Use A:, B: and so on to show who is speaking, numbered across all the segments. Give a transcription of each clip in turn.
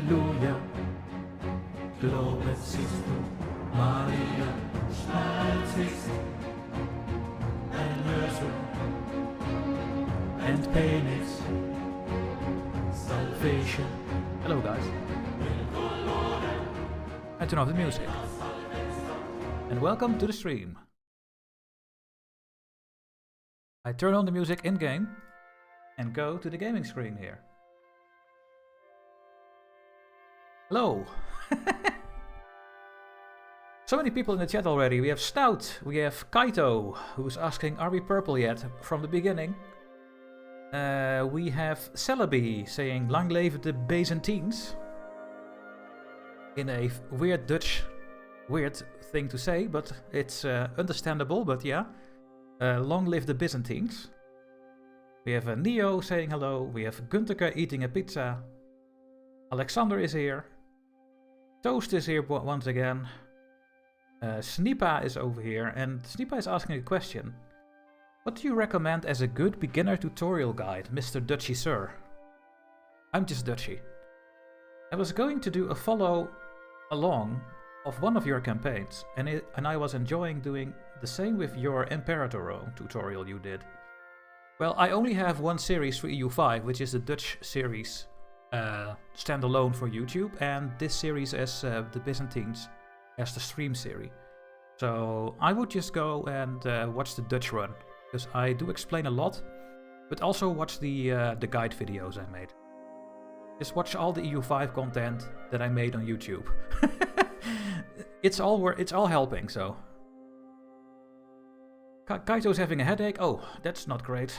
A: Halleluja. Lobet siehst du, Maria, schnell siehst Erlösung and pain is salvation. Hello guys. I turn off the music. And welcome to the stream. I turn on the music in-game and go to the gaming screen here. Hello! So many people in the chat already. We have Snout, we have Caito, who's asking, are we purple yet? From the beginning. We have Celebi saying, lang leven de Byzantines. In a weird Dutch, weird thing to say, but it's understandable, but yeah. Long live the Byzantines. We have Neo saying hello. We have Gunterke eating a pizza. Alexander is here. Toast is here once again. Snipa is over here, and Snipa is asking a question. What do you recommend as a good beginner tutorial guide, Mr. Dutchy sir? I'm just Dutchy. I was going to do a follow along of one of your campaigns, and I was enjoying doing the same with your Imperator tutorial you did. Well, I only have one series for EU5, which is the Dutch series standalone for YouTube, and this series as the Byzantines as the stream series. So I would just go and watch the Dutch run, because I do explain a lot, but also watch the guide videos I made. Just watch all the EU5 content that I made on YouTube. It's all helping, so. Kaito's having a headache. Oh, that's not great.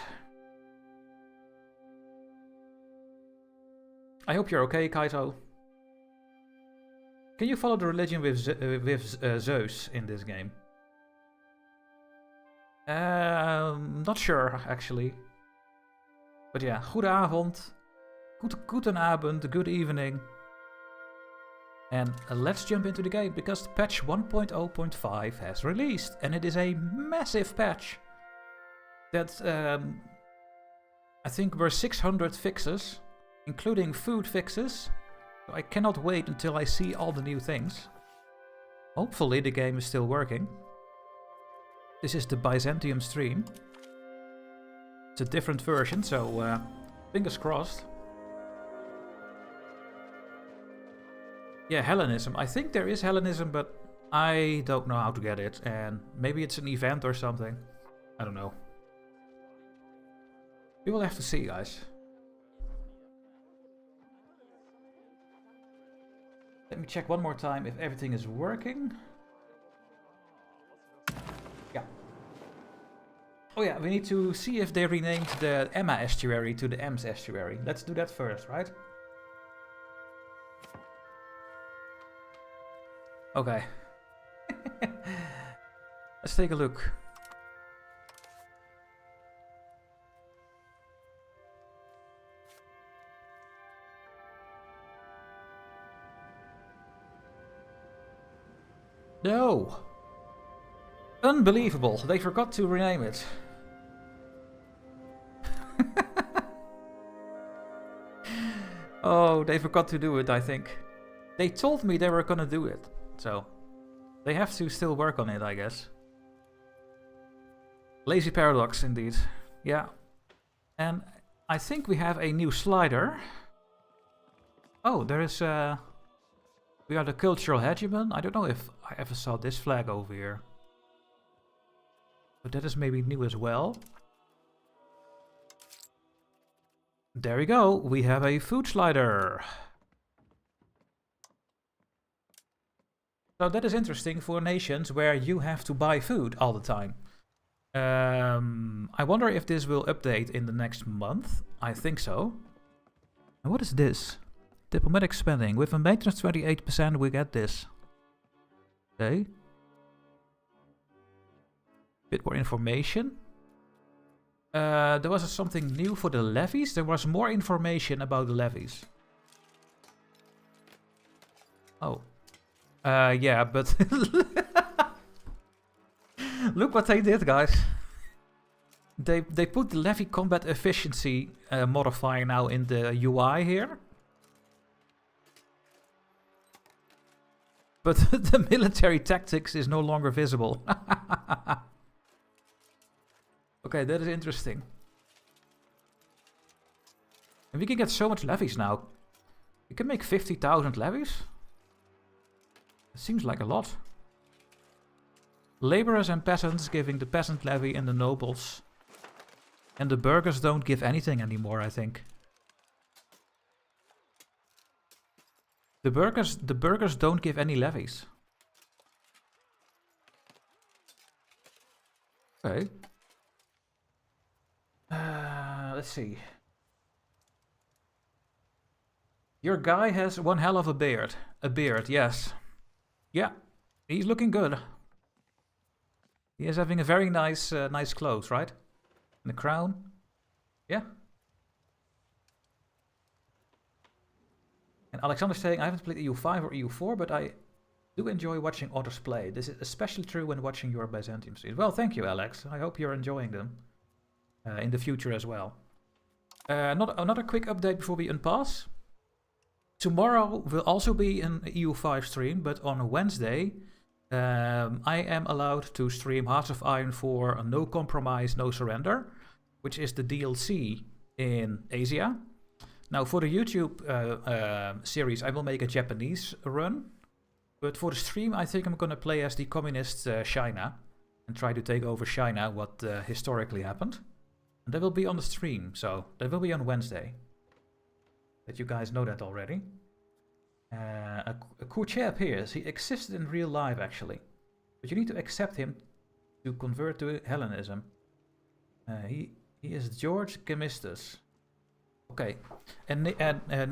A: I hope you're okay, Caito. Can you follow the religion with Zeus in this game? Not sure, actually. But yeah, goedenavond. Goedenavond, good evening. And let's jump into the game, because patch 1.0.5 has released. And it is a massive patch. That, I think were 600 fixes, including food fixes. So I cannot wait until I see all the new things. Hopefully the game is still working. This is the Byzantium stream. It's a different version, so fingers crossed. Yeah, Hellenism. I think there is Hellenism, but I don't know how to get it. And maybe it's an event or something. I don't know. We will have to see, guys. Let me check one more time if everything is working. Yeah. Oh yeah, we need to see if they renamed the Emma estuary to the Ems estuary. Let's do that first, right? Okay. Let's take a look. No! Unbelievable, they forgot to rename it. Oh, they forgot to do it, I think. They told me they were gonna do it, so they have to still work on it, I guess. Lazy paradox, indeed. Yeah. And I think we have a new slider. Oh, there is we are the cultural hegemon. I don't know if I ever saw this flag over here. But that is maybe new as well. There we go. We have a food slider. So that is interesting for nations where you have to buy food all the time. I wonder if this will update in the next month. I think so. And what is this? Diplomatic spending. With a maintenance 28%, we get this. Okay. Bit more information. There was something new for the levies. There was more information about the levies. Oh. Yeah, but... Look what they did, guys. They put the levy combat efficiency modifier now in the UI here. But the military tactics is no longer visible. Okay, that is interesting. And we can get so much levies now. We can make 50,000 levies. It seems like a lot. Laborers and peasants giving the peasant levy and the nobles. And the burghers don't give anything anymore, I think. The burghers don't give any levies. Okay. Let's see. Your guy has one hell of a beard. A beard, yes. Yeah, he's looking good. He is having a very nice, nice clothes, right? And a crown. Yeah. And Alexander's saying, I haven't played EU5 or EU4, but I do enjoy watching others play. This is especially true when watching your Byzantium streams. Well, thank you, Alex. I hope you're enjoying them in the future as well. Another quick update before we unpass. Tomorrow will also be an EU5 stream, but on Wednesday I am allowed to stream Hearts of Iron 4 No Compromise, No Surrender, which is the DLC in Asia. Now for the YouTube series I will make a Japanese run, but for the stream I think I'm gonna play as the communist China and try to take over China, what historically happened. And that will be on the stream, so that will be on Wednesday. That you guys know that already. A cool chap appears. He existed in real life actually, but you need to accept him to convert to Hellenism. He is George Gemistus. Okay, and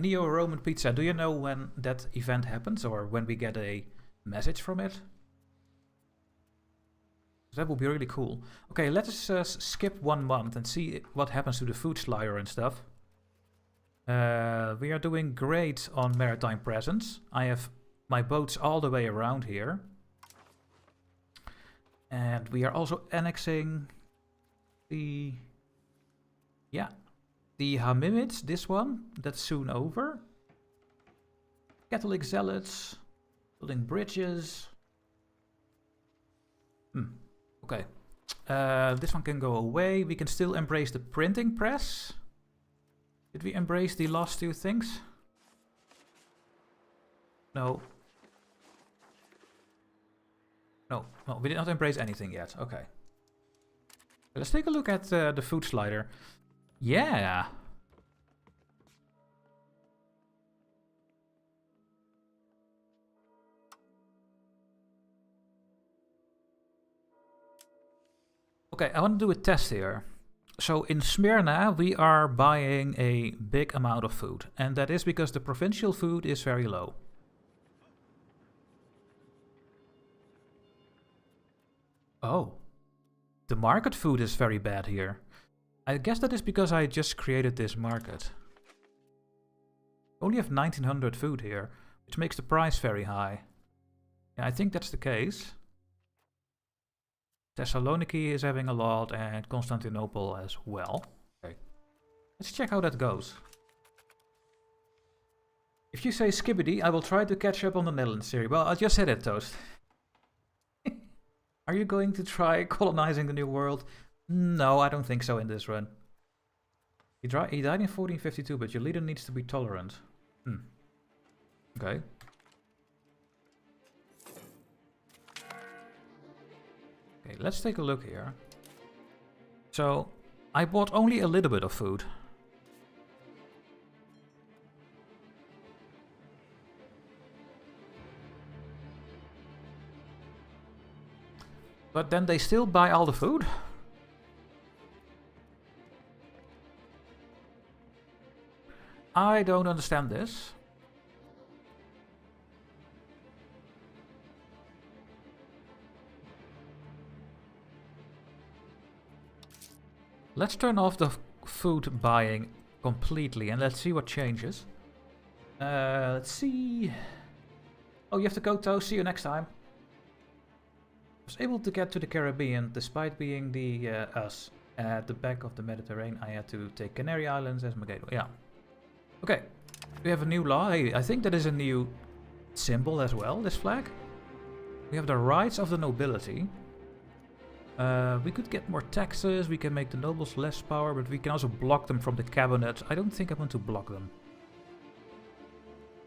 A: Neo-Roman Pizza, do you know when that event happens or when we get a message from it? That would be really cool. Okay, let us skip 1 month and see what happens to the food slider and stuff. We are doing great on maritime presence. I have my boats all the way around here. And we are also annexing the... Yeah, the Hamimids, this one. That's soon over. Catholic zealots. Building bridges. Okay. This one can go away. We can still embrace the printing press. Did we embrace the last two things? No. No, we did not embrace anything yet. Okay. Let's take a look at the food slider. Yeah. Okay, I want to do a test here. So in Smyrna, we are buying a big amount of food. And that is because the provincial food is very low. Oh. The market food is very bad here. I guess that is because I just created this market. Only have 1900 food here, which makes the price very high. Yeah, I think that's the case. Thessaloniki is having a lot, and Constantinople as well. Okay. Let's check how that goes. If you say Skibbity, I will try to catch up on the Netherlands series. Well, I just said it, Toast. Are you going to try colonizing the New World? No, I don't think so in this run. He died in 1452, but your leader needs to be tolerant. Okay. Okay, let's take a look here. So, I bought only a little bit of food. But then they still buy all the food? I don't understand this. Let's turn off the food buying completely and let's see what changes. Let's see. Oh, you have to go, Toast. See you next time. I was able to get to the Caribbean despite being the us at the back of the Mediterranean. I had to take Canary Islands as Mileghere. Yeah. Okay. We have a new law. Hey, I think that is a new symbol as well, this flag. We have the rights of the nobility. We could get more taxes, we can make the nobles less power, but we can also block them from the cabinet. I don't think I want to block them.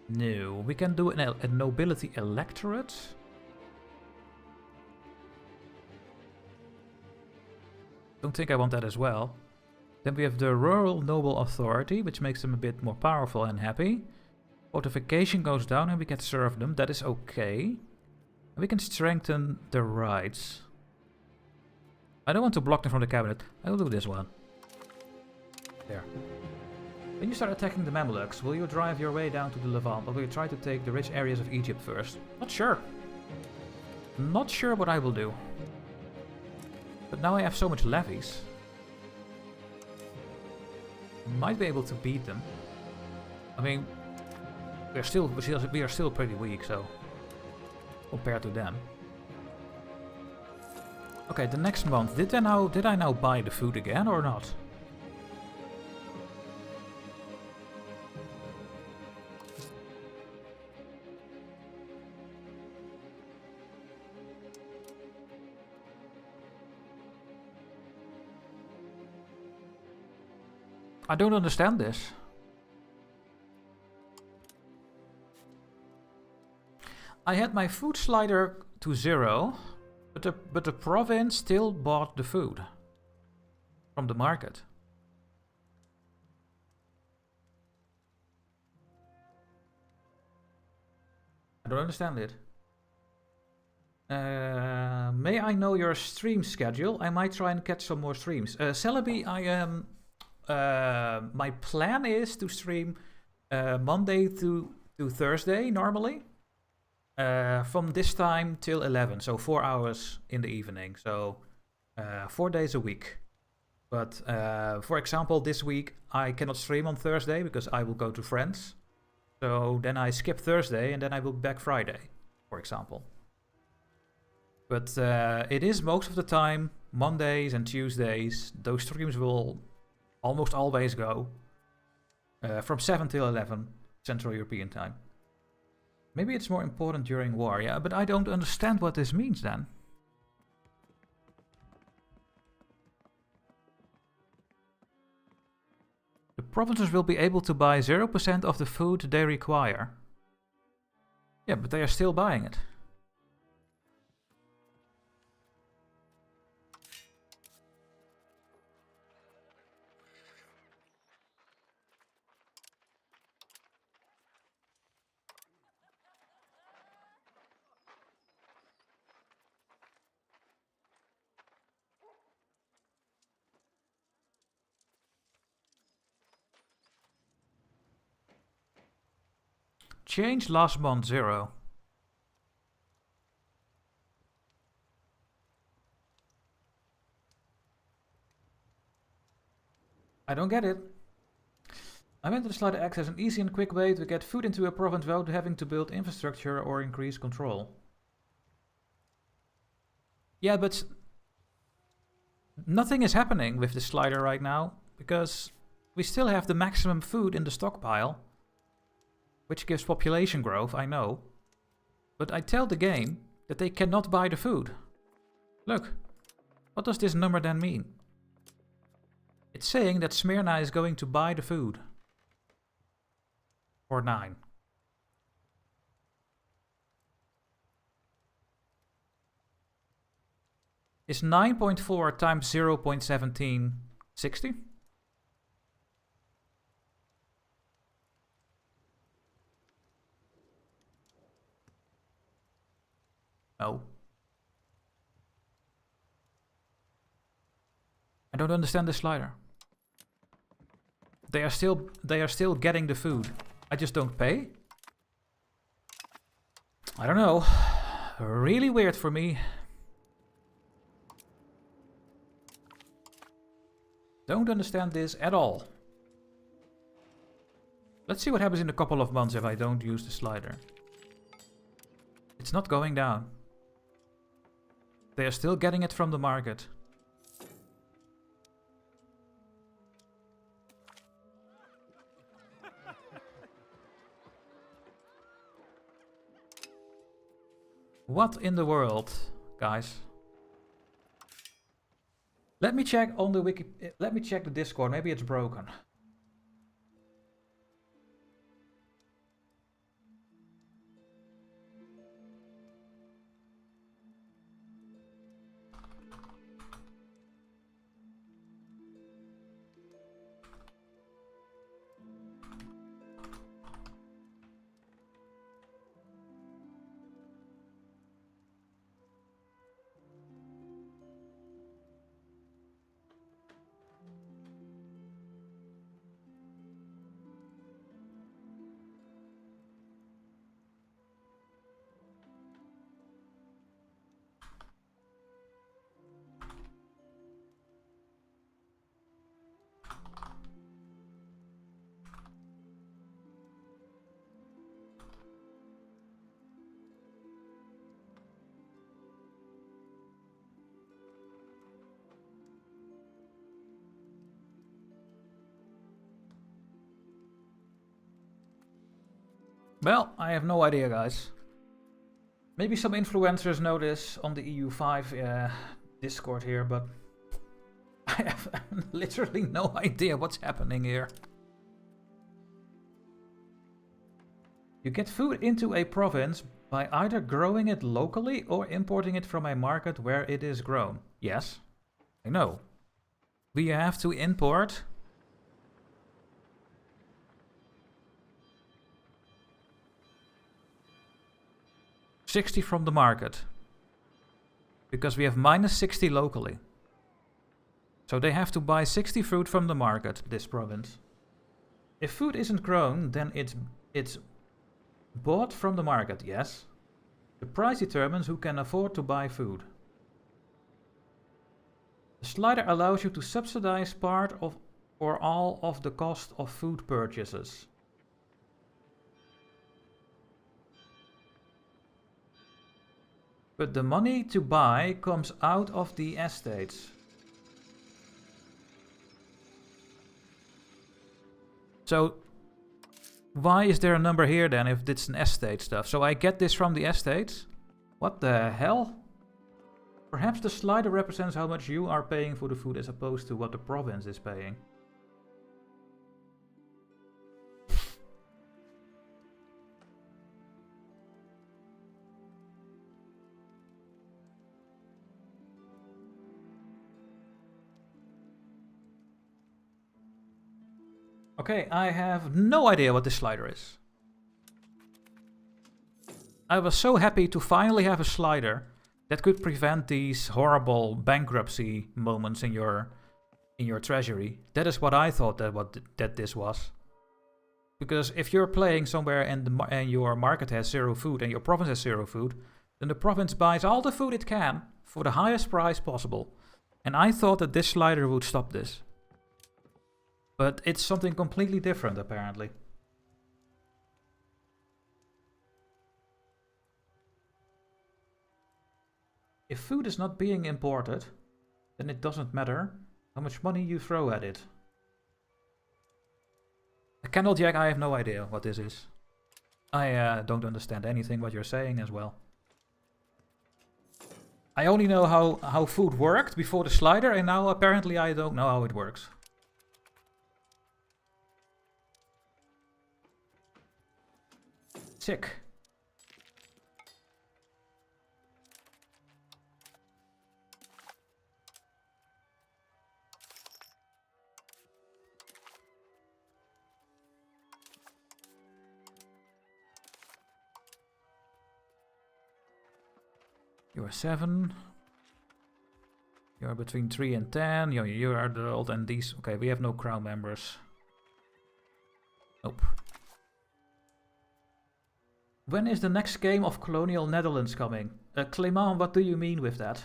A: No, we can do a nobility electorate. Don't think I want that as well. Then we have the rural noble authority, which makes them a bit more powerful and happy. Fortification goes down and we can serve them, that is okay. And we can strengthen the rights. I don't want to block them from the cabinet. I will do this one. There. When you start attacking the Mamelukes, will you drive your way down to the Levant, or will you try to take the rich areas of Egypt first? Not sure. Not sure what I will do. But now I have so much levies. Might be able to beat them. I mean, we are still pretty weak, so compared to them. Okay, the next month. Did I now buy the food again or not? I don't understand this. I had my food slider to 0, but the province still bought the food from the market. I don't understand it. May I know your stream schedule? I might try and catch some more streams. Celebi, I am. My plan is to stream Monday to Thursday normally. From this time till 11, so 4 hours in the evening, so 4 days a week. But for example, this week I cannot stream on Thursday because I will go to friends. So then I skip Thursday and then I will be back Friday, for example. But it is most of the time Mondays and Tuesdays. Those streams will almost always go from 7 till 11 Central European time. Maybe it's more important during war, yeah, but I don't understand what this means then. The provinces will be able to buy 0% of the food they require. Yeah, but they are still buying it. Change last month 0. I don't get it. I meant the slider acts as an easy and quick way to get food into a province without having to build infrastructure or increase control. Yeah, but nothing is happening with the slider right now because we still have the maximum food in the stockpile. Which gives population growth, I know. But I tell the game that they cannot buy the food. Look, what does this number then mean? It's saying that Smyrna is going to buy the food. Or 9. Is 9.4 times 0.1760? No. I don't understand the slider. They are still getting the food. I just don't pay? I don't know. Really weird for me. Don't understand this at all. Let's see what happens in a couple of months if I don't use the slider. It's not going down. They are still getting it from the market. What in the world, guys? Let me check on the wiki. Let me check the Discord. Maybe it's broken. Well, I have no idea, guys. Maybe some influencers know this on the EU5 Discord here, but I have literally no idea what's happening here. You get food into a province by either growing it locally or importing it from a market where it is grown. Yes, I know. We have to import 60 from the market. Because we have minus 60 locally. So they have to buy 60 fruit from the market, this province. If food isn't grown, then it's bought from the market, yes. The price determines who can afford to buy food. The slider allows you to subsidize part of or all of the cost of food purchases. But the money to buy comes out of the estates. So why is there a number here then if it's an estate stuff? So I get this from the estates? What the hell? Perhaps the slider represents how much you are paying for the food as opposed to what the province is paying. Okay, I have no idea what this slider is. I was so happy to finally have a slider that could prevent these horrible bankruptcy moments in your treasury. That is what I thought that this was. Because if you're playing somewhere and your market has 0 food and your province has 0 food, then the province buys all the food it can for the highest price possible. And I thought that this slider would stop this. But it's something completely different, apparently. If food is not being imported, then it doesn't matter how much money you throw at it. A candlejack, I have no idea what this is. I don't understand anything what you're saying as well. I only know how food worked before the slider, and now apparently I don't know how it works. Sick. You are 7. You are between 3 and 10. You are the old and these. Okay, we have no crown members. Nope. When is the next game of Colonial Netherlands coming? Clément, what do you mean with that?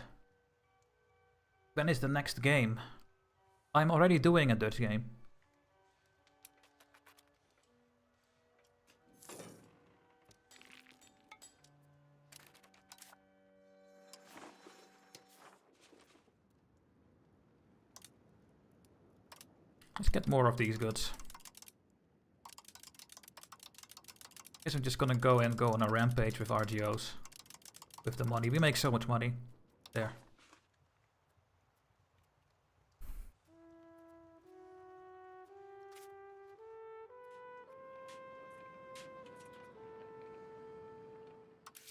A: When is the next game? I'm already doing a Dutch game. Let's get more of these goods. Guess I'm just gonna go on a rampage with RGOs. with the money. We make so much money. There.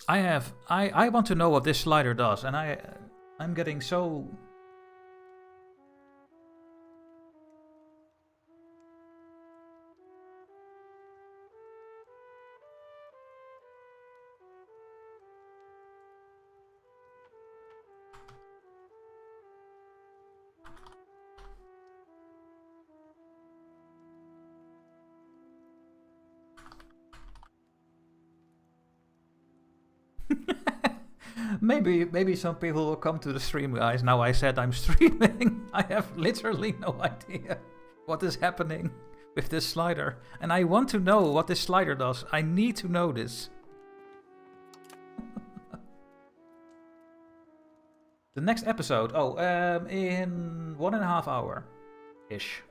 A: I want to know what this slider does, and I'm getting so... Maybe some people will come to the stream, guys. Now I said I'm streaming. I have literally no idea what is happening with this slider. And I want to know what this slider does. I need to know this. The next episode. Oh, in 1.5 hours-ish.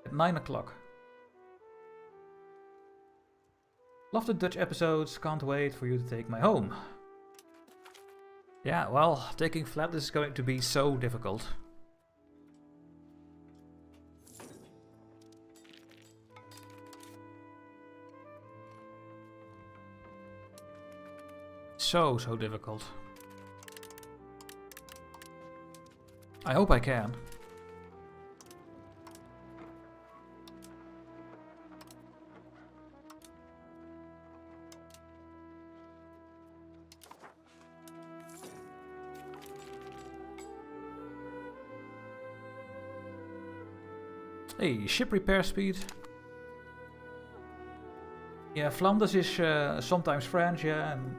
A: At 9 o'clock. Love the Dutch episodes. Can't wait for you to take my home. Yeah, well, taking flat is going to be so difficult. So difficult. I hope I can. Hey, ship repair speed. Yeah, Flanders is sometimes French, yeah. And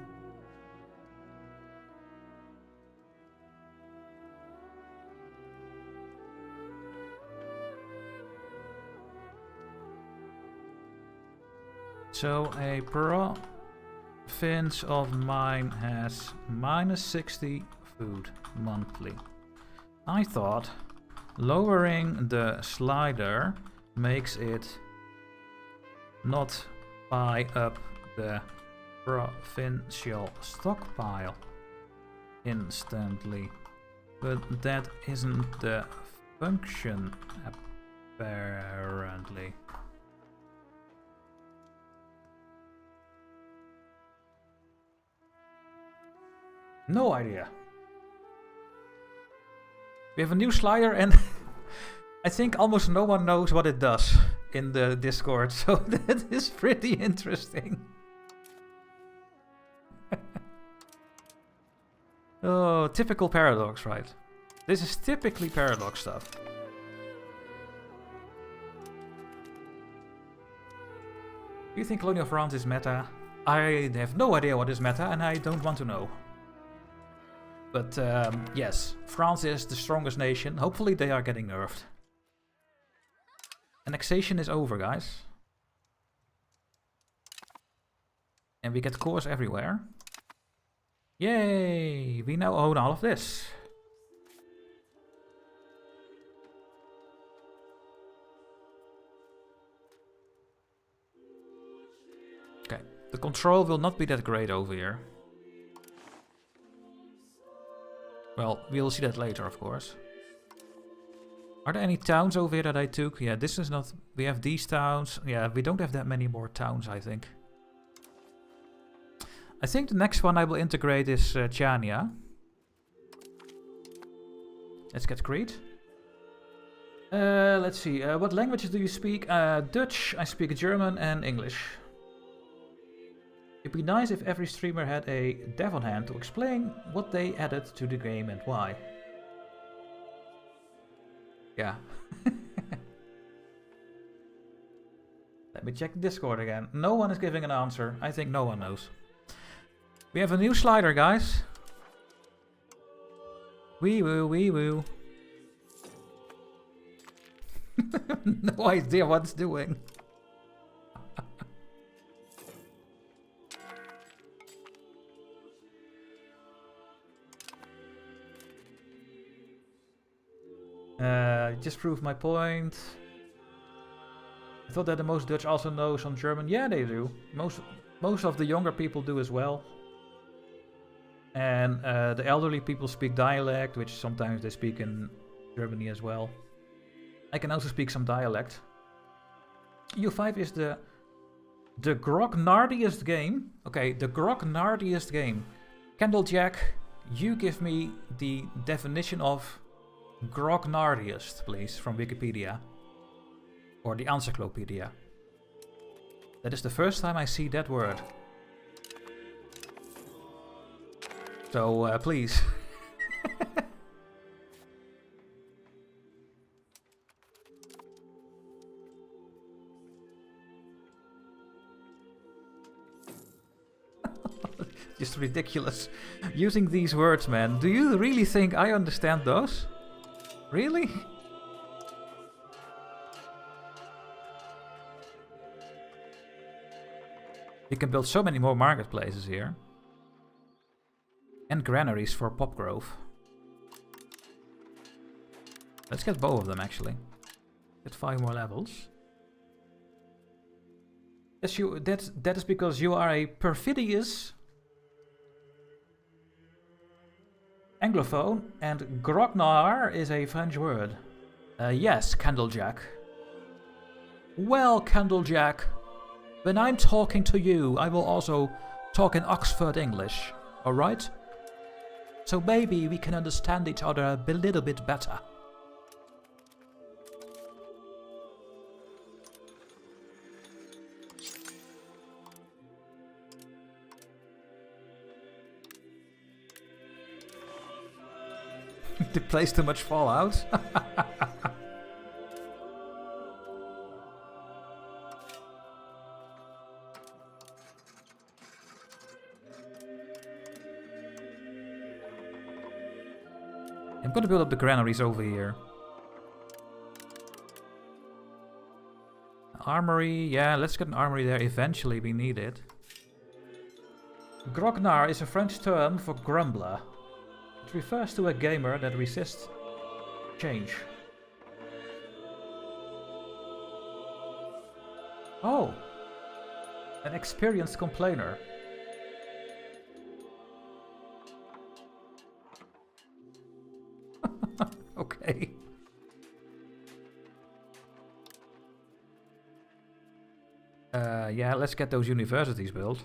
A: so a province of mine has -60 food monthly. I thought lowering the slider makes it not buy up the provincial stockpile instantly. But that isn't the function, apparently. No idea. We have a new slider and I think almost no one knows what it does in the Discord, so that is pretty interesting. Oh, typical Paradox, right? This is typically Paradox stuff. Do you think Colonial France is meta? I have no idea what is meta and I don't want to know. But yes, France is the strongest nation. Hopefully they are getting nerfed. Annexation is over, guys. And we get cores everywhere. Yay! We now own all of this. Okay, the control will not be that great over here. Well, we'll see that later, of course. Are there any towns over here that I took? Yeah, this is not... We have these towns. Yeah, we don't have that many more towns, I think. I think the next one I will integrate is Chania. Let's get Crete. Let's see. What languages do you speak? Dutch, I speak German and English. It'd be nice if every streamer had a dev on hand to explain what they added to the game and why. Yeah. Let me check Discord again. No one is giving an answer. I think no one knows. We have a new slider, guys. Wee woo, wee woo. No idea what it's doing. Just proved my point. I thought that the most Dutch also know some German. Yeah, they do. Most of the younger people do as well. And the elderly people speak dialect, which sometimes they speak in Germany as well. I can also speak some dialect. EU5 is the grognardiest game. Okay, the grognardiest game. Candlejack, you give me the definition of grognardiest, please, from Wikipedia. Or the encyclopedia. That is the first time I see that word. So, please. Just ridiculous. Using these words, man. Do you really think I understand those? Really? You can build so many more marketplaces here. And granaries for Popgrove. Let's get both of them, actually. Get 5 more levels. That is because you are a perfidious Anglophone, and grognar is a French word. Yes, Candlejack. Well, Candlejack, when I'm talking to you, I will also talk in Oxford English, alright? So maybe we can understand each other a little bit better. They plays too much Fallout. I'm gonna build up the granaries over here. Armory, yeah, let's get an armory there. Eventually we need it. Grognar is a French term for grumbler. It refers to a gamer that resists change. Oh! An experienced complainer. Okay. Yeah, let's get those universities built.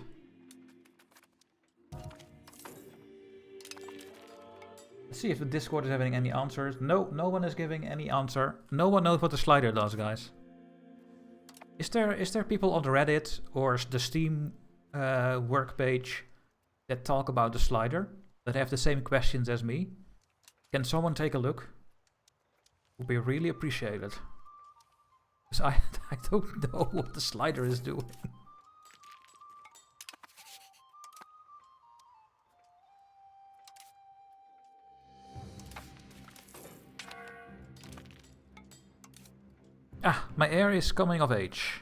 A: Let's see if the Discord is having any answers. No, no one is giving any answer. No one knows what the slider does, guys. Is there people on Reddit or the Steam work page that talk about the slider, that have the same questions as me? Can someone take a look? Would be really appreciated. Because I don't know what the slider is doing. Ah, my heir is coming of age.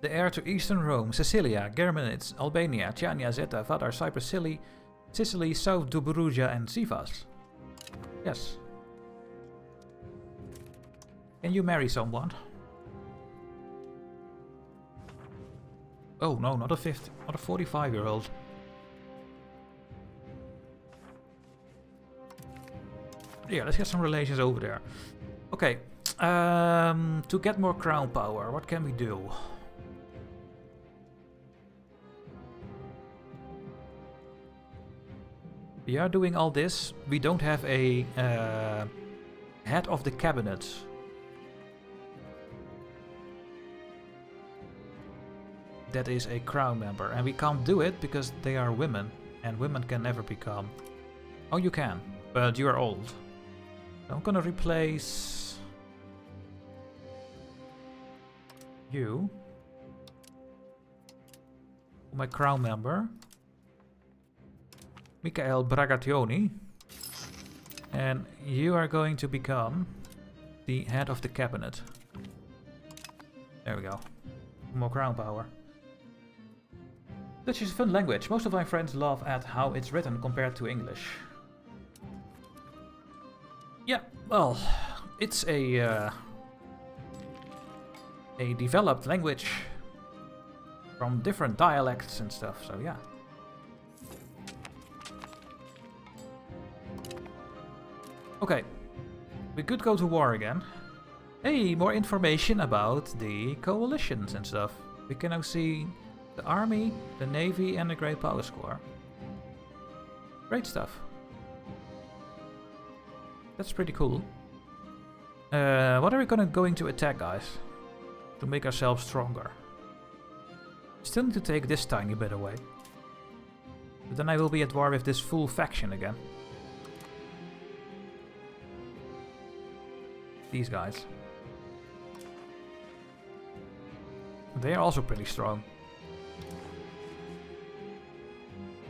A: The heir to Eastern Rome, Sicilia, Germanids, Albania, Chania, Zeta, Vadar, Cyprus, Sicily, South Dobruja and Sivas. Yes. Can you marry someone? Oh no, not a 45-year-old. Yeah, let's get some relations over there. Okay. To get more crown power, what can we do? We are doing all this. We don't have a head of the cabinet. That is a crown member. And we can't do it because they are women. And women can never become... Oh, you can. But you are old. I'm gonna replace... you. My crown member. Michael Bragationi. And you are going to become the head of the cabinet. There we go. More crown power. Dutch is a fun language. Most of my friends laugh at how it's written compared to English. Yeah, well, it's a developed language. from different dialects and stuff, so yeah. Okay, we could go to war again. Hey, more information about the coalitions and stuff. We can now see the army, the navy and the great power score. Great stuff. That's pretty cool. What are we going to attack, guys? To make ourselves stronger. Still need to take this tiny bit away. But then I will be at war with this full faction again. These guys. They are also pretty strong.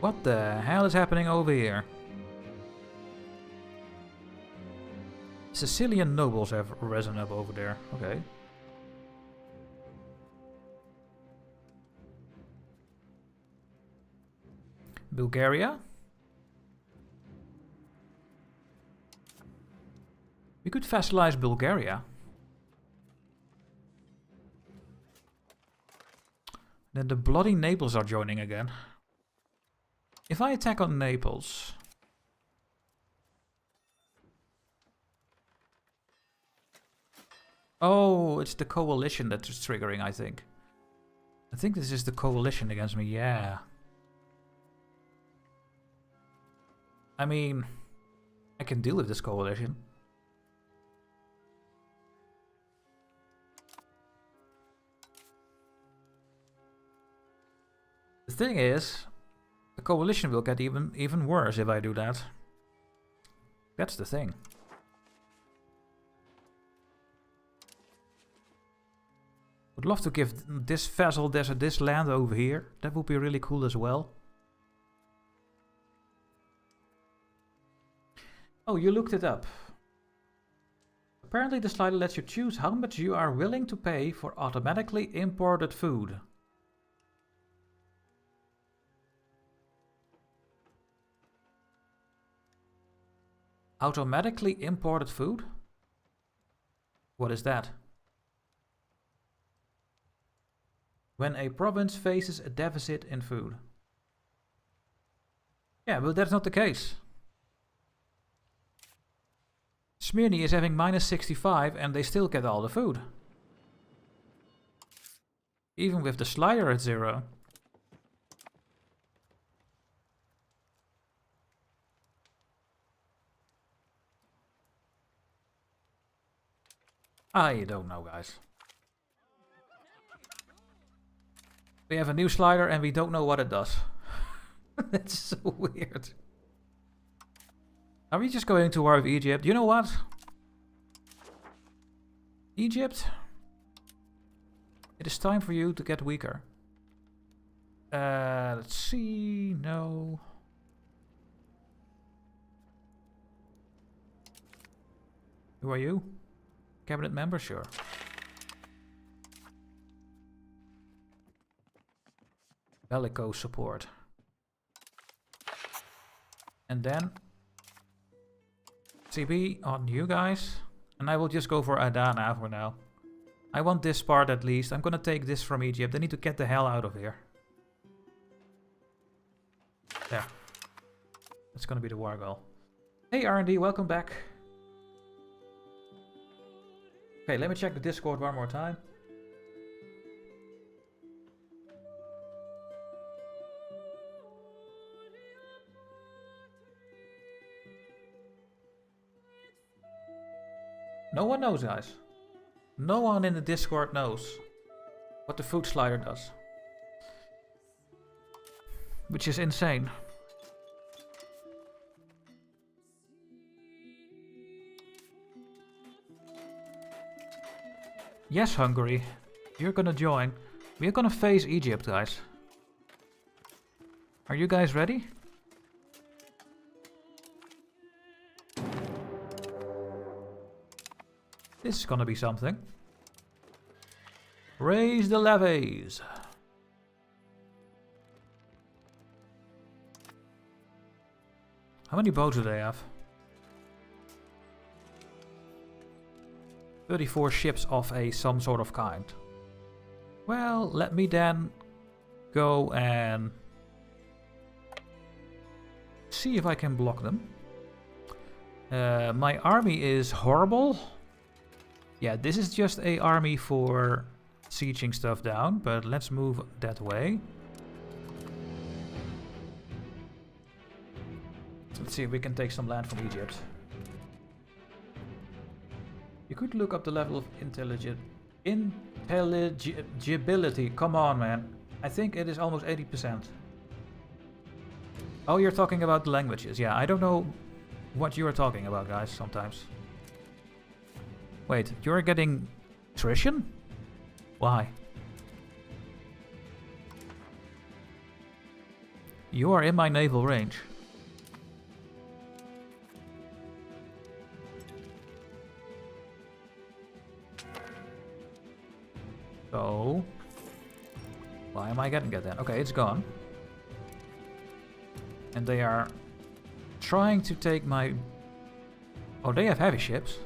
A: What the hell is happening over here? Sicilian nobles have risen up over there. Okay. Bulgaria? We could vassalize Bulgaria. Then the bloody Naples are joining again. If I attack on Naples... Oh, it's the coalition that is triggering, I think. I think this is the coalition against me, yeah. I mean, I can deal with this coalition. The thing is, the coalition will get even worse if I do that. That's the thing. Would love to give this vassal desert this land over here. That would be really cool as well. Oh, you looked it up. Apparently the slider lets you choose how much you are willing to pay for automatically imported food. Automatically imported food? What is that? When a province faces a deficit in food. Yeah, but that's not the case. Smyrna is having -65 and they still get all the food. Even with the slider at 0. I don't know, guys. We have a new slider and we don't know what it does. That's so weird. Are we just going to war with Egypt? You know what? Egypt? It is time for you to get weaker. Let's see. No. Who are you? Cabinet member? Sure. Bellico support. And then CB on you guys. And I will just go for Adana for now. I want this part at least. I'm gonna take this from Egypt. They need to get the hell out of here. There. That's gonna be the war goal. Hey R&D, welcome back. Okay, let me check the Discord one more time. No one knows, guys. No one in the Discord knows what the food slider does. Which is insane. Yes, Hungary. You're gonna join. We're gonna face Egypt, guys. Are you guys ready? This is gonna be something. Raise the levies. How many boats do they have? 34 ships of some sort of kind. Well, let me then go and see if I can block them. My army is horrible. Yeah, this is just a army for sieging stuff down, but let's move that way. Let's see if we can take some land from Egypt. You could look up the level of intelligibility. Come on, man. I think it is almost 80%. Oh, you're talking about the languages. Yeah, I don't know what you are talking about, guys, sometimes. Wait, you're getting attrition? Why? You are in my naval range. So, why am I getting it then? Okay, it's gone. And they are trying to take my... Oh, they have heavy ships.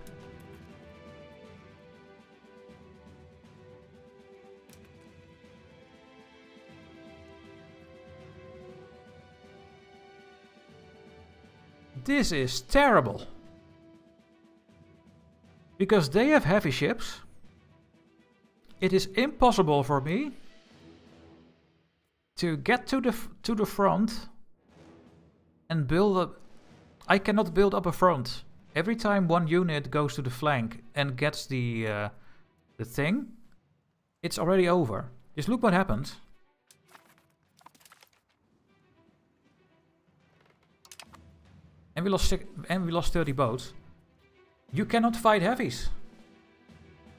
A: This is terrible. Because they have heavy ships. It is impossible for me to get to the front and build up. I cannot build up a front. Every time one unit goes to the flank and gets the thing, it's already over. Just look what happens. And we lost 30 boats. You cannot fight heavies.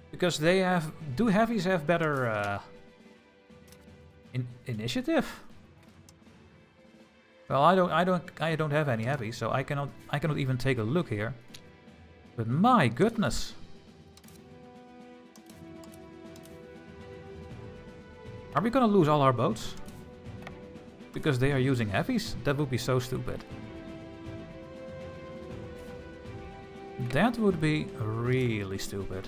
A: Because they have... Do heavies have better initiative? Well, I don't have any heavies, so I cannot even take a look here. But my goodness. Are we gonna lose all our boats? Because they are using heavies? That would be so stupid. That would be really stupid.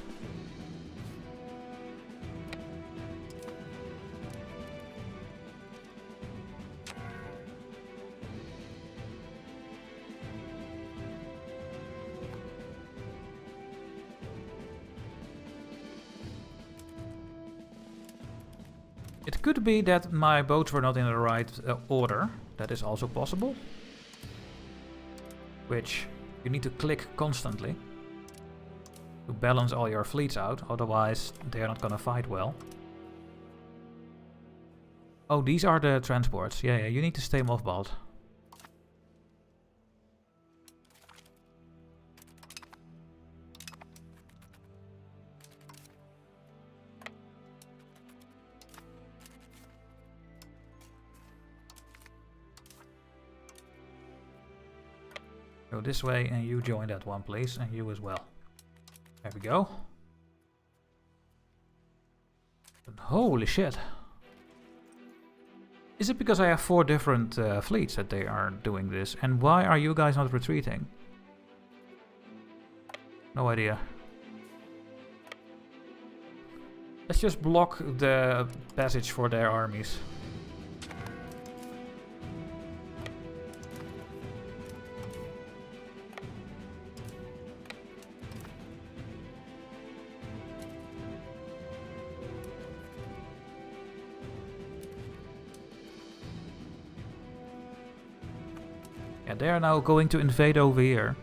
A: It could be that my boats were not in the right order. That is also possible. Which you need to click constantly to balance all your fleets out, otherwise they are not gonna fight well. Oh, these are the transports. Yeah, you need to stay mothballed. Go this way and you join that one, please, and you as well. There we go. But holy shit. Is it because I have 4 different fleets that they are doing this? And why are you guys not retreating? No idea. Let's just block the passage for their armies. They are now going to invade over here.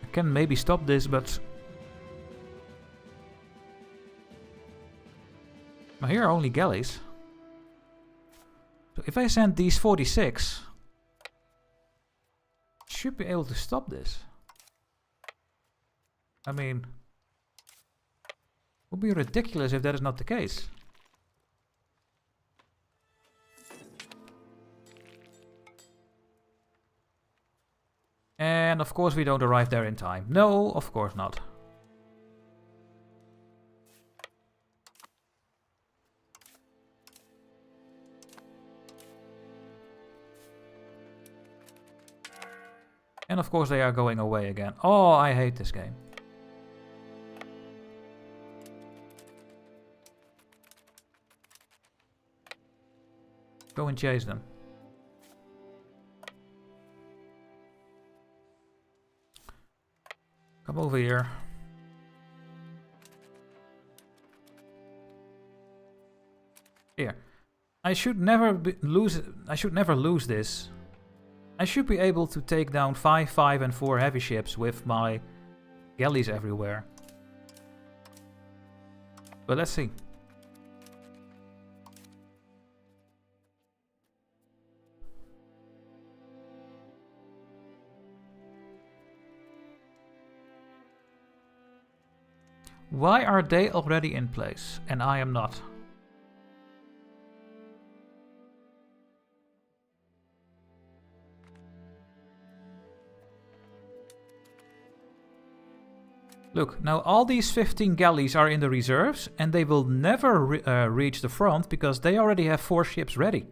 A: I can maybe stop this, but... Now here are only galleys. So if I send these 46... should be able to stop this. I mean... it would be ridiculous if that is not the case. And of course we don't arrive there in time. No, of course not. And of course they are going away again. Oh, I hate this game. Go and chase them. Come over here. Here. I should never lose this. I should be able to take down 5, 5 and 4 heavy ships with my galleys everywhere. But let's see. Why are they already in place and I am not? Look, now all these 15 galleys are in the reserves and they will never reach the front because they already have 4 ships ready.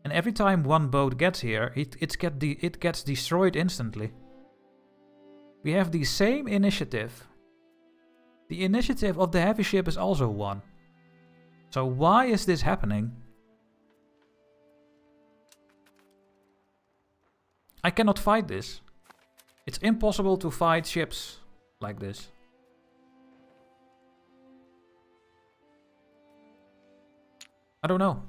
A: And every time one boat gets here, it gets destroyed instantly. We have the same initiative. The initiative of the heavy ship is also 1. So why is this happening? I cannot fight this. It's impossible to fight ships like this. I don't know.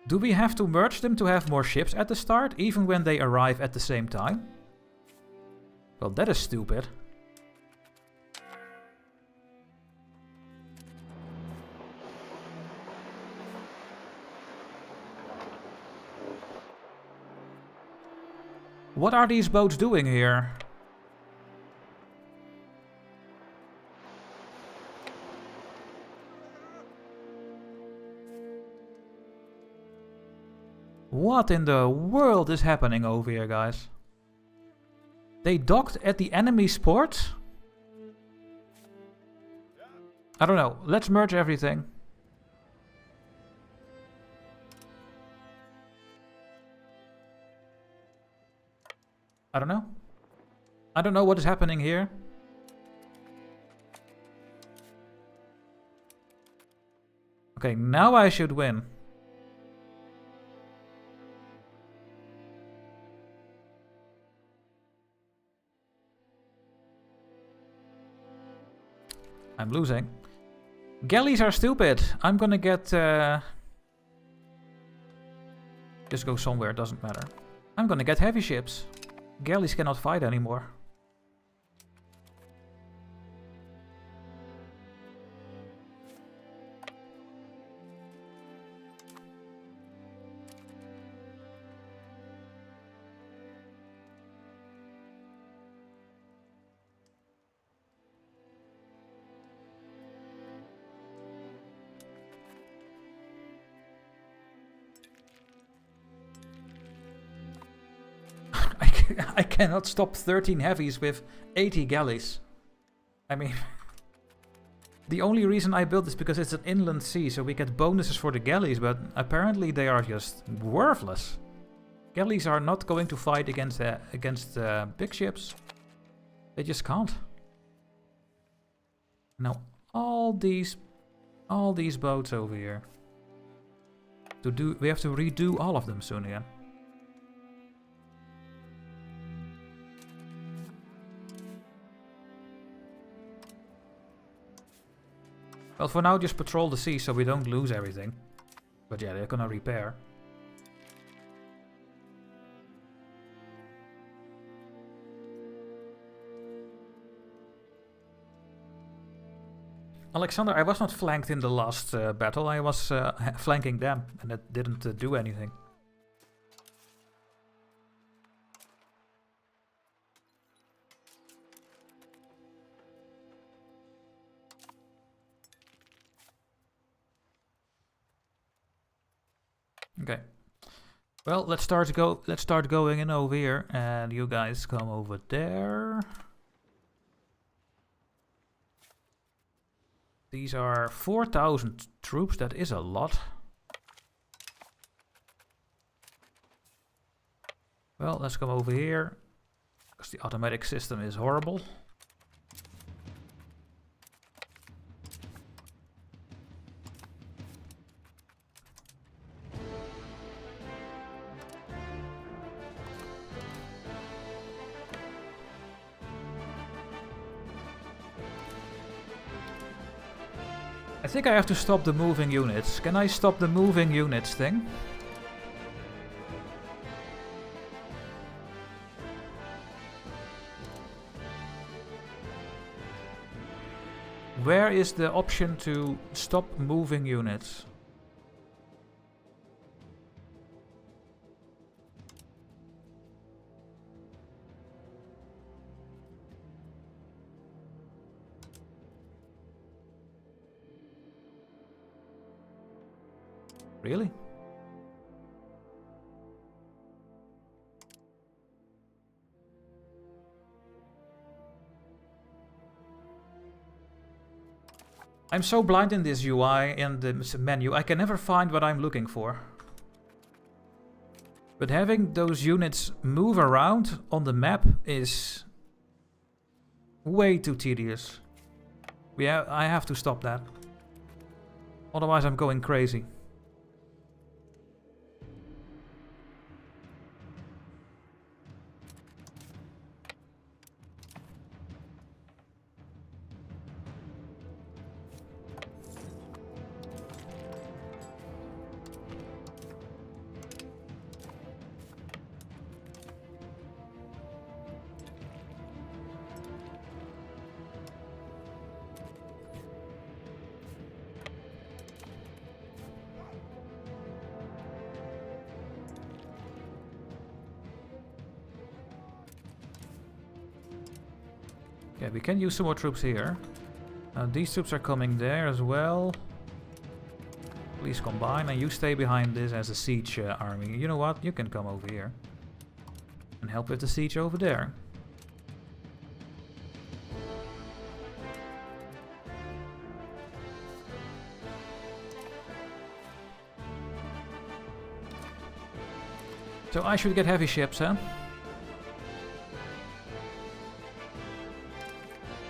A: Do we have to merge them to have more ships at the start, even when they arrive at the same time? Well, that is stupid. What are these boats doing here? What in the world is happening over here, guys? They docked at the enemy's port? I don't know. Let's merge everything. I don't know. I don't know what is happening here. Okay, now I should win. I'm losing. Galleys are stupid. I'm gonna get... just go somewhere, doesn't matter. I'm gonna get heavy ships. Galleys cannot fight anymore. I cannot stop 13 heavies with 80 galleys. I mean, the only reason I built this because it's an inland sea, so we get bonuses for the galleys, but apparently they are just worthless. Galleys are not going to fight against big ships. They just can't. Now all these boats over here. We have to redo all of them soon again. Well, for now, just patrol the sea so we don't lose everything. But yeah, they're gonna repair. Alexander, I was not flanked in the last battle. I was flanking them, and that didn't do anything. Okay. Well, let's start going in over here, and you guys come over there. These are 4,000 troops. That is a lot. Well, let's come over here, because the automatic system is horrible. I think I have to stop the moving units. Can I stop the moving units thing? Where is the option to stop moving units? Really? I'm so blind in this UI and the menu, I can never find what I'm looking for. But having those units move around on the map is way too tedious. I have to stop that. Otherwise I'm going crazy. Yeah, we can use some more troops here. These troops are coming there as well. Please combine, and you stay behind this as a siege army. You know what? You can come over here and help with the siege over there. So I should get heavy ships, huh?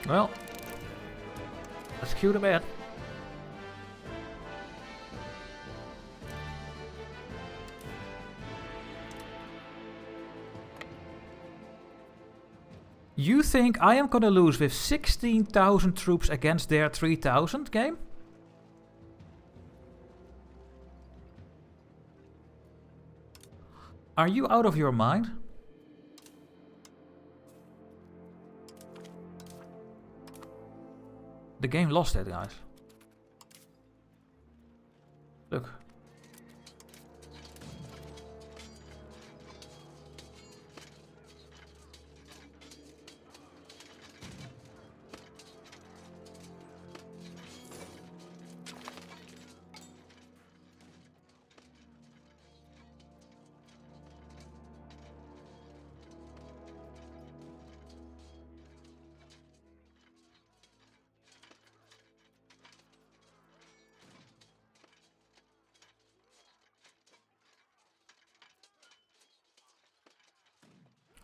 A: Well, let's cue the bed. You think I am gonna lose with 16,000 troops against their 3,000 game? Are you out of your mind? The game lost it, guys. Look.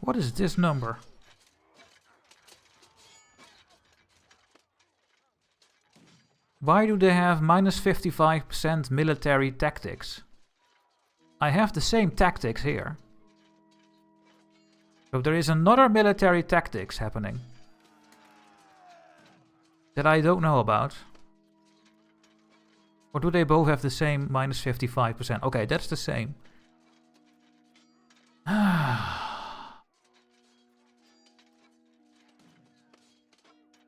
A: What is this number? Why do they have minus 55% military tactics? I have the same tactics here. So there is another military tactics happening that I don't know about. Or do they both have the same minus 55%? Okay, that's the same.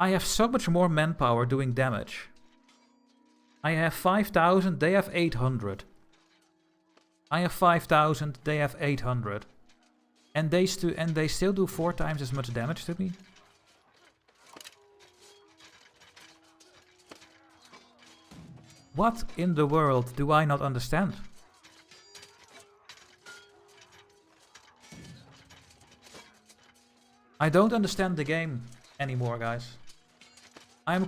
A: I have so much more manpower doing damage. I have 5,000, they have 800. I have 5,000, they have 800. And they still do 4 times as much damage to me? What in the world do I not understand? I don't understand the game anymore, guys. I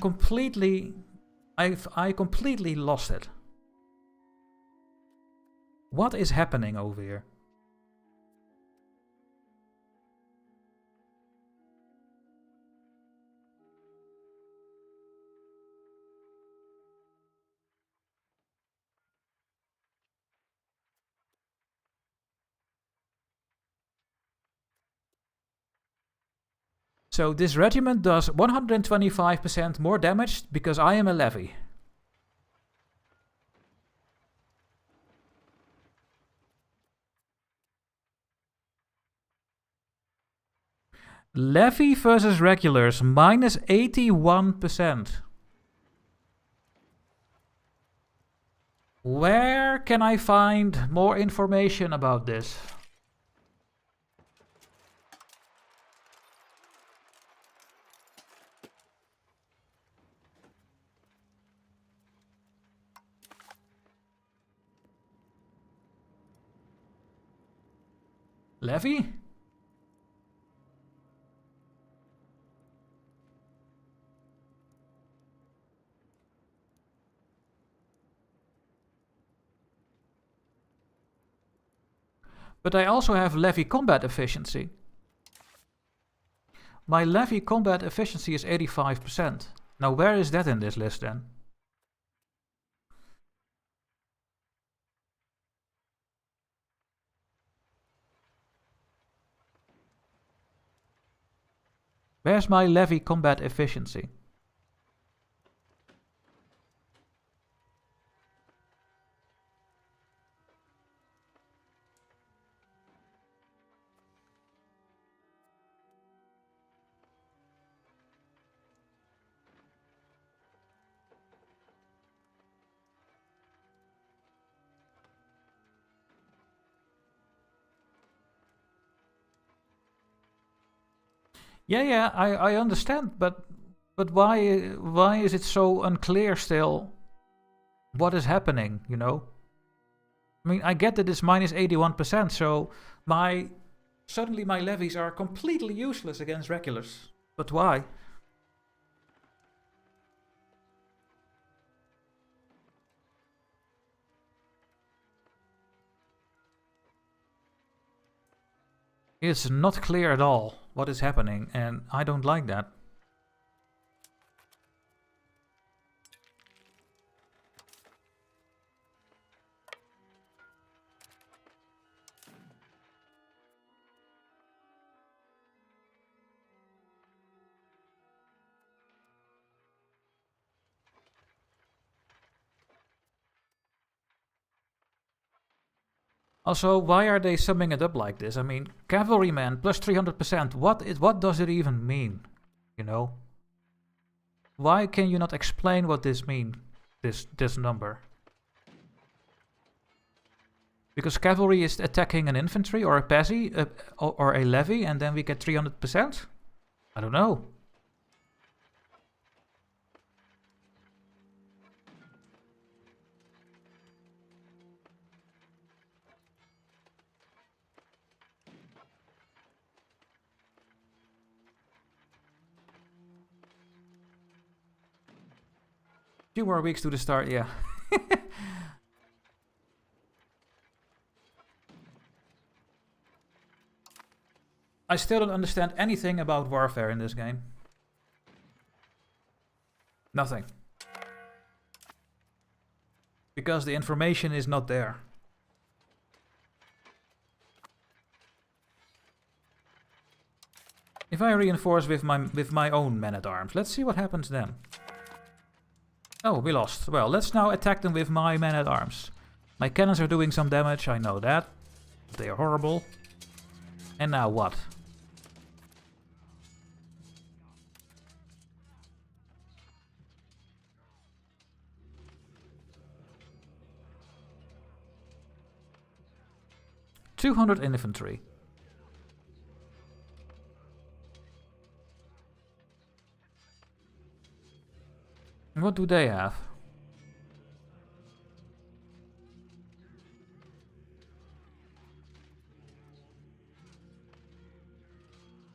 A: completely lost it. What is happening over here? So this regiment does 125% more damage because I am a levy. Levy versus regulars, minus 81%. Where can I find more information about this? Levy? But I also have levy combat efficiency. My levy combat efficiency is 85%. Now where is that in this list then? Where's my levy combat efficiency? Yeah, I understand, but why is it so unclear still what is happening, you know? I mean, I get that it's minus 81%, so suddenly my levies are completely useless against regulars. But why? It's not clear at all what is happening, and I don't like that. Also, why are they summing it up like this? I mean, cavalryman plus 300%. What does it even mean? You know? Why can you not explain what this means? This number? Because cavalry is attacking an infantry or a pezzy or a levy, and then we get 300%? I don't know. Few more weeks to the start, yeah. I still don't understand anything about warfare in this game. Nothing. Because the information is not there. If I reinforce with my own men-at-arms, let's see what happens then. Oh, we lost. Well, let's now attack them with my men-at-arms. My cannons are doing some damage, I know that. They are horrible. And now what? $200 infantry. And what do they have?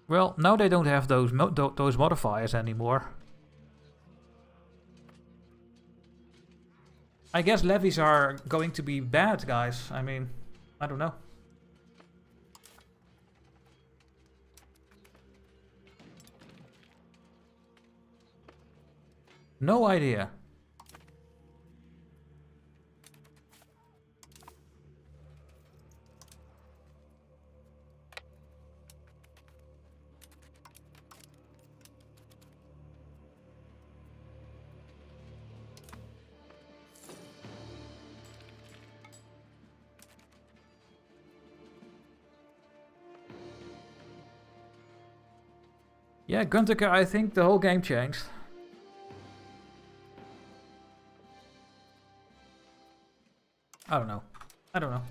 A: Well, now they don't have those modifiers anymore. I guess levies are going to be bad, guys. I mean, I don't know. No idea. Yeah, Guntucker, I think the whole game changed. I don't know. I don't know.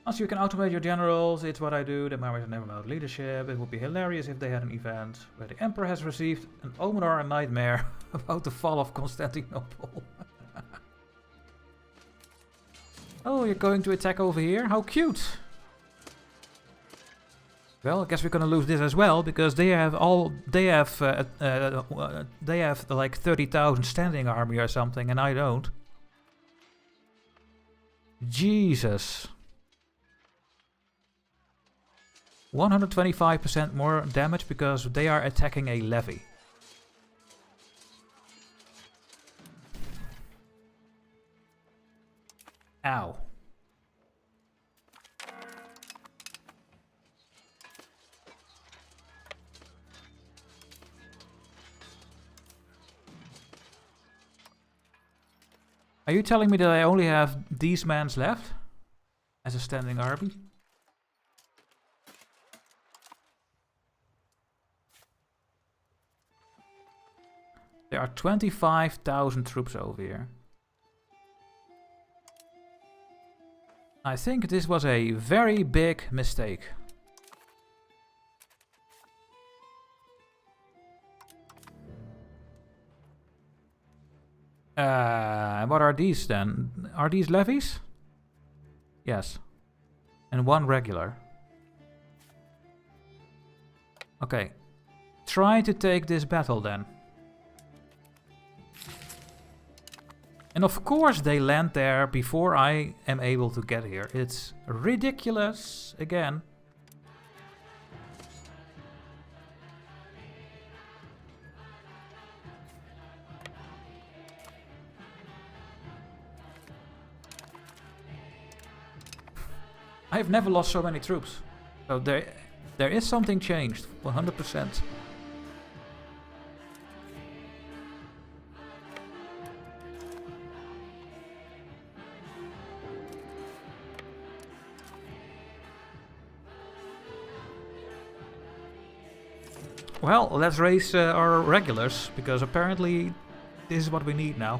A: Once you can automate your generals, it's what I do. The Marines are never allowed leadership. It would be hilarious if they had an event where the Emperor has received an omen or a nightmare about the fall of Constantinople. Oh, you're going to attack over here? How cute! Well, I guess we're gonna lose this as well because they have like 30,000 standing army or something, and I don't. Jesus. 125% more damage because they are attacking a levy. Ow. Are you telling me that I only have these mans left as a standing army? There are 25,000 troops over here. I think this was a very big mistake. What are these then? Are these levies? Yes. And one regular. Okay. Try to take this battle then. And of course they land there before I am able to get here. It's ridiculous again. I've never lost so many troops. So there is something changed, 100%. Well, let's raise our regulars, because apparently this is what we need now.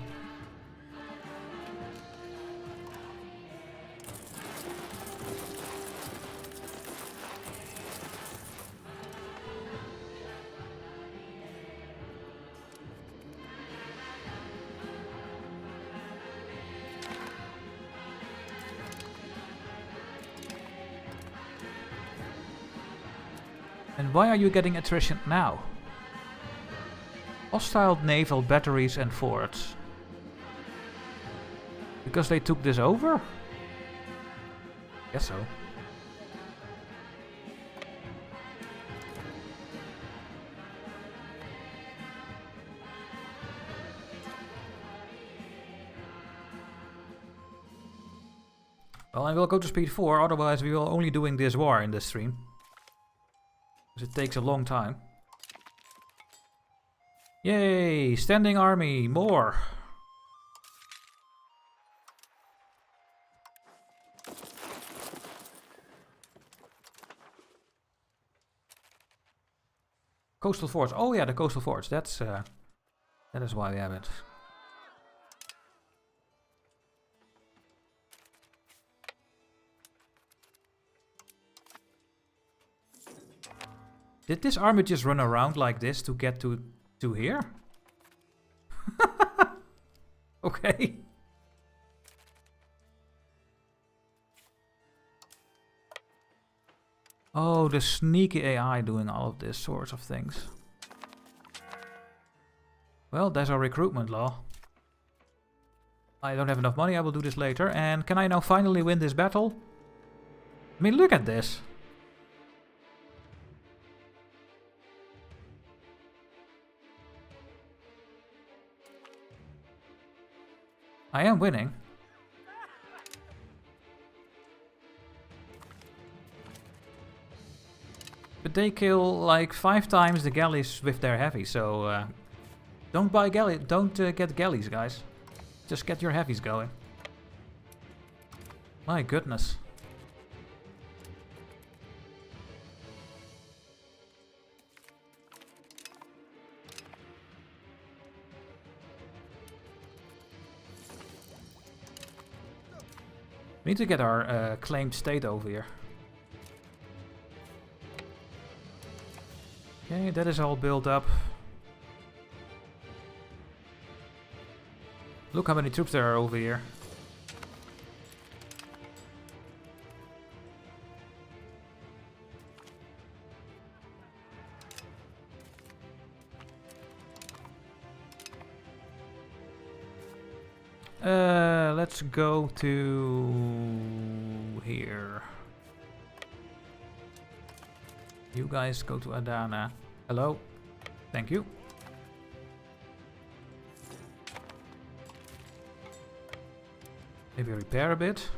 A: And why are you getting attrition now? Hostile naval batteries and forts. Because they took this over? Guess so. Well, I will go to speed 4, otherwise we will only doing this war in this stream. Because it takes a long time. Yay! Standing army! More! Coastal forts. Oh yeah, the coastal forts. That is why we have it. Did this army just run around like this to get to here? Okay. Oh, the sneaky AI doing all of this sorts of things. Well, there's our recruitment law. I don't have enough money, I will do this later. And can I now finally win this battle? I mean, look at this. I am winning. But they kill like 5 times the galleys with their heavy, so don't buy get galleys, guys. Just get your heavies going. My goodness. We need to get our claimed state over here. Okay, that is all built up. Look how many troops there are over here. Let's go to here. You guys go to Adana. Hello. Thank you. Maybe repair a bit.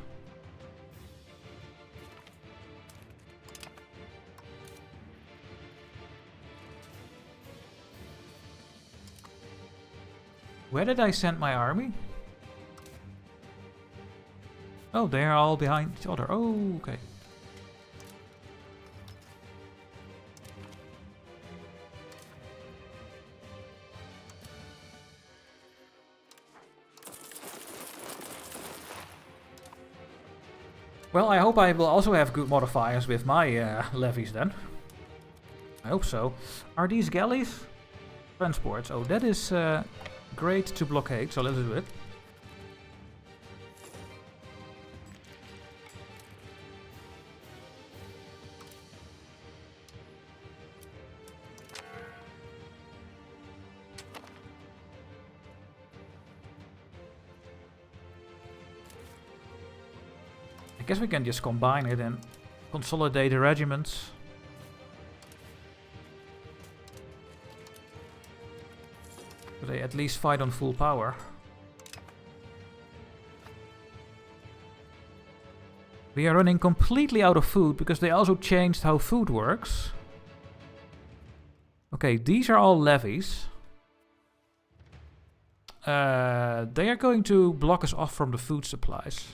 A: Where did I send my army? Oh, they are all behind each other. Oh, okay. Well, I hope I will also have good modifiers with my levies then. I hope so. Are these galleys? Transports. Oh, that is great to blockade, so let's do it. I guess we can just combine it and consolidate the regiments. So they at least fight on full power. We are running completely out of food because they also changed how food works. Okay, these are all levies. They are going to block us off from the food supplies.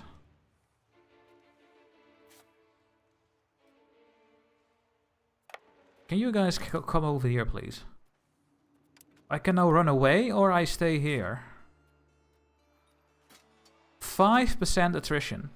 A: Can you guys come over here, please? I can now run away or I stay here. 5% attrition.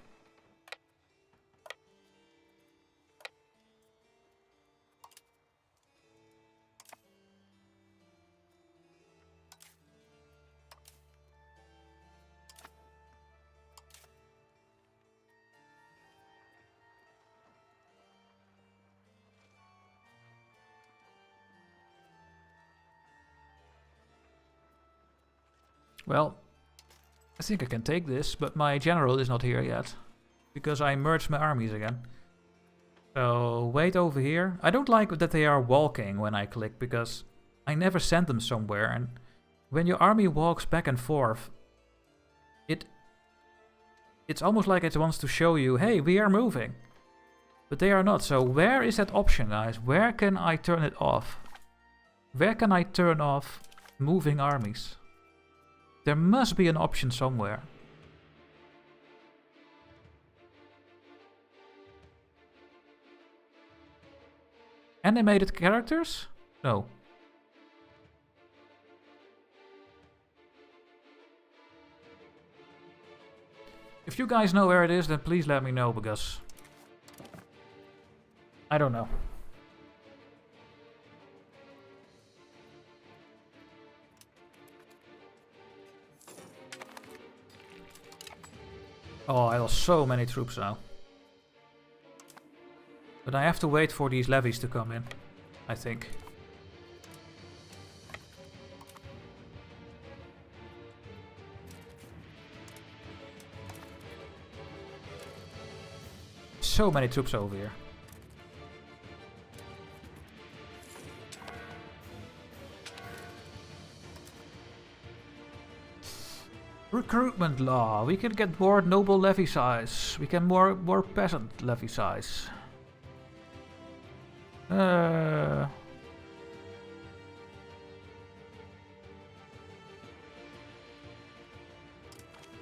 A: Well, I think I can take this, but my general is not here yet. Because I merged my armies again. So, wait over here. I don't like that they are walking when I click, because I never send them somewhere. And when your army walks back and forth, it's almost like it wants to show you, hey, we are moving. But they are not. So where is that option, guys? Where can I turn it off? Where can I turn off moving armies? There must be an option somewhere. Animated characters? No. If you guys know where it is, then please let me know, because I don't know. Oh, I lost so many troops now. But I have to wait for these levies to come in, I think. So many troops over here. Recruitment law. We can get more noble levy size. We can more peasant levy size. Do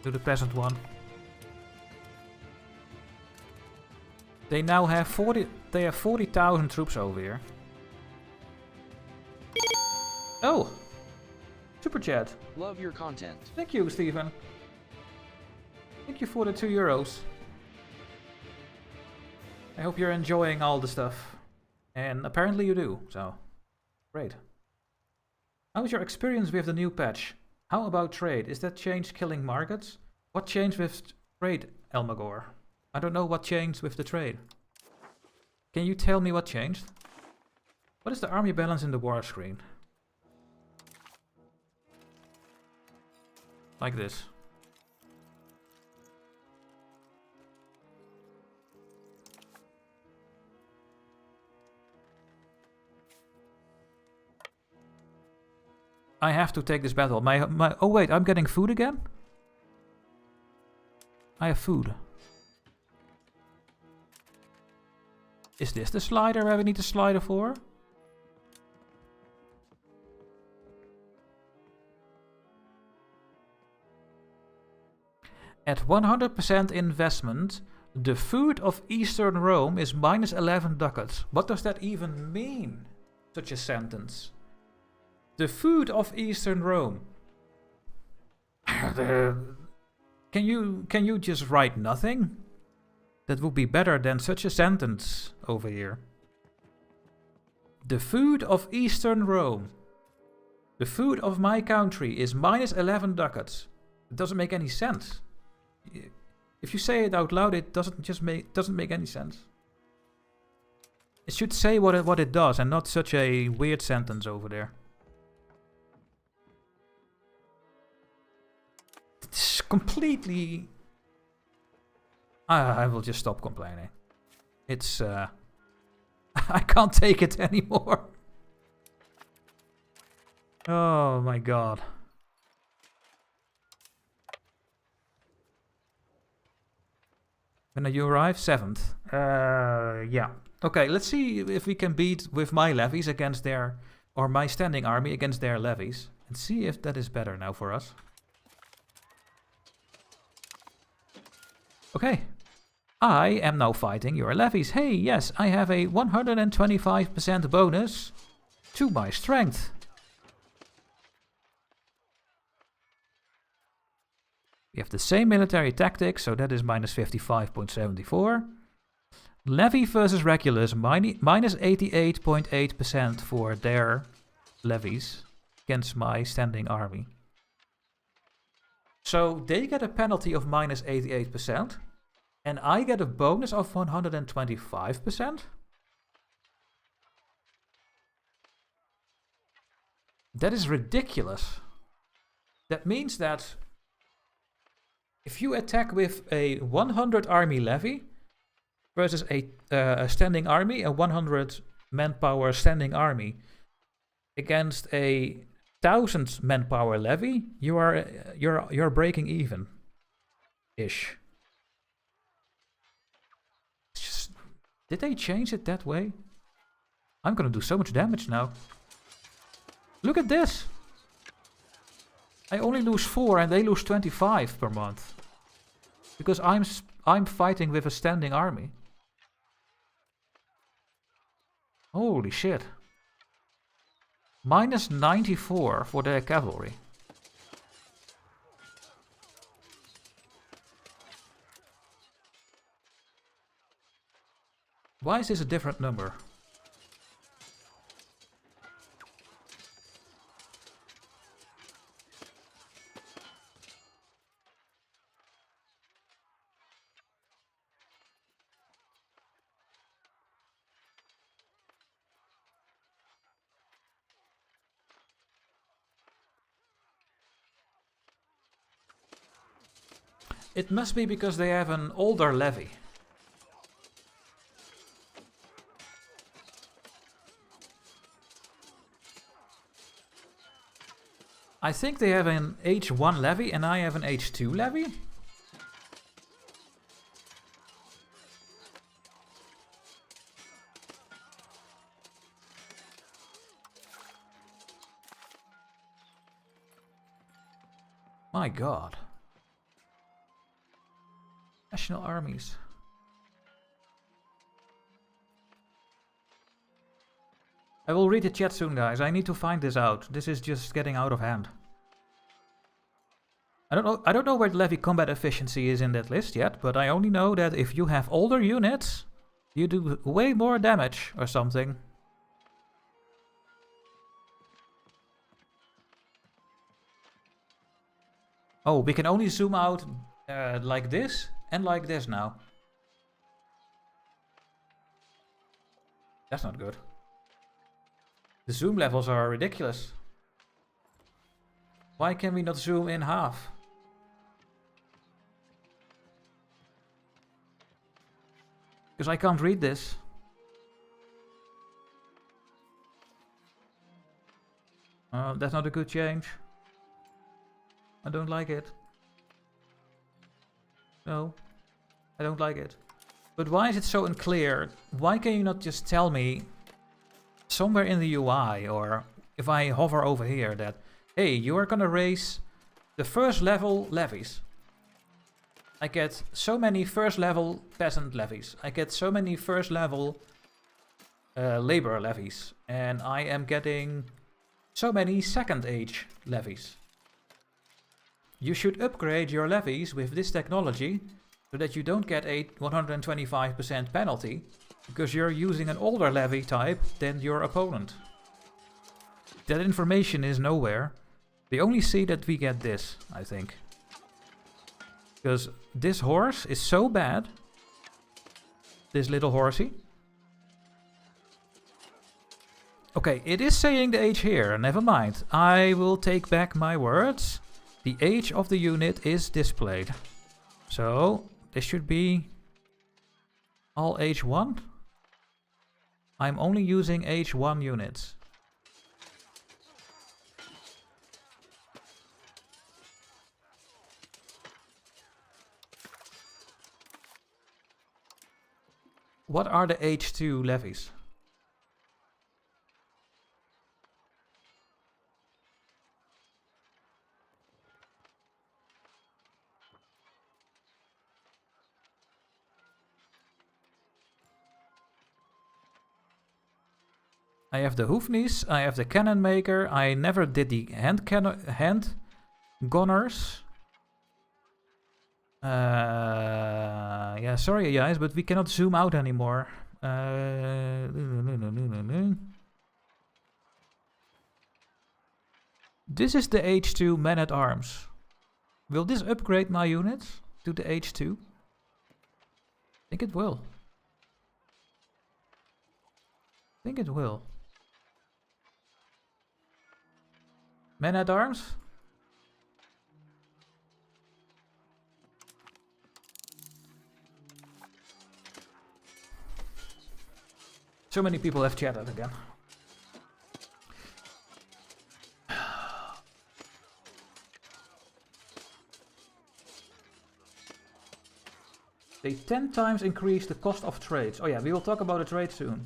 A: the peasant one. They now have 40. They have 40,000 troops over here. Oh, super chat.
B: Love your content.
A: Thank you, Stephen. Thank you for the €2. I hope you're enjoying all the stuff. And apparently you do, so great. How was your experience with the new patch? How about trade? Is that change killing markets? What changed with trade, Elmagor? I don't know what changed with the trade. Can you tell me what changed? What is the army balance in the war screen? Like this. I have to take this battle. Oh wait, I'm getting food again? I have food. Is this the slider where we need the slider for? At 100% investment, the food of Eastern Rome is minus 11 ducats. What does that even mean? Such a sentence. The food of Eastern Rome. Can you just write nothing? That would be better than such a sentence over here. The food of Eastern Rome. The food of my country is minus 11 ducats. It doesn't make any sense. If you say it out loud, it doesn't make any sense. It should say what it does, and not such a weird sentence over there. It's completely. I will just stop complaining. It's I can't take it anymore. Oh my god. When you arrive? 7th. Yeah. Okay, let's see if we can beat with my levies against their... or my standing army against their levies. And see if that is better now for us. Okay. I am now fighting your levies. Hey, yes, I have a 125% bonus to my strength. We have the same military tactics, so that is minus 55.74. Levy versus Regulus, minus 88.8% for their levies against my standing army. So they get a penalty of minus 88%, and I get a bonus of 125%. That is ridiculous. That means that if you attack with a 100 army levy versus a standing army, a 100 manpower standing army, against a 1000 manpower levy, you're breaking even, ish. Just, did they change it that way? I'm gonna do so much damage now. Look at this. I only lose 4 and they lose 25 per month. Because I'm fighting with a standing army. Holy shit. Minus 94 for their cavalry. Why is this a different number? It must be because they have an older levy. I think they have an H1 levy and I have an H2 levy. My god. National armies. I will read the chat soon, guys. I need to find this out. This is just getting out of hand. I don't know where the levy combat efficiency is in that list yet, but I only know that if you have older units, You do way more damage or something. Oh, we can only zoom out like this and like this now. That's not good. The zoom levels are ridiculous. Why can we not zoom in half? Because I can't read this. That's not a good change. I don't like it. No, I don't like it. But why is it so unclear? Why can you not just tell me somewhere in the UI, or if I hover over here, that, hey, you are gonna raise the first level levies. I get so many first level peasant levies. I get so many first level labor levies. And I am getting so many second age levies. You should upgrade your levies with this technology so that you don't get a 125% penalty because you're using an older levy type than your opponent. That information is nowhere. We only see that we get this, I think. Because this horse is so bad. This little horsey. Okay, it is saying the age here. Never mind. I will take back my words. The age of the unit is displayed. So, this should be all age 1. I'm only using age 1 units. What are the age 2 levies? I have the hoofnies, I have the cannon maker, I never did the hand gunners. Yeah, sorry guys, but we cannot zoom out anymore. This is the H2 man-at-arms. Will this upgrade my units to the H2? I think it will. I think it will. Man-at-arms? So many people have chatted again. They 10 times increase the cost of trades. Oh yeah, we will talk about the trade soon.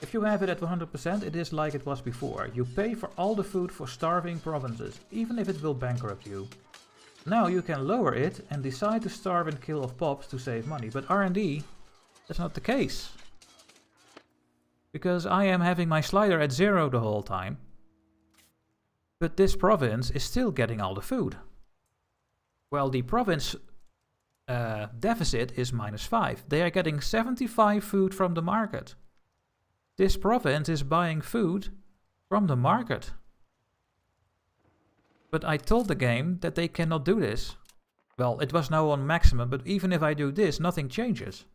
A: If you have it at 100%, it is like it was before. You pay for all the food for starving provinces, even if it will bankrupt you. Now you can lower it and decide to starve and kill off pops to save money. But R&D, that's not the case. Because I am having my slider at 0 the whole time. But this province is still getting all the food. Well, the province deficit is -5. They are getting 75 food from the market. This province is buying food from the market. But I told the game that they cannot do this. Well, it was now on maximum, but even if I do this, nothing changes.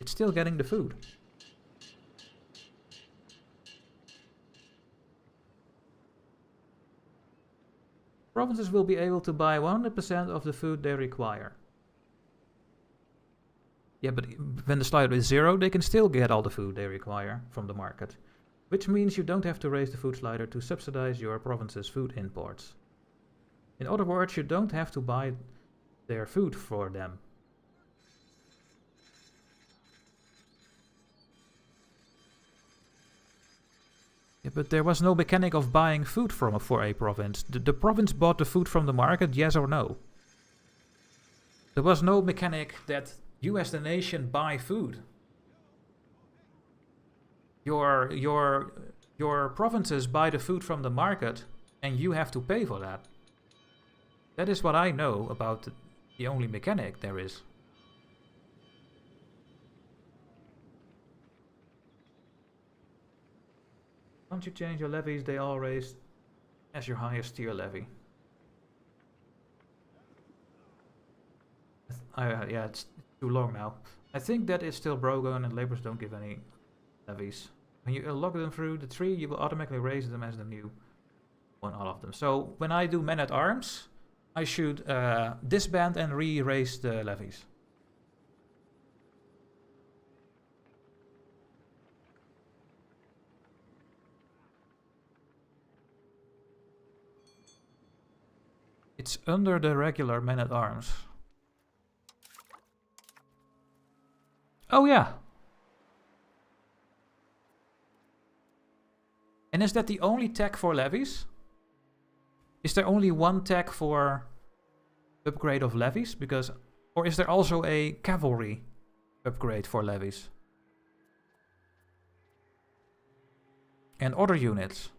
A: It's still getting the food. Provinces will be able to buy 100% of the food they require. Yeah, but when the slider is 0, they can still get all the food they require from the market. Which means you don't have to raise the food slider to subsidize your province's food imports. In other words, you don't have to buy their food for them. Yeah, but there was no mechanic of buying food for a province. The province bought the food from the market, yes or no? There was no mechanic that you as the nation buy food. Your provinces buy the food from the market and you have to pay for that. That is what I know about the only mechanic there is. Once you change your levies, they all raise as your highest tier levy. Yeah, it's too long now. I think that is still broken and laborers don't give any levies. When you unlock them through the tree, you will automatically raise them as the new one, all of them. So when I do men at arms, I should disband and re-raise the levies. It's under the regular men at arms. Oh yeah. And is that the only tech for levies? Is there only one tech for upgrade of levies? Because, or is there also a cavalry upgrade for levies? And other units?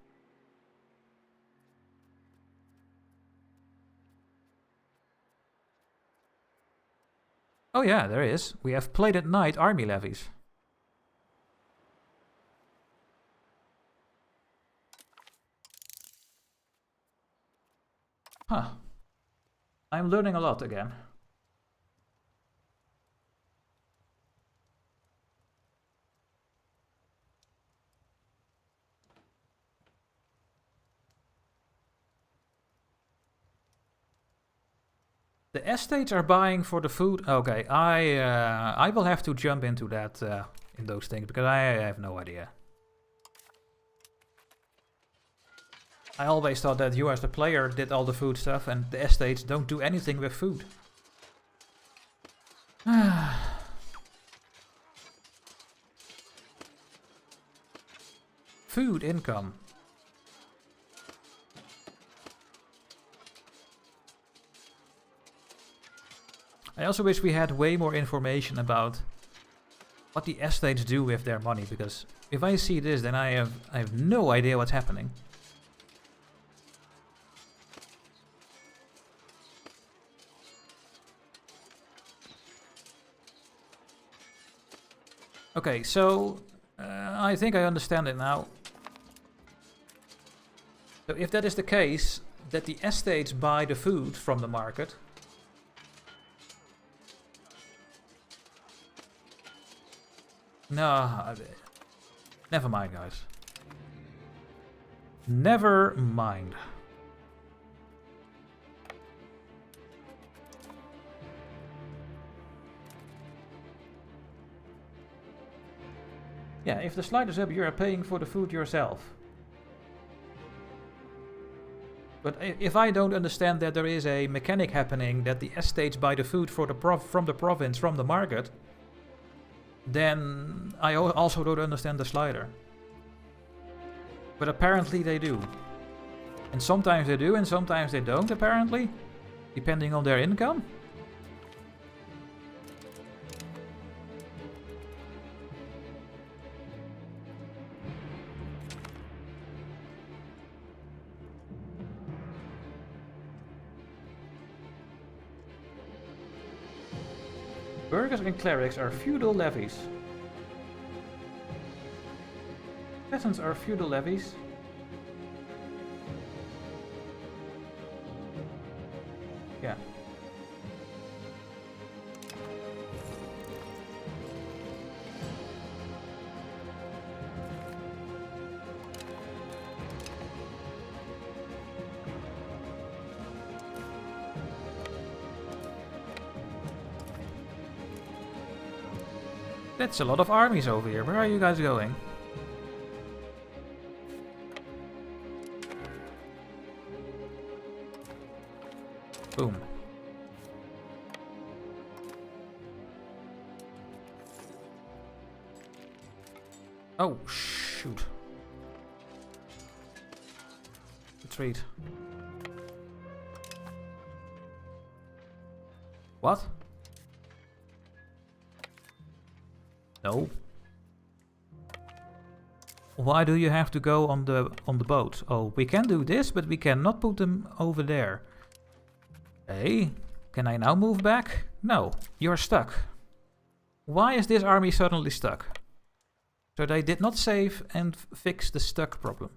A: Oh yeah, there is. We have Plated Knight army levies. Huh. I'm learning a lot again. The estates are buying for the food. Okay, I will have to jump into that in those things because I have no idea. I always thought that you as the player did all the food stuff and the estates don't do anything with food. Food income. I also wish we had way more information about what the estates do with their money, because if I see this, then I have no idea what's happening. Okay, so I think I understand it now. So if that is the case, that the estates buy the food from the market. No, never mind, guys. Never mind. Yeah, if the slider's up, you are paying for the food yourself. But if I don't understand that there is a mechanic happening that the estates buy the food for the from the province, from the market, then I also don't understand the slider. But apparently they do. And sometimes they do and sometimes they don't, apparently. Depending on their income. Burghers and clerics are feudal levies. Peasants are feudal levies. Yeah. That's a lot of armies over here. Where are you guys going? Boom. Oh, shoot. Retreat. What? No. Why do you have to go on the boat? Oh, we can do this, but we cannot put them over there. Hey, can I now move back? No, you're stuck. Why is this army suddenly stuck? So they did not save and fix the stuck problem.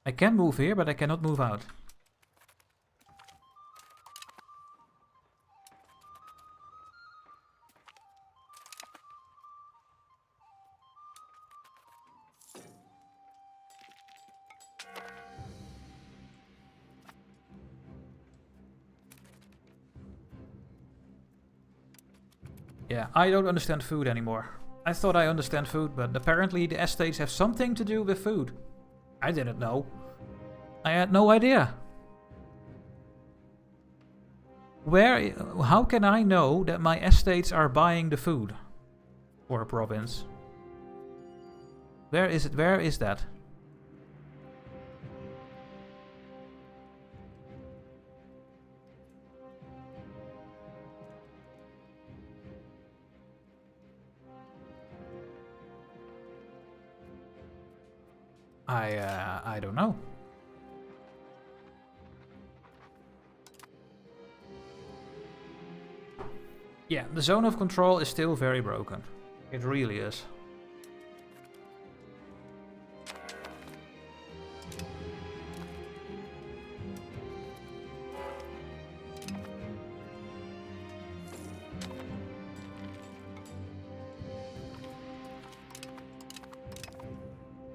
A: I can move here, but I cannot move out. Yeah, I don't understand food anymore. I thought I understand food, but apparently the estates have something to do with food. I didn't know. I had no idea. How can I know that my estates are buying the food for a province? Where is it? Where is that? I don't know. Yeah, the zone of control is still very broken. It really is.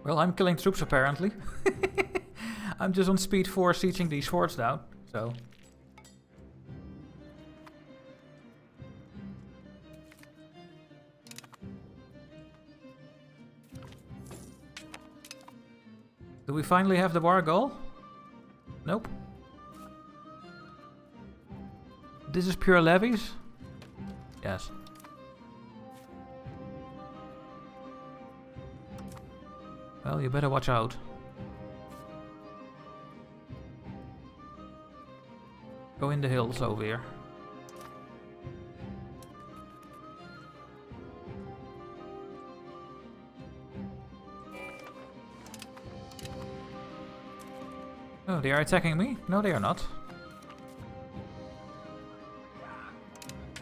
A: Well, I'm killing troops apparently. I'm just on speed 4 sieging these forts down, so... Do we finally have the war goal? Nope. This is pure levies? Yes. Well, you better watch out. Go in the hills over here. Oh, they are attacking me? No, they are not.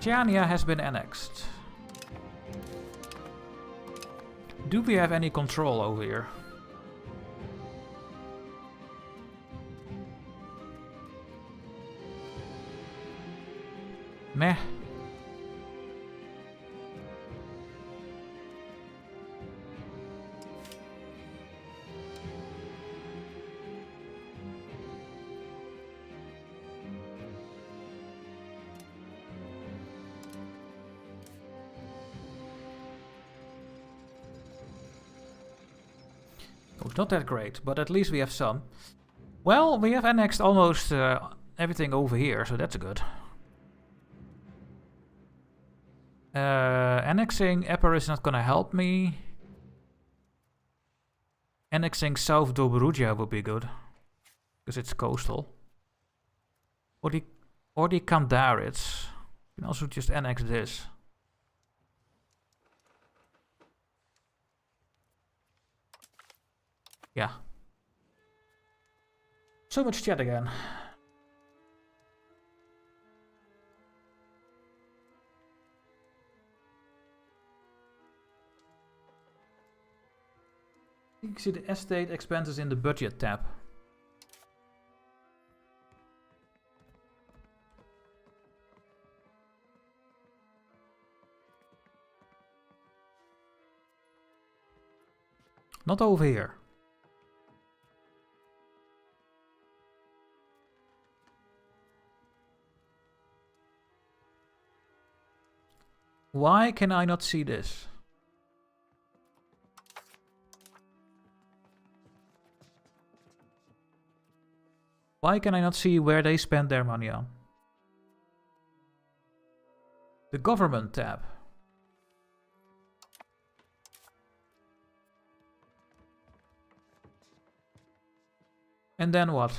A: Chania has been annexed. Do we have any control over here? Meh. Oh, it's not that great, but at least we have some. Well, we have annexed almost everything over here, so that's good. Annexing Epir is not gonna help me. Annexing South Dobruja would be good, because it's coastal. Or the Kandarids. You can also just annex this. Yeah. So much chat again. You can see the estate expenses in the budget tab. Not over here. Why can I not see this? Why can I not see where they spend their money on? The government tab. And then what?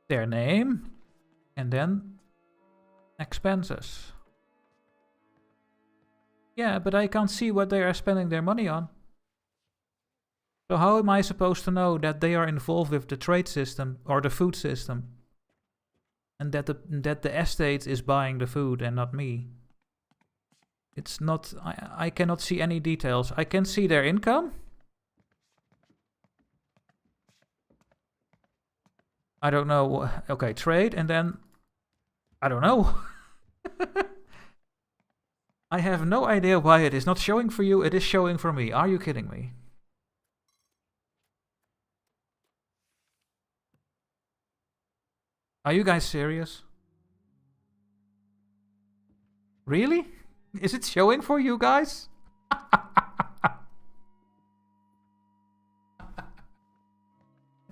A: Their name. And then expenses. Yeah, but I can't see what they are spending their money on. So how am I supposed to know that they are involved with the trade system or the food system? And that the estate is buying the food and not me? It's not... I cannot see any details. I can see their income. I don't know. Okay, trade, and then... I don't know. I have no idea why it is not showing for you. It is showing for me. Are you kidding me? Are you guys serious? Really? Is it showing for you guys?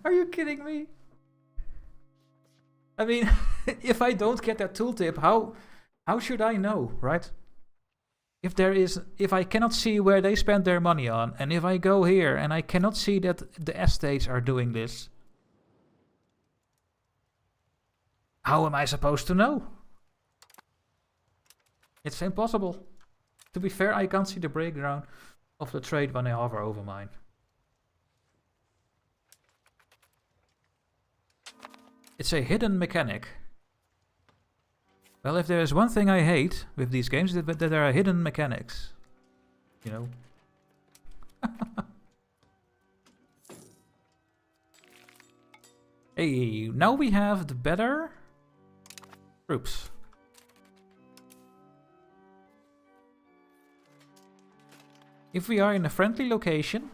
A: Are you kidding me? I mean, if I don't get that tooltip, how should I know, right? If I cannot see where they spend their money on, and if I go here and I cannot see that the estates are doing this, how am I supposed to know? It's impossible. To be fair, I can't see the breakdown of the trade when I hover over mine. It's a hidden mechanic. Well, if there is one thing I hate with these games, that there are hidden mechanics. You know? Hey, now we have the better troops. If we are in a friendly location,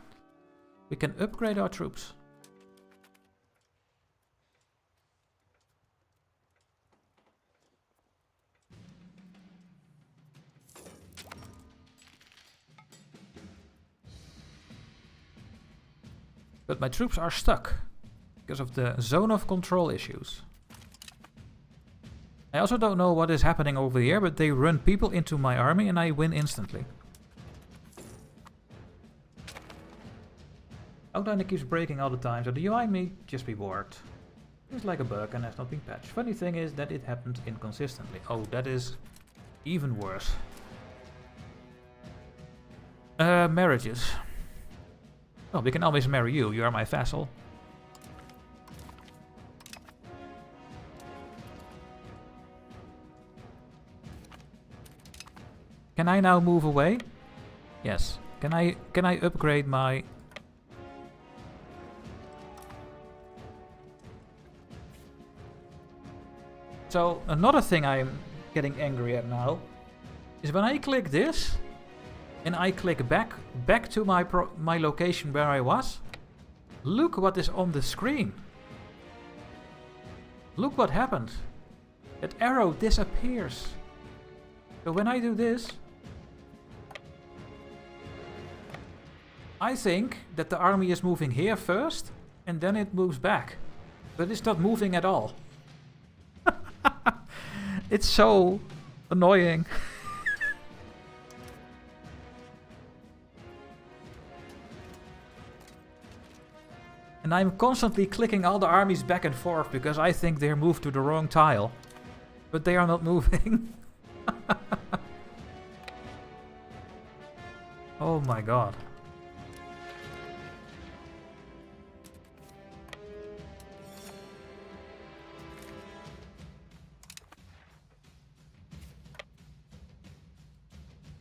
A: we can upgrade our troops. But my troops are stuck because of the zone of control issues. I also don't know what is happening over here, but they run people into my army and I win instantly. Outline keeps breaking all the time, so the UI may just be bored. It's like a bug and has not been patched. Funny thing is that it happened inconsistently. Oh, that is even worse. Marriages. Oh, we can always marry you. You are my vassal. Can I now move away? Yes. Can I upgrade my... So, another thing I'm getting angry at now is when I click this and I click back to my location where I was, look what is on the screen. Look what happened. That arrow disappears. So when I do this, I think that the army is moving here first and then it moves back. But it's not moving at all. It's so annoying. And I'm constantly clicking all the armies back and forth because I think they're moved to the wrong tile. But they are not moving. Oh my god.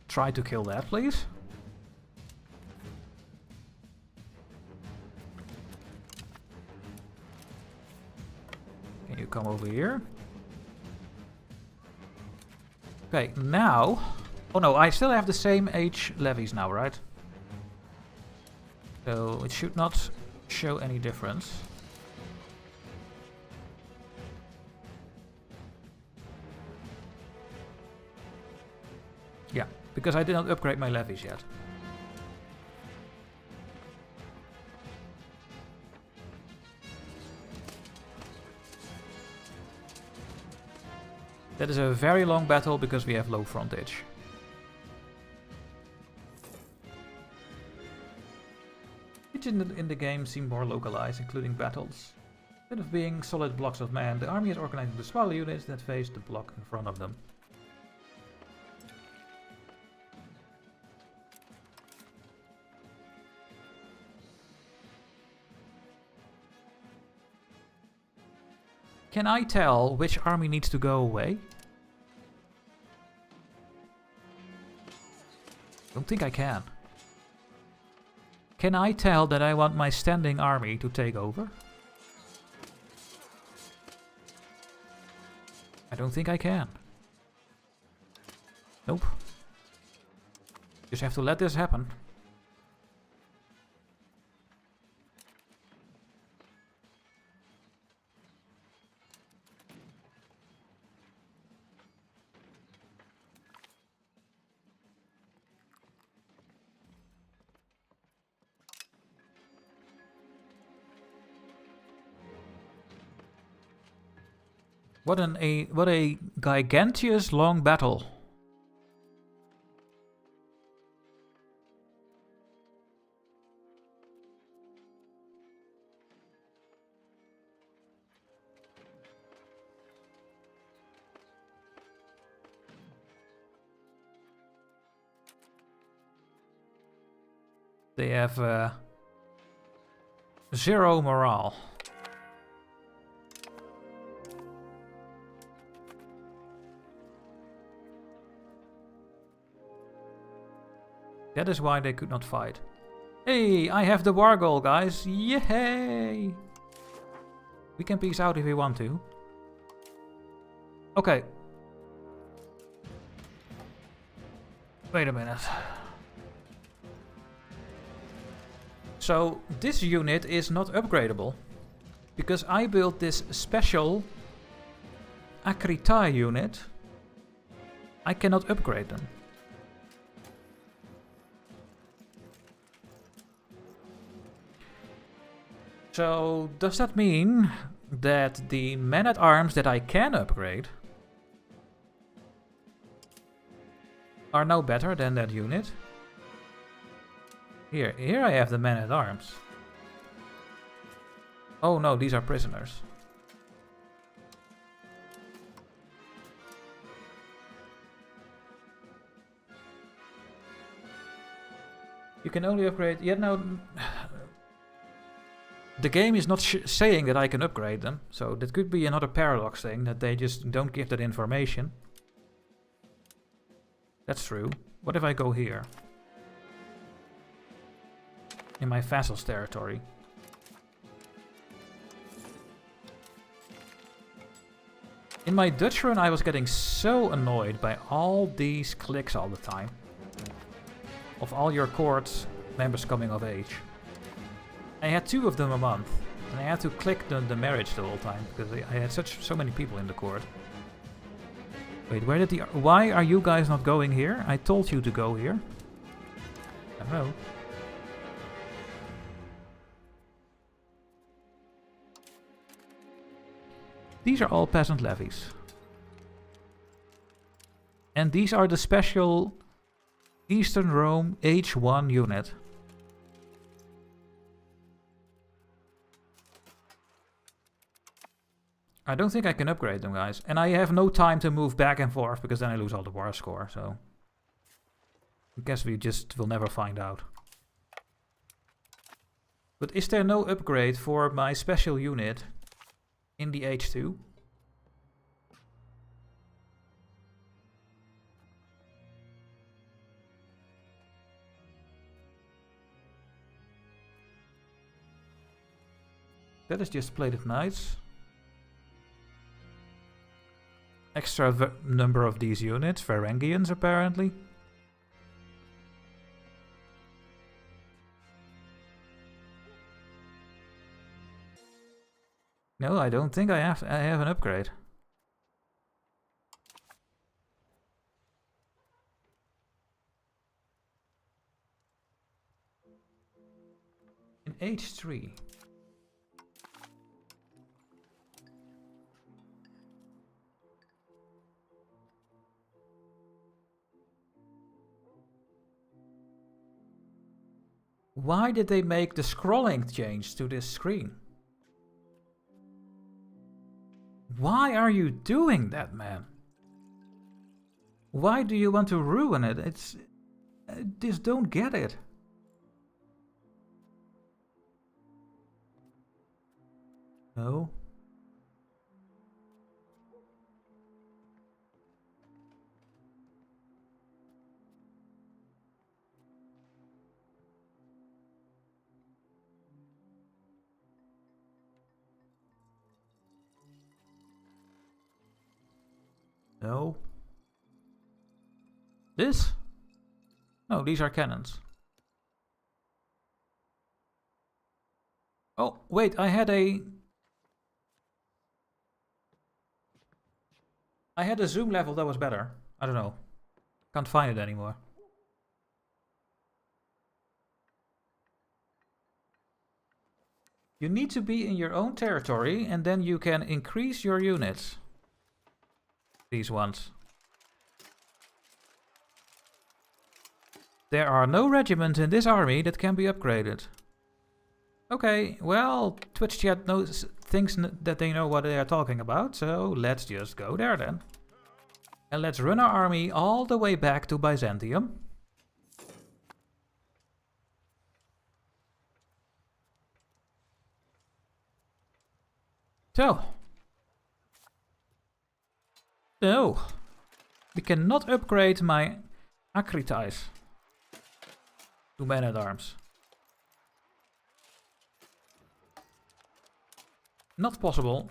A: Try to kill that, please. Can you come over here? Okay, now... Oh no, I still have the same age levies now, right? So it should not show any difference. Yeah, because I did not upgrade my levies yet. That is a very long battle because we have low frontage. Each in the game seem more localized, including battles. Instead of being solid blocks of men, the army is organized into smaller units that face the block in front of them. Can I tell which army needs to go away? Don't think I can. Can I tell that I want my standing army to take over? I don't think I can. Nope. Just have to let this happen. What a giganteous long battle. They have zero morale. That is why they could not fight. Hey, I have the war goal, guys. Yay! We can peace out if we want to. Okay. Wait a minute. So, this unit is not upgradable. Because I built this special Akrita unit. I cannot upgrade them. So, does that mean that the men-at-arms that I can upgrade are no better than that unit? Here I have the men-at-arms. Oh no, these are prisoners. You can only upgrade... Yeah, no... The game is not saying that I can upgrade them, so that could be another paradox thing, that they just don't give that information. That's true. What if I go here? In my vassal's territory. In my Dutch run I was getting so annoyed by all these clicks all the time. Of all your court members coming of age. I had 2 of them a month, and I had to click the marriage the whole time, because I had so many people in the court. Wait, why are you guys not going here? I told you to go here. I don't know. These are all peasant levies. And these are the special Eastern Rome H1 unit. I don't think I can upgrade them, guys. And I have no time to move back and forth, because then I lose all the war score, so... I guess we just will never find out. But is there no upgrade for my special unit in the H2? That is just plated knights. Extra number of these units, Varangians apparently. No, I don't think I have an upgrade. In H3. Why did they make the scrolling change to this screen? Why are you doing that, man? Why do you want to ruin it? It's... I just don't get it. No. No. This? No, these are cannons. Oh, wait, I had a zoom level that was better. I don't know. Can't find it anymore. You need to be in your own territory and then you can increase your units. These ones. There are no regiments in this army that can be upgraded. Okay, well, Twitch chat thinks that they know what they are talking about, so let's just go there then. And let's run our army all the way back to Byzantium. So. No. We cannot upgrade my Akritais to men-at-arms. Not possible.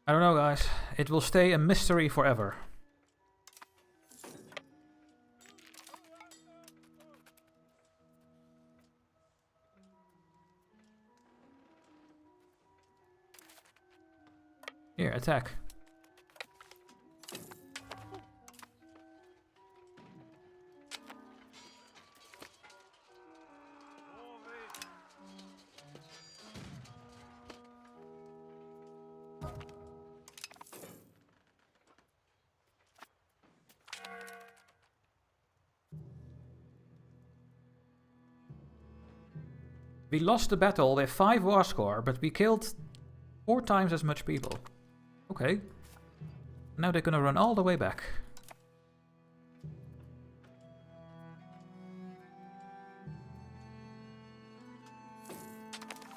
A: I don't know, guys. It will stay a mystery forever. Here, attack. We lost the battle with 5 war score, but we killed 4 times as much people. Okay. Now they're gonna run all the way back.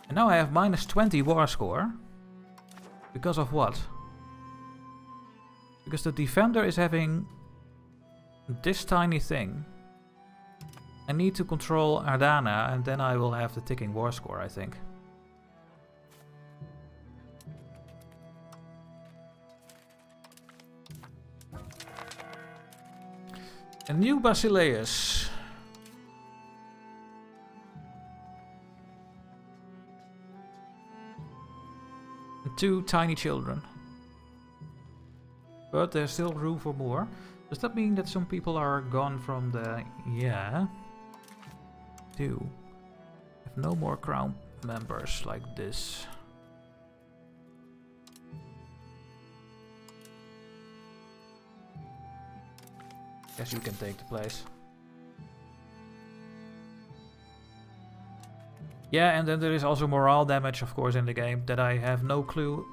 A: And now I have minus 20 war score. Because of what? Because the defender is having this tiny thing. I need to control Ardana and then I will have the ticking war score, I think. A new Basileus. And 2 tiny children. But there's still room for more. Does that mean that some people are gone from the... Yeah. Do. Have no more crown members like this. Guess you can take the place. Yeah, and then there is also morale damage, of course, in the game that I have no clue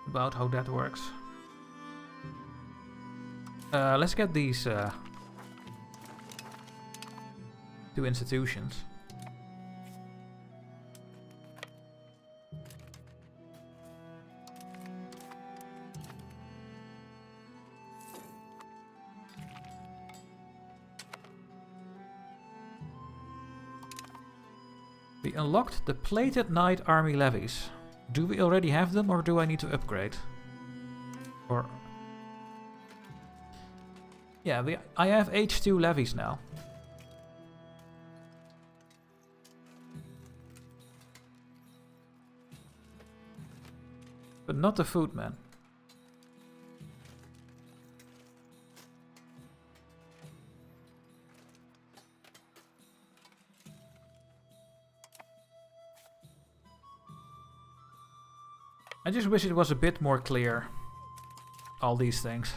A: about how that works. Let's get these 2 institutions. We unlocked the Plated Knight Army levies. Do we already have them or do I need to upgrade? Or... Yeah, I have H2 levies now. But not the footman. I just wish it was a bit more clear. all these things.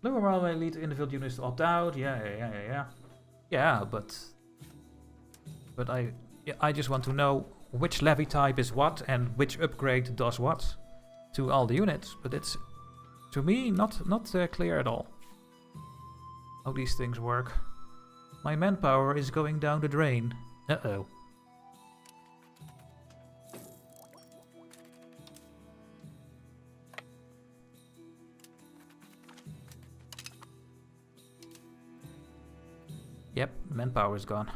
A: Lower morale may lead to individual units to opt out. Yeah, but I just want to know which levy type is what and which upgrade does what to all the units. But it's, to me, not clear at all how these things work. My manpower is going down the drain. Uh-oh. Yep, manpower is gone.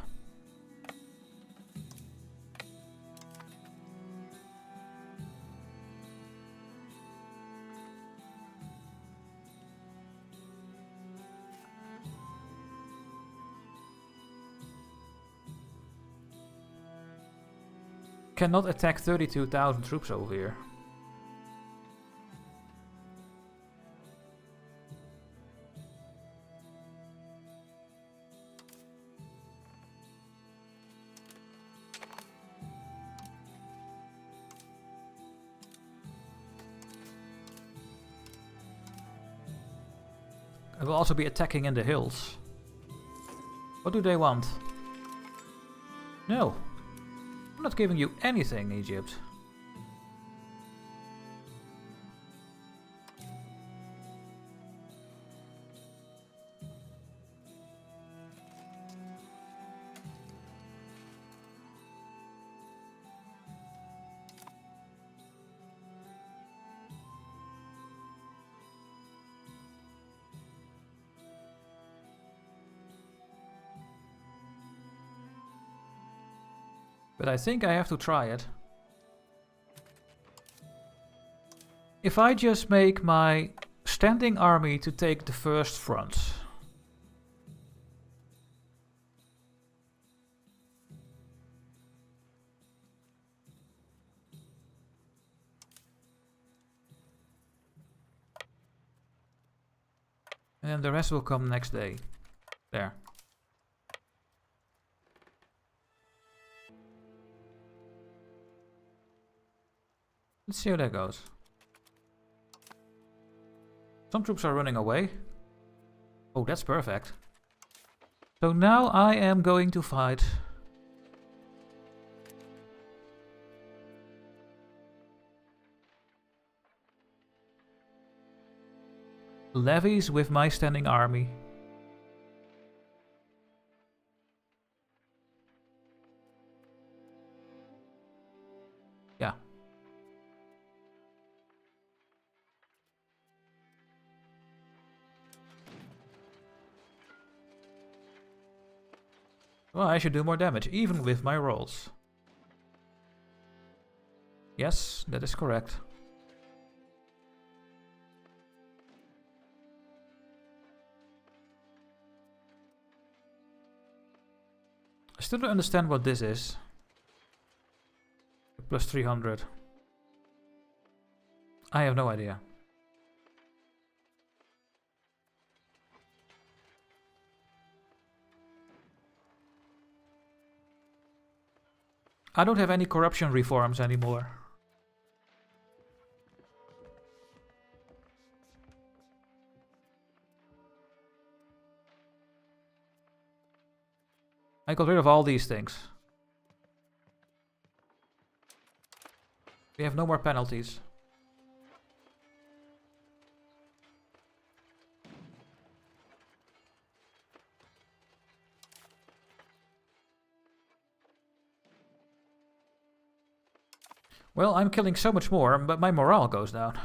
A: Cannot attack 32,000 troops over here. I will also be attacking in the hills. What do they want? No. I'm not giving you anything, Egypt. But I think I have to try it. If I just make my standing army to take the first front. And then the rest will come next day. There. Let's see how that goes. Some troops are running away. Oh, that's perfect. So now I am going to fight. Levies with my standing army. Yeah. Well, I should do more damage, even with my rolls. Yes, that is correct. I still don't understand what this is. Plus 300. I have no idea. I don't have any corruption reforms anymore. I got rid of all these things. We have no more penalties. Well, I'm killing so much more, but my morale goes down.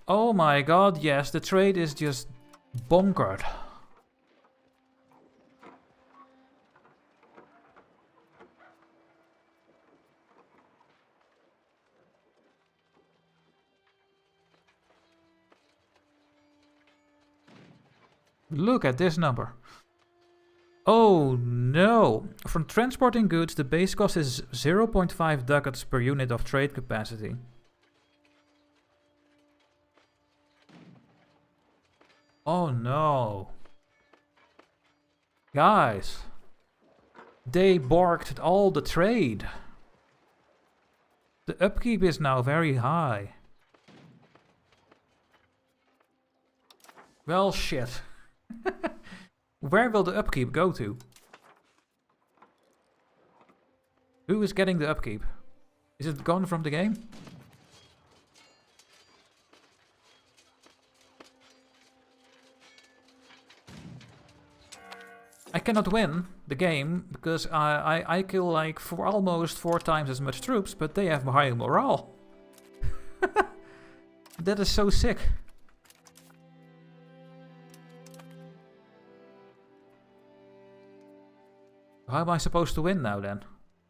A: Oh my god, yes, the trade is just bonkered. Look at this number. Oh no! From transporting goods, the base cost is 0.5 ducats per unit of trade capacity. Oh no. Guys. They borked all the trade. The upkeep is now very high. Well, shit. Where will the upkeep go to? Who is getting the upkeep? Is it gone from the game? I cannot win the game because I kill like almost 4 times as much troops, but they have higher morale. That is so sick. How am I supposed to win now then?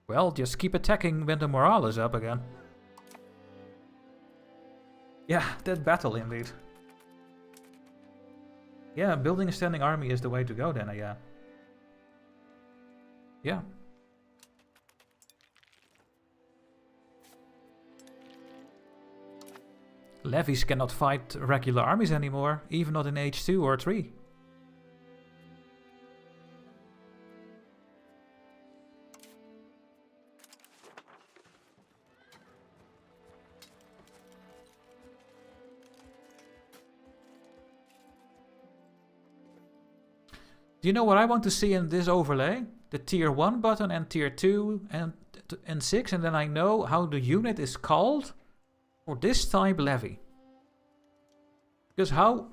A: Well, just keep attacking when the morale is up again. Yeah, that battle indeed. Yeah, building a standing army is the way to go then, yeah. Yeah. Levies cannot fight regular armies anymore, even not in H2 or 3. Do you know what I want to see in this overlay? The tier 1 button and tier 2 and 6, and then I know how the unit is called for this type levy. Because how...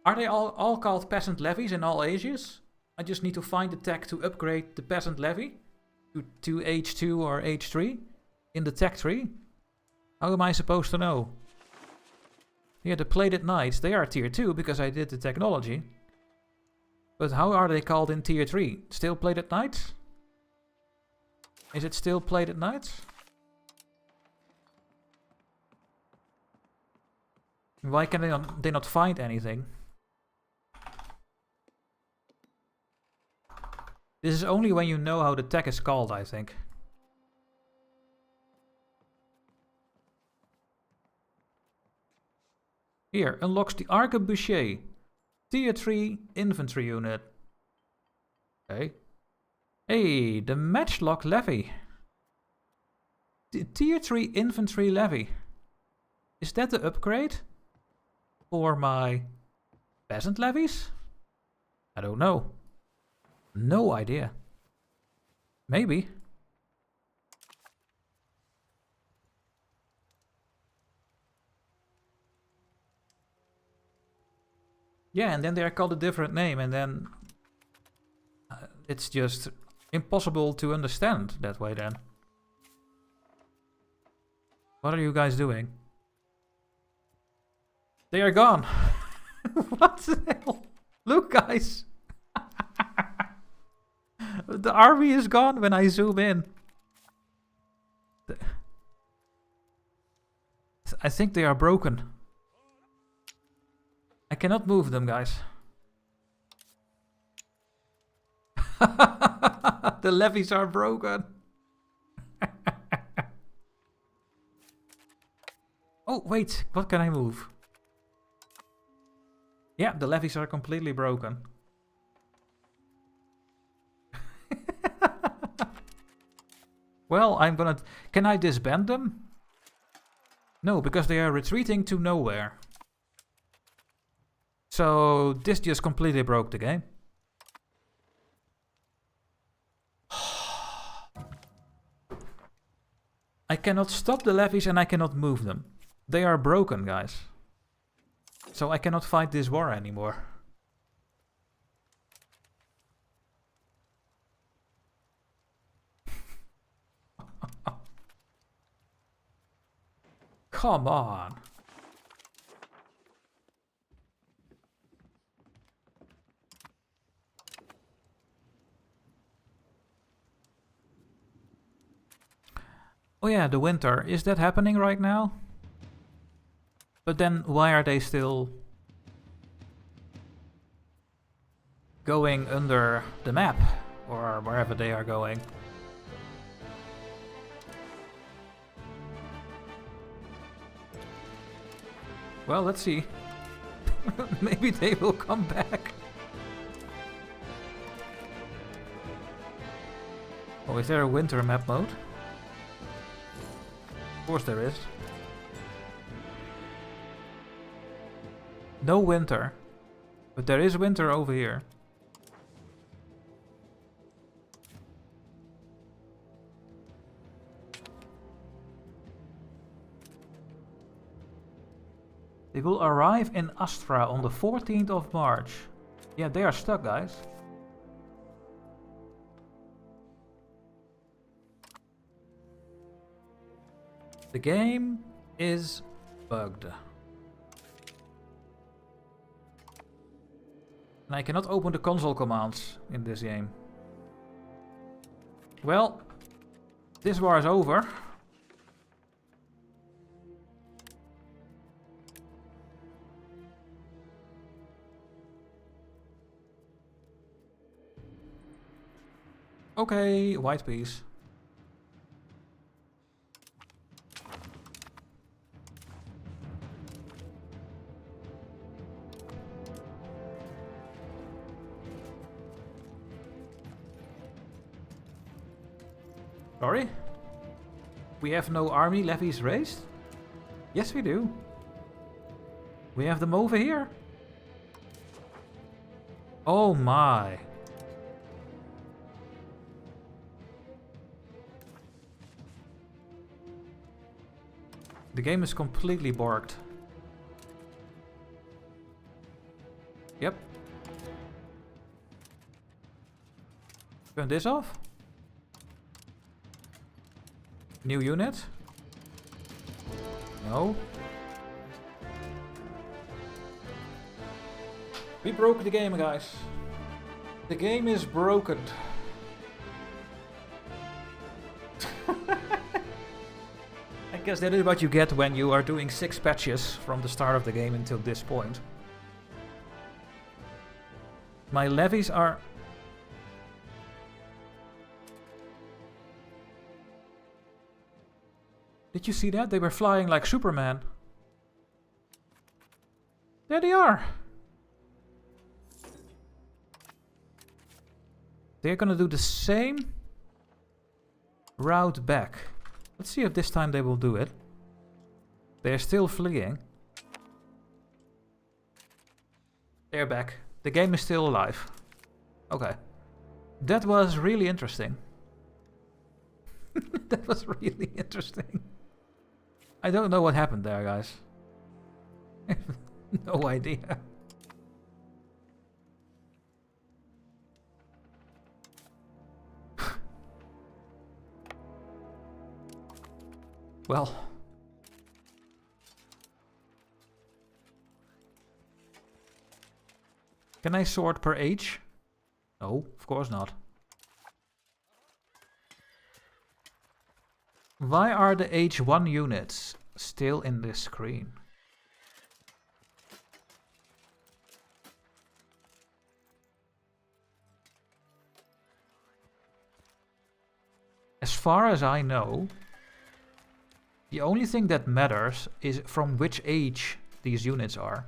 A: Are they all called peasant levies in all ages? I just need to find the tech to upgrade the peasant levy to H2 or H3 in the tech tree. How am I supposed to know? Yeah, the plated knights, they are tier 2 because I did the technology. But how are they called in tier 3? Still plated knights? Is it still plated knights? Why can they not find anything? This is only when you know how the tech is called, I think. Here, unlocks the Arquebusier. Tier 3 infantry unit. Okay. Hey, the matchlock levy. The tier 3 infantry levy. Is that the upgrade for my peasant levies? I don't know. No idea. Maybe. Yeah, and then they are called a different name, and then it's just impossible to understand that way then. What are you guys doing? They are gone. What the hell? Look, guys. The army is gone when I zoom in. I think they are broken. I cannot move them, guys. The levies are broken. Oh, wait. What can I move? Yeah, the levies are completely broken. Well, I'm gonna... Can I disband them? No, because they are retreating to nowhere. So this just completely broke the game. I cannot stop the levies and I cannot move them. They are broken, guys. So I cannot fight this war anymore. Come on. Oh yeah, the winter. Is that happening right now? But then why are they still going under the map? Or wherever they are going? Well, let's see. Maybe they will come back. Oh, is there a winter map mode? Of course there is. No winter. But there is winter over here. They will arrive in Astra on the 14th of March. Yeah, they are stuck, guys. The game is bugged. And I cannot open the console commands in this game. Well, this war is over. Okay, white piece. Sorry? We have no army levies raised? Yes, we do. We have them over here. Oh my. The game is completely borked. Yep. Turn this off. New unit? No. We broke the game, guys. The game is broken. I guess that is what you get when you are doing 6 patches from the start of the game until this point. My levies are... Did you see that? They were flying like Superman. There they are. They're gonna do the same route back. Let's see if this time they will do it. They're still fleeing. They're back. The game is still alive. Okay. That was really interesting. That was really interesting. I don't know what happened there, guys. No idea. Well. Can I sort per age? No, of course not. Why are the H1 units still in this screen? As far as I know, the only thing that matters is from which age these units are.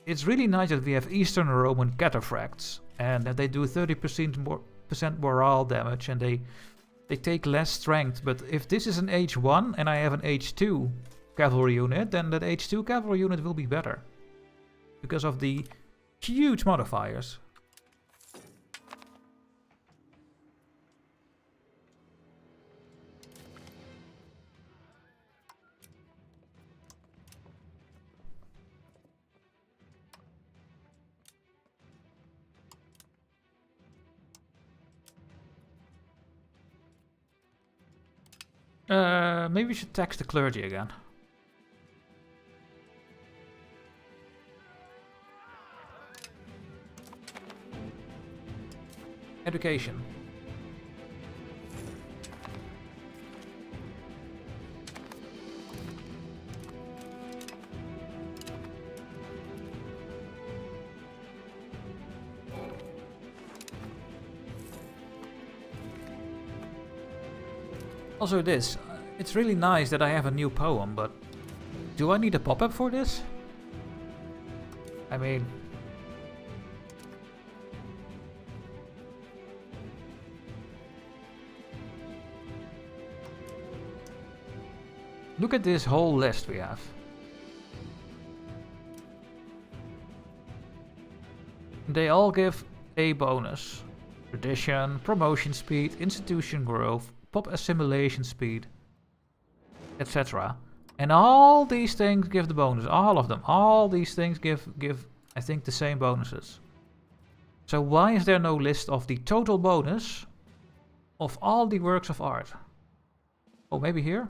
A: It's really nice that we have Eastern Roman cataphracts and that they do 30% more morale damage and they take less strength, but if this is an H1 and I have an H2 cavalry unit, then that H2 cavalry unit will be better. Because of the huge modifiers. Maybe we should tax the clergy again. Education. Also this, it's really nice that I have a new poem, but do I need a pop-up for this? I mean... Look at this whole list we have. They all give a bonus. Tradition, promotion speed, institution growth, pop assimilation speed, etc. And all these things give the bonus. All of them. All these things give I think the same bonuses. So why is there no list of the total bonus of all the works of art? Oh, maybe here?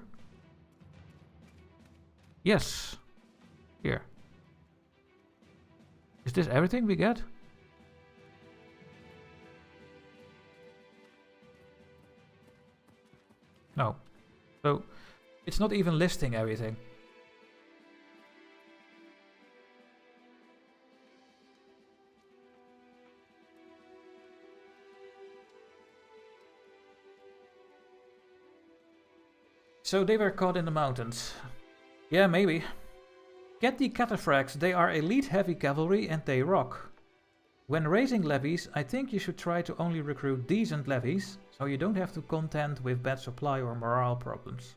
A: Yes. Here. Is this everything we get? No. So, it's not even listing everything. So they were caught in the mountains. Yeah, maybe. Get the cataphracts, they are elite heavy cavalry and they rock. When raising levies, I think you should try to only recruit decent levies, so you don't have to contend with bad supply or morale problems.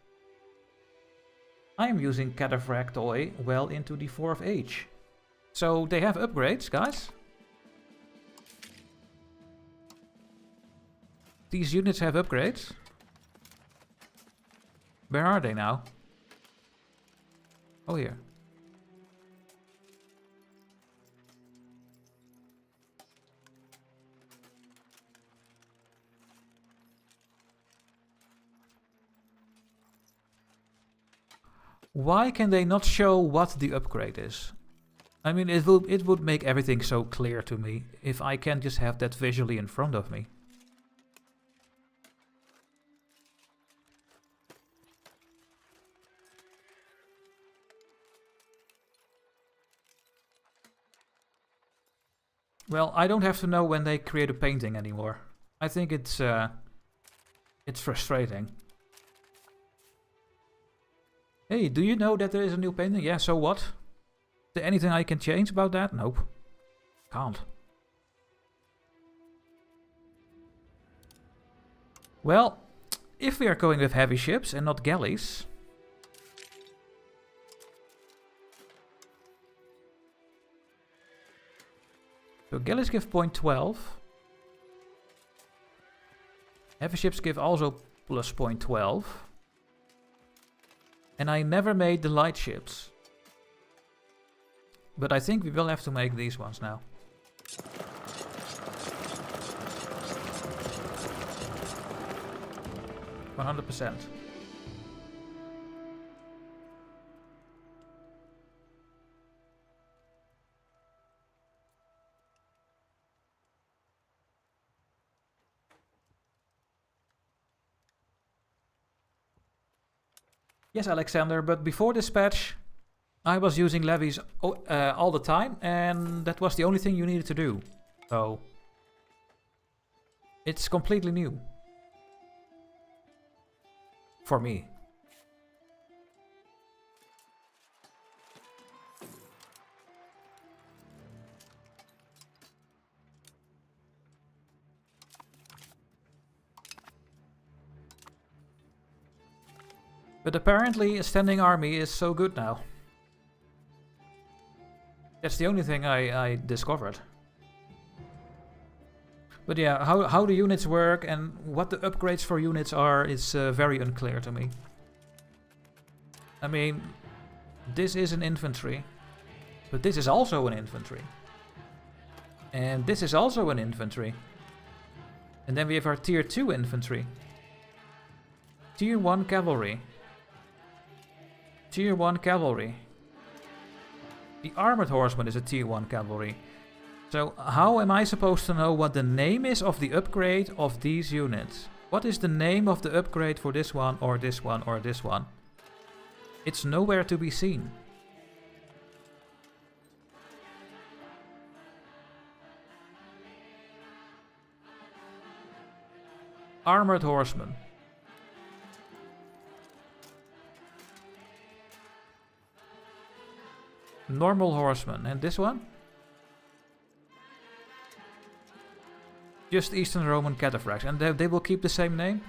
A: I am using Cataphract toy well into the 4th age. So they have upgrades, guys. These units have upgrades. Where are they now? Oh, here. Why can they not show what the upgrade is? I mean, it would make everything so clear to me if I can just have that visually in front of me. Well, I don't have to know when they create a painting anymore. I think it's frustrating. Hey, do you know that there is a new painting? Yeah, so what? Is there anything I can change about that? Nope. Can't. Well, if we are going with heavy ships and not galleys... So galleys give 0.12. Heavy ships give also plus 0.12. And I never made the light ships. But I think we will have to make these ones now. %. Yes, Alexander, but before this patch, I was using levies all the time, and that was the only thing you needed to do. So, it's completely new. For me. But apparently a standing army is so good now. That's the only thing I discovered. But yeah, how the units work and what the upgrades for units are is very unclear to me. I mean, this is an infantry, but this is also an infantry. And this is also an infantry. And then we have our tier 2 infantry. Tier 1 cavalry. Tier 1 cavalry. The armored horseman is a tier 1 cavalry. So how am I supposed to know what the name is of the upgrade of these units? What is the name of the upgrade for this one or this one or this one? It's nowhere to be seen. Armored horseman. Normal horseman. And this one? Just Eastern Roman cataphracts, and they will keep the same name?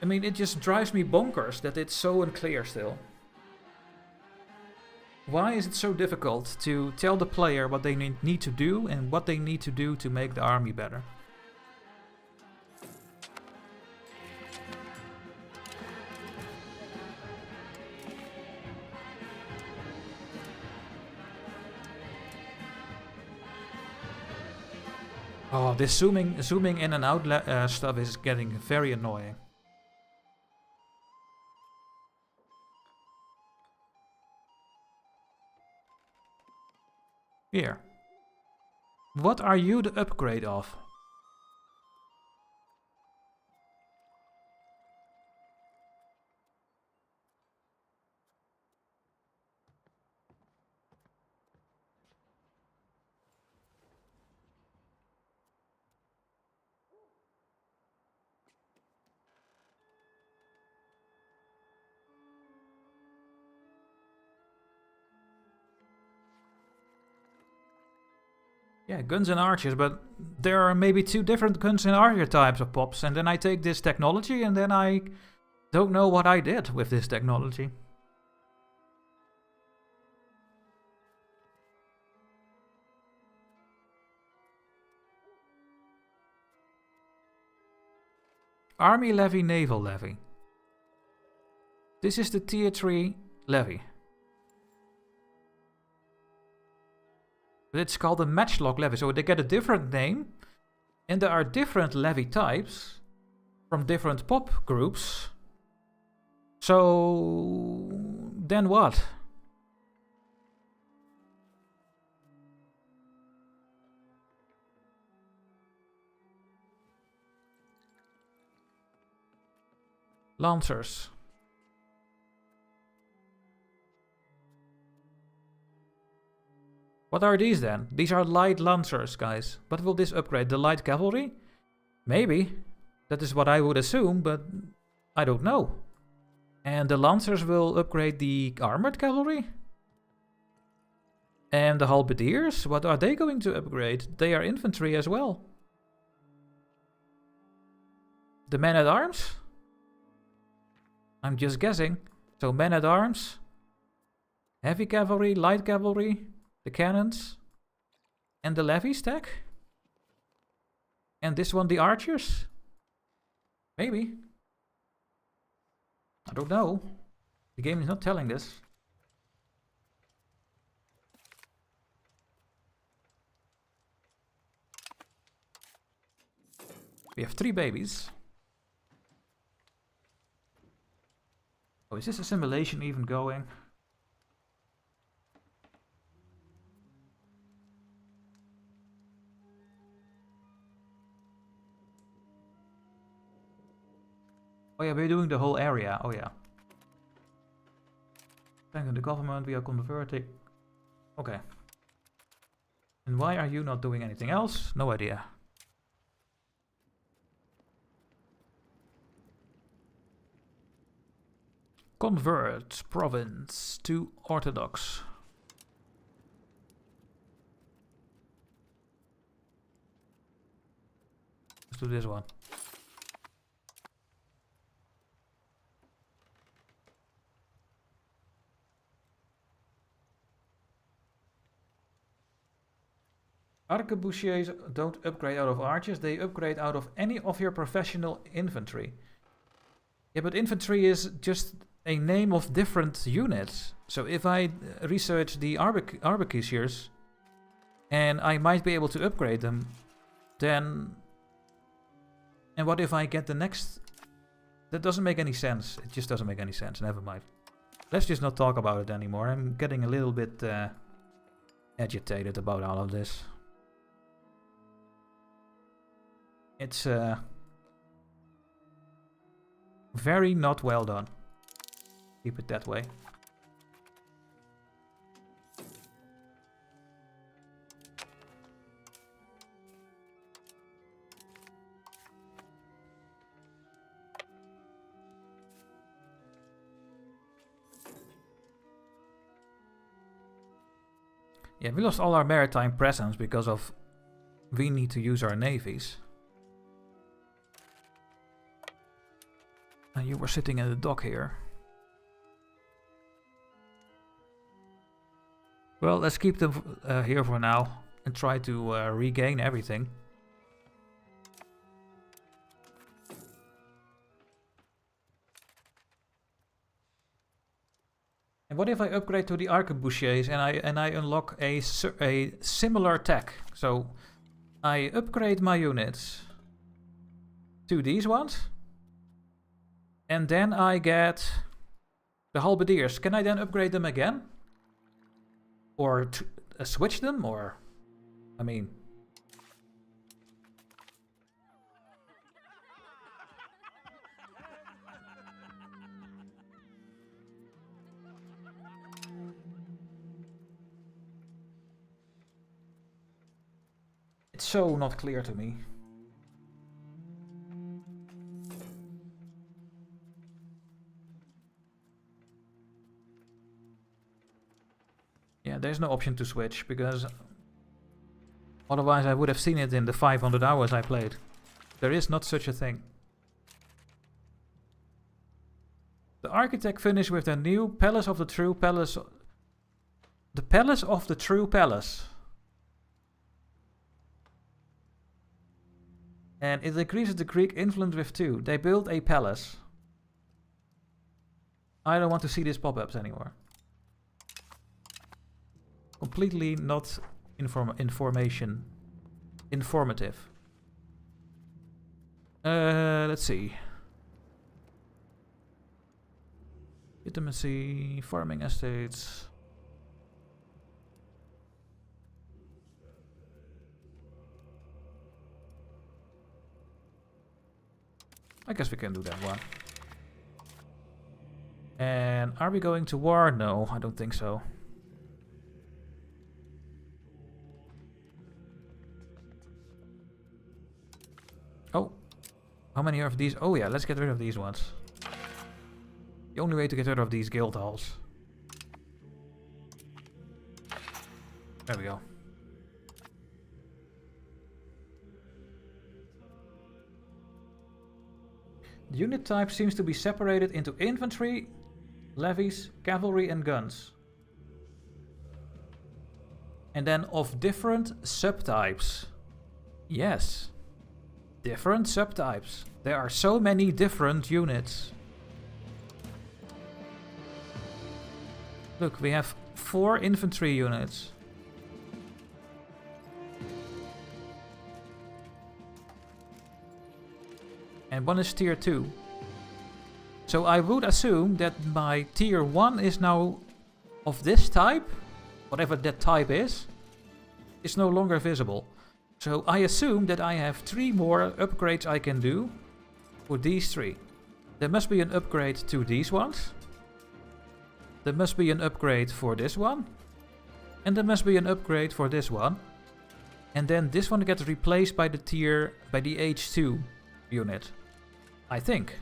A: I mean, it just drives me bonkers that it's so unclear still. Why is it so difficult to tell the player what they need to do and what they need to do to make the army better? Oh, this zooming in and out stuff is getting very annoying. Here. What are you the upgrade of? Yeah, guns and archers, but there are maybe 2 different guns and archer types of pops, and then I take this technology and then I don't know what I did with this technology. Army levy, naval levy. This is the tier 3 levy. But it's called a matchlock levy, so they get a different name. And there are different levy types from different pop groups. So then what? Lancers. What are these then? These are light lancers, guys. What will this upgrade? The light cavalry? Maybe. That is what I would assume, but I don't know. And the lancers will upgrade the armored cavalry? And the halberdiers? What are they going to upgrade? They are infantry as well. The men-at-arms? I'm just guessing. So men-at-arms, heavy cavalry, light cavalry, the cannons, and the levy stack. And this one, the archers? Maybe. I don't know. The game is not telling this. We have 3 babies. Oh, is this a simulation even going? Oh yeah, we're doing the whole area. Oh yeah. Thanking the government, we are converting. Okay. And why are you not doing anything else? No idea. Convert province to Orthodox. Let's do this one. Arquebusiers don't upgrade out of archers, they upgrade out of any of your professional infantry. Yeah, but infantry is just a name of different units. So if I research the arquebusiers and I might be able to upgrade them, then... And what if I get the next... That doesn't make any sense. It just doesn't make any sense. Never mind. Let's just not talk about it anymore. I'm getting a little bit agitated about all of this. It's very not well done. Keep it that way. Yeah, we lost all our maritime presence because of we need to use our navies. And you were sitting in the dock here. Well, let's keep them here for now and try to regain everything. And what if I upgrade to the arquebusiers and I unlock a similar tech? So I upgrade my units to these ones, and then I get the halberdiers. Can I then upgrade them again? Or switch them? Or, I mean... It's so not clear to me. Yeah, there's no option to switch, because otherwise I would have seen it in the 500 hours I played. There is not such a thing. The architect finished with the new Palace of the True Palace. The Palace of the True Palace. And it increases the Greek influence with 2. They built a palace. I don't want to see these pop-ups anymore. Completely not informative. Let's see. Intimacy, farming estates. I guess we can do that one. And are we going to war? No, I don't think so. Oh, how many of these? Oh yeah, let's get rid of these ones. The only way to get rid of these guild halls. There we go. The unit type seems to be separated into infantry, levies, cavalry and guns. And then of different subtypes. Yes. Different subtypes. There are so many different units. Look, we have 4 infantry units. And one is tier 2. So I would assume that my tier 1 is now of this type, whatever that type is no longer visible. So I assume that I have 3 more upgrades I can do for these 3. There must be an upgrade to these ones. There must be an upgrade for this one. And there must be an upgrade for this one. And then this one gets replaced by the H2 unit. I think.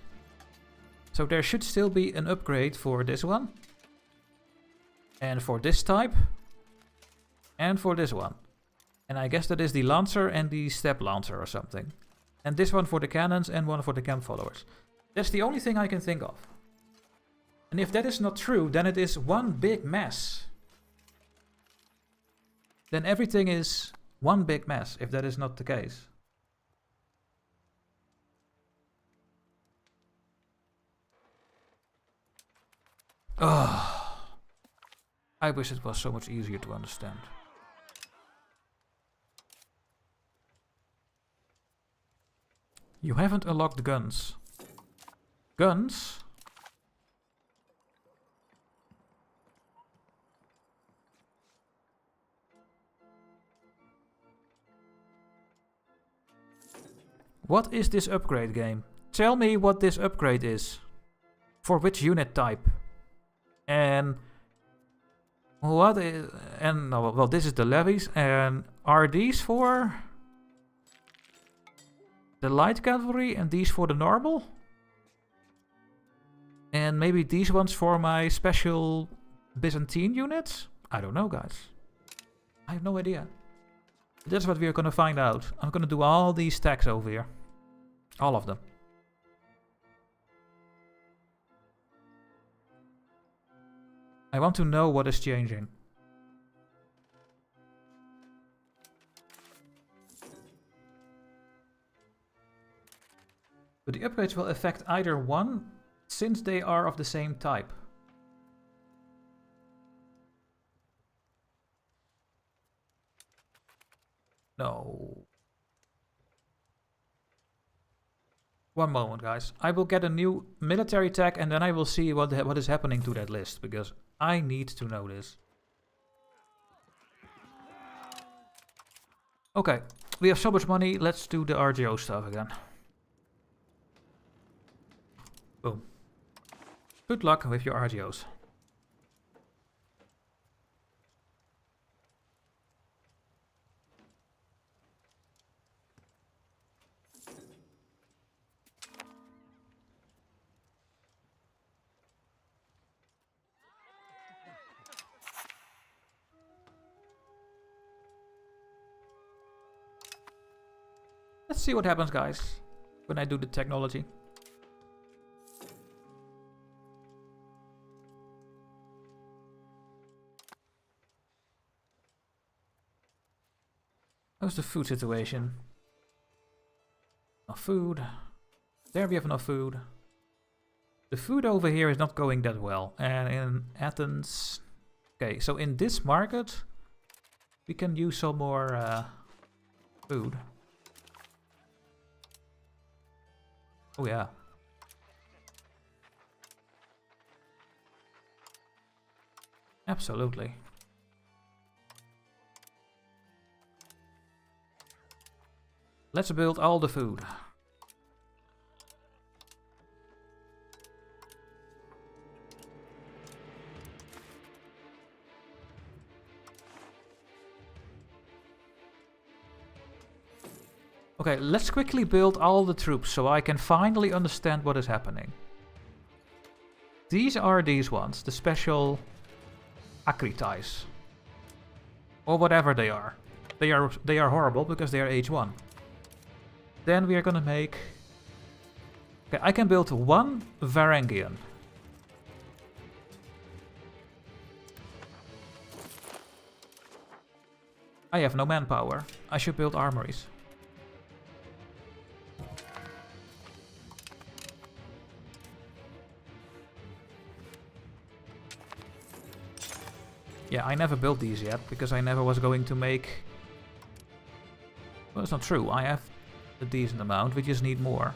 A: So there should still be an upgrade for this one. And for this type. And for this one. And I guess that is the Lancer and the Step Lancer or something. And this one for the cannons and one for the camp followers. That's the only thing I can think of. And if that is not true, then it is one big mess. Then everything is one big mess, if that is not the case. Oh, I wish it was so much easier to understand. You haven't unlocked guns. Guns? What is this upgrade game? Tell me what this upgrade is. For which unit type? And what is... And well, this is the levies. And are these for the light cavalry and these for the normal? And maybe these ones for my special Byzantine units? I don't know, guys. I have no idea. That's what we're gonna find out. I'm gonna do all these stacks over here. All of them. I want to know what is changing. But the upgrades will affect either one, since they are of the same type. No. One moment, guys. I will get a new military tech and then I will see what is happening to that list, because I need to know this. Okay, we have so much money. Let's do the RGO stuff again. Boom. Good luck with your RGOs. Let's see what happens, guys, when I do the technology. How's the food situation? Enough food. There we have enough food. The food over here is not going that well. And in Athens... Okay, so in this market, we can use some more food. Oh yeah. Absolutely. Let's build all the food. Okay, let's quickly build all the troops so I can finally understand what is happening. These are these ones, the special Akritais. Or whatever they are. They are horrible because they are H1. Then we are gonna make... Okay, I can build one Varangian. I have no manpower. I should build armories. Yeah, I never built these yet, because I never was going to make... Well, it's not true. I have a decent amount, we just need more.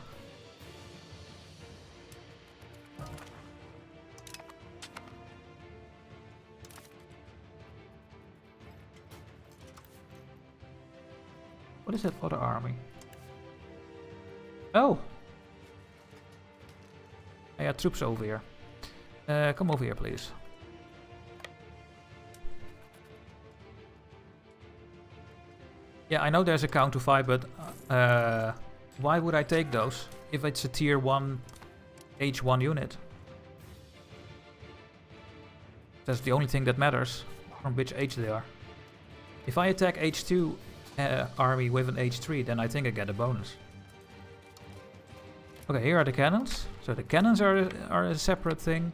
A: What is that other army? Oh! I had troops over here. Come over here, please. Yeah, I know there's a count to 5, but why would I take those if it's a tier 1 H1 unit? That's the only thing that matters, from which H they are. If I attack H2 army with an H3, then I think I get a bonus. Okay, here are the cannons. So the cannons are a separate thing.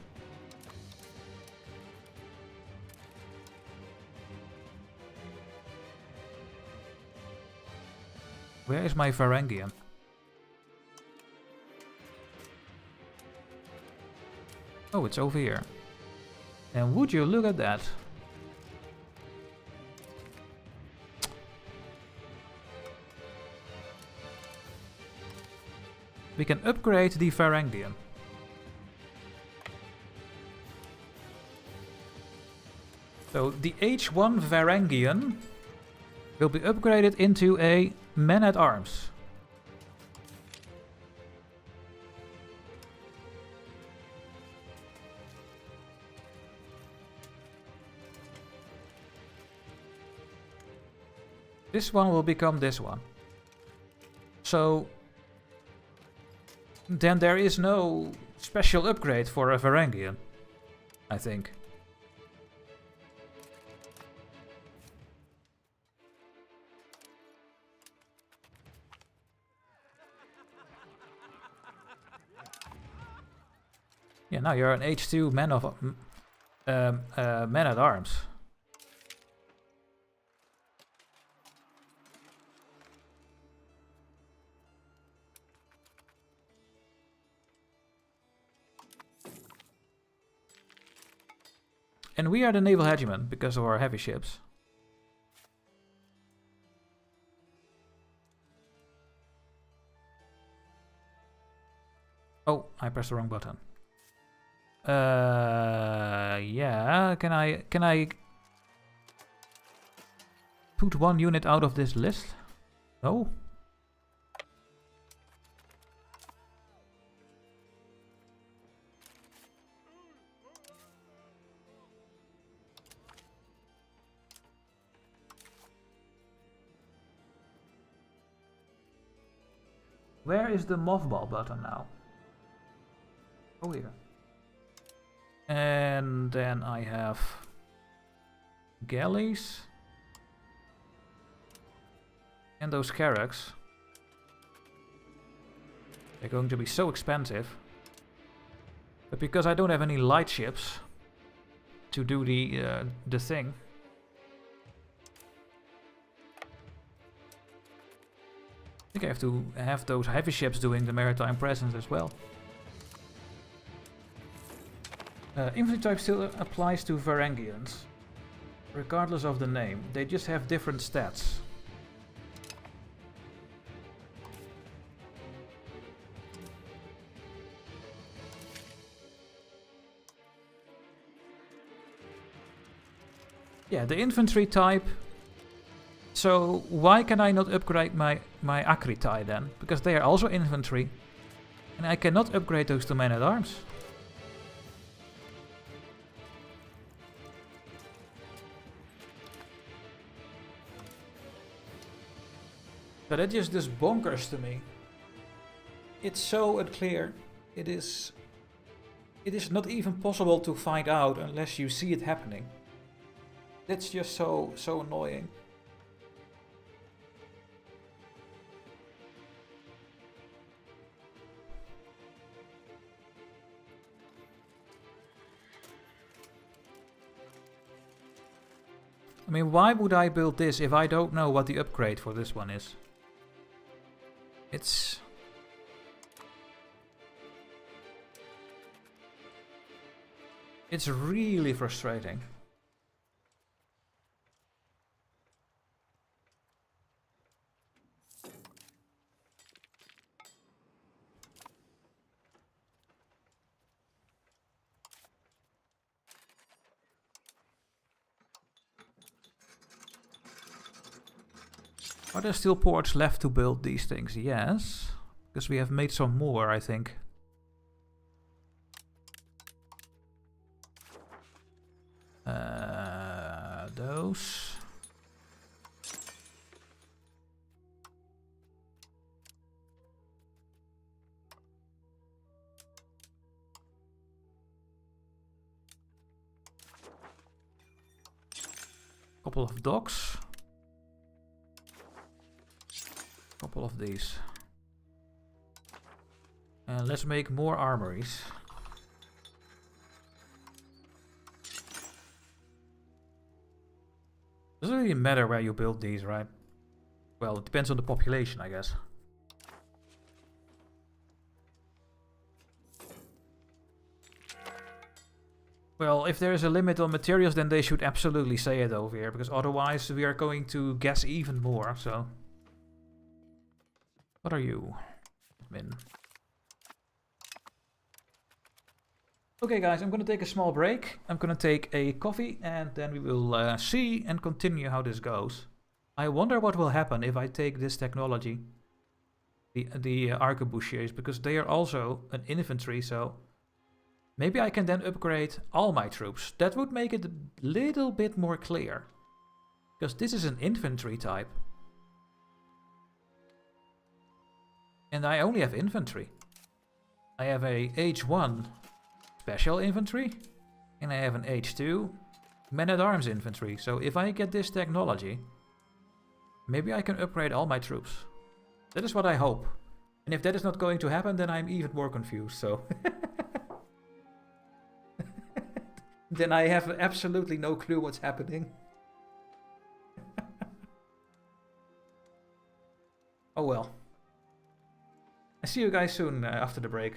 A: Where is my Varangian? Oh, it's over here. And would you look at that? We can upgrade the Varangian. So the H1 Varangian will be upgraded into a man-at-arms. This one will become this one. So then there is no special upgrade for a Varangian, I think. Yeah, now you're an H2 man of men-at-arms. And we are the naval hegemon because of our heavy ships. Oh, I pressed the wrong button. Yeah, can I put one unit out of this list? No? Where is the mothball button now? Oh, here. And then I have galleys. And those carracks. They're going to be so expensive. But because I don't have any light ships to do the thing. I think I have to have those heavy ships doing the maritime presence as well. Infantry type still applies to Varangians, regardless of the name. They just have different stats. Yeah, the infantry type. So why can I not upgrade my Acritai then? Because they are also infantry. And I cannot upgrade those to men-at-arms. But that just bonkers to me. It's so unclear. It is not even possible to find out unless you see it happening. That's just so annoying. I mean, why would I build this if I don't know what the upgrade for this one is? It's really frustrating. Are there still ports left to build these things? Yes, because we have made some more, I think. Those. Couple of docks. Couple of these. And let's make more armories. Doesn't really matter where you build these, right? Well, it depends on the population, I guess. Well, if there is a limit on materials, then they should absolutely say it over here, because otherwise we are going to guess even more, so... What are you? Admin. Okay guys, I'm gonna take a small break. I'm gonna take a coffee and then we will see and continue how this goes. I wonder what will happen if I take this technology, the arquebusiers, because they are also an infantry, so maybe I can then upgrade all my troops. That would make it a little bit more clear, because this is an infantry type. And I only have infantry. I have a H1 special infantry. And I have an H2 men-at-arms infantry. So if I get this technology, maybe I can upgrade all my troops. That is what I hope. And if that is not going to happen, then I'm even more confused. So then I have absolutely no clue what's happening. Oh well. I see you guys soon after the break.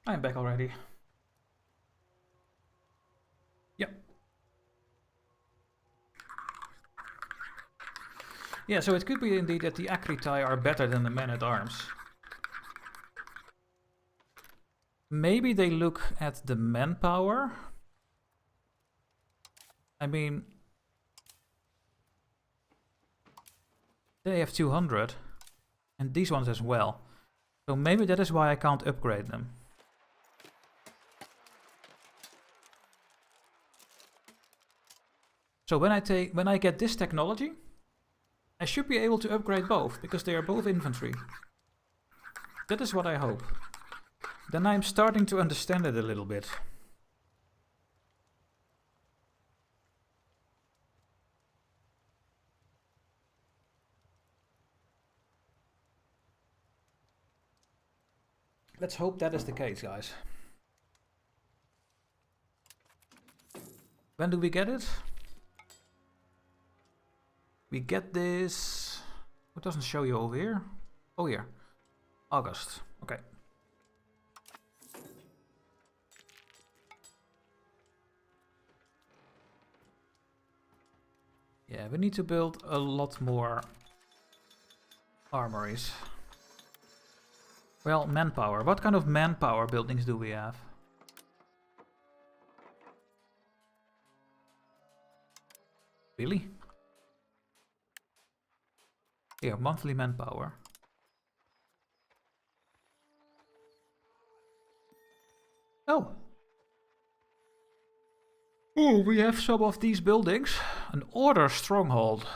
A: I'm back already. Yep. Yeah, so it could be indeed that the Acritai are better than the men-at-arms. Maybe they look at the manpower. I mean, they have 200, and these ones as well. So maybe that is why I can't upgrade them. So when I get this technology, I should be able to upgrade both, because they are both infantry. That is what I hope. Then I'm starting to understand it a little bit. Let's hope that is the case, guys. When do we get it? We get this... It doesn't show you over here. Oh, here. August. Okay. Yeah, we need to build a lot more armories. Well, manpower. What kind of manpower buildings do we have? Really? Here, monthly manpower. Oh! Oh, we have some of these buildings. An order stronghold.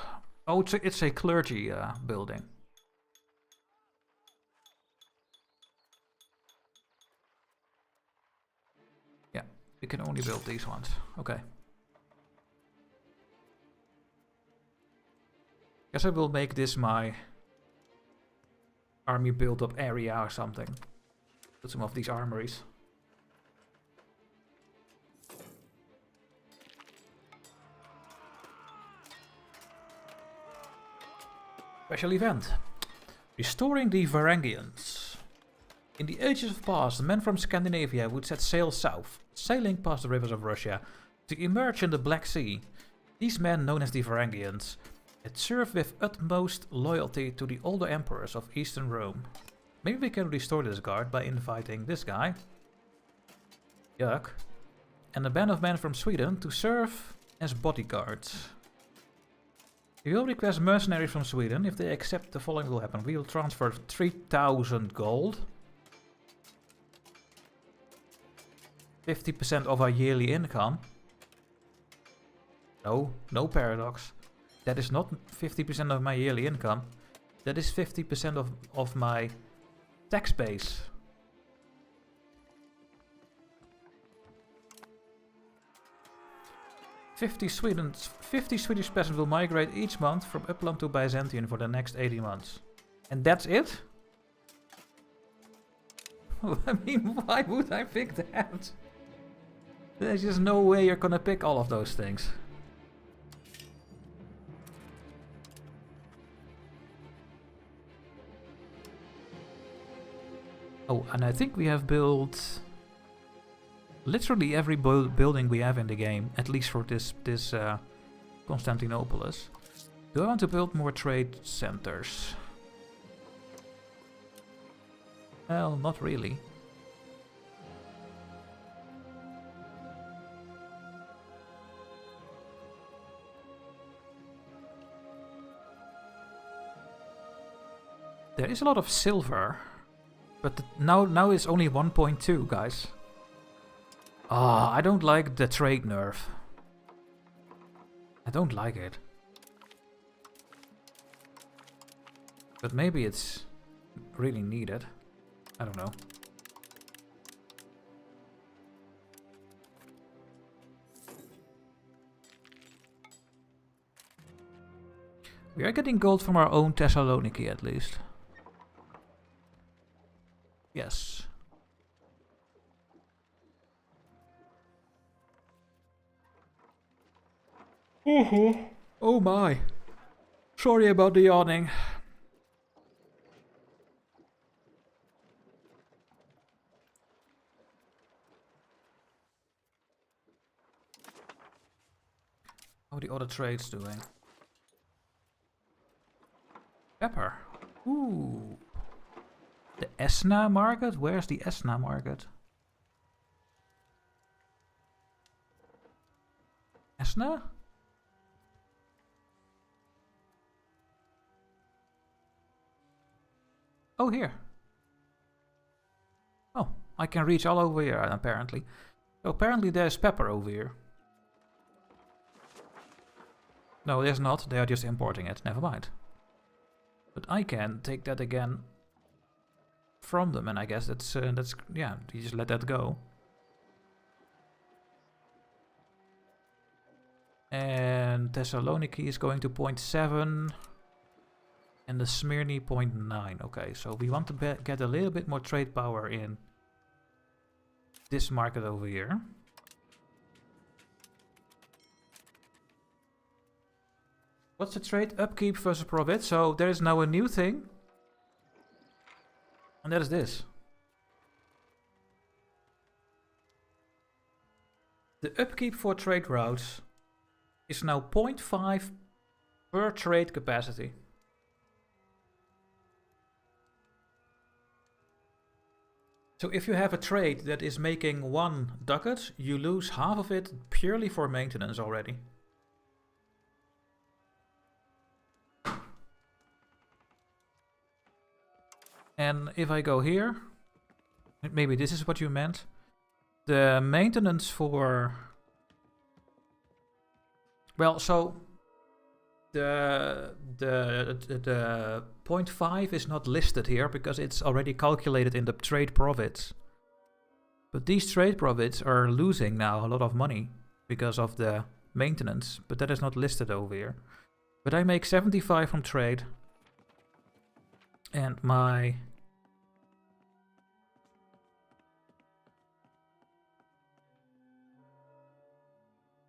A: Oh, it's a clergy building. Yeah, we can only build these ones. Okay. Guess I will make this my army build-up area or something. Put some of these armories. Special event. Restoring the Varangians. In the ages of past, the men from Scandinavia would set sail south, sailing past the rivers of Russia, to emerge in the Black Sea. These men, known as the Varangians, had served with utmost loyalty to the older emperors of Eastern Rome. Maybe we can restore this guard by inviting this guy, Yuck, and a band of men from Sweden to serve as bodyguards. We will request mercenaries from Sweden. If they accept, the following will happen. We will transfer 3000 gold. 50% of our yearly income. No paradox. That is not 50% of my yearly income. That is 50% of my tax base. Fifty Swedish peasants will migrate each month from Upland to Byzantium for the next 80 months. And that's it? I mean, why would I pick that? There's just no way you're gonna pick all of those things. Oh, and I think we have built literally every building we have in the game, at least for this Constantinopolis. Do I want to build more trade centers? Well, not really. There is a lot of silver, but now it's only 1.2, guys. Ah, I don't like the trade nerf. I don't like it. But maybe it's really needed. I don't know. We are getting gold from our own Thessaloniki at least. Yes. Oh my. Sorry about the yawning. are the other trades doing? Pepper. Ooh. The Esna market? Where's the Esna market? Esna? Oh, here. Oh, I can reach all over here, apparently. So apparently there's pepper over here. No, there's not. They are just importing it. Never mind. But I can take that again from them, and I guess that's yeah, you just let that go. And Thessaloniki is going to 0.7 and the Smyrni 0.9. Okay, so we want to get a little bit more trade power in this market over here. What's the trade? Upkeep versus profit. So there is now a new thing. And that is this. The upkeep for trade routes is now 0.5 per trade capacity. So if you have a trade that is making 1 ducat, you lose half of it purely for maintenance already. And if I go here, maybe this is what you meant. The maintenance for... Well, so the 0.5 is not listed here because it's already calculated in the trade profits. But these trade profits are losing now a lot of money because of the maintenance, but that is not listed over here. But I make 75 from trade. And my...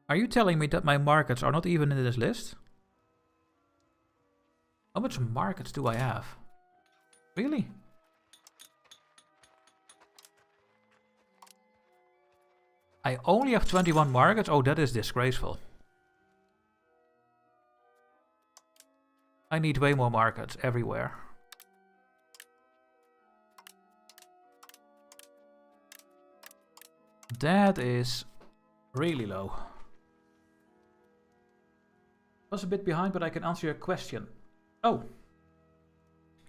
A: Are you telling me that my markets are not even in this list? How much markets do I have? Really? I only have 21 markets? Oh, that is disgraceful. I need way more markets everywhere. That is really low. I was a bit behind, but I can answer your question. Oh.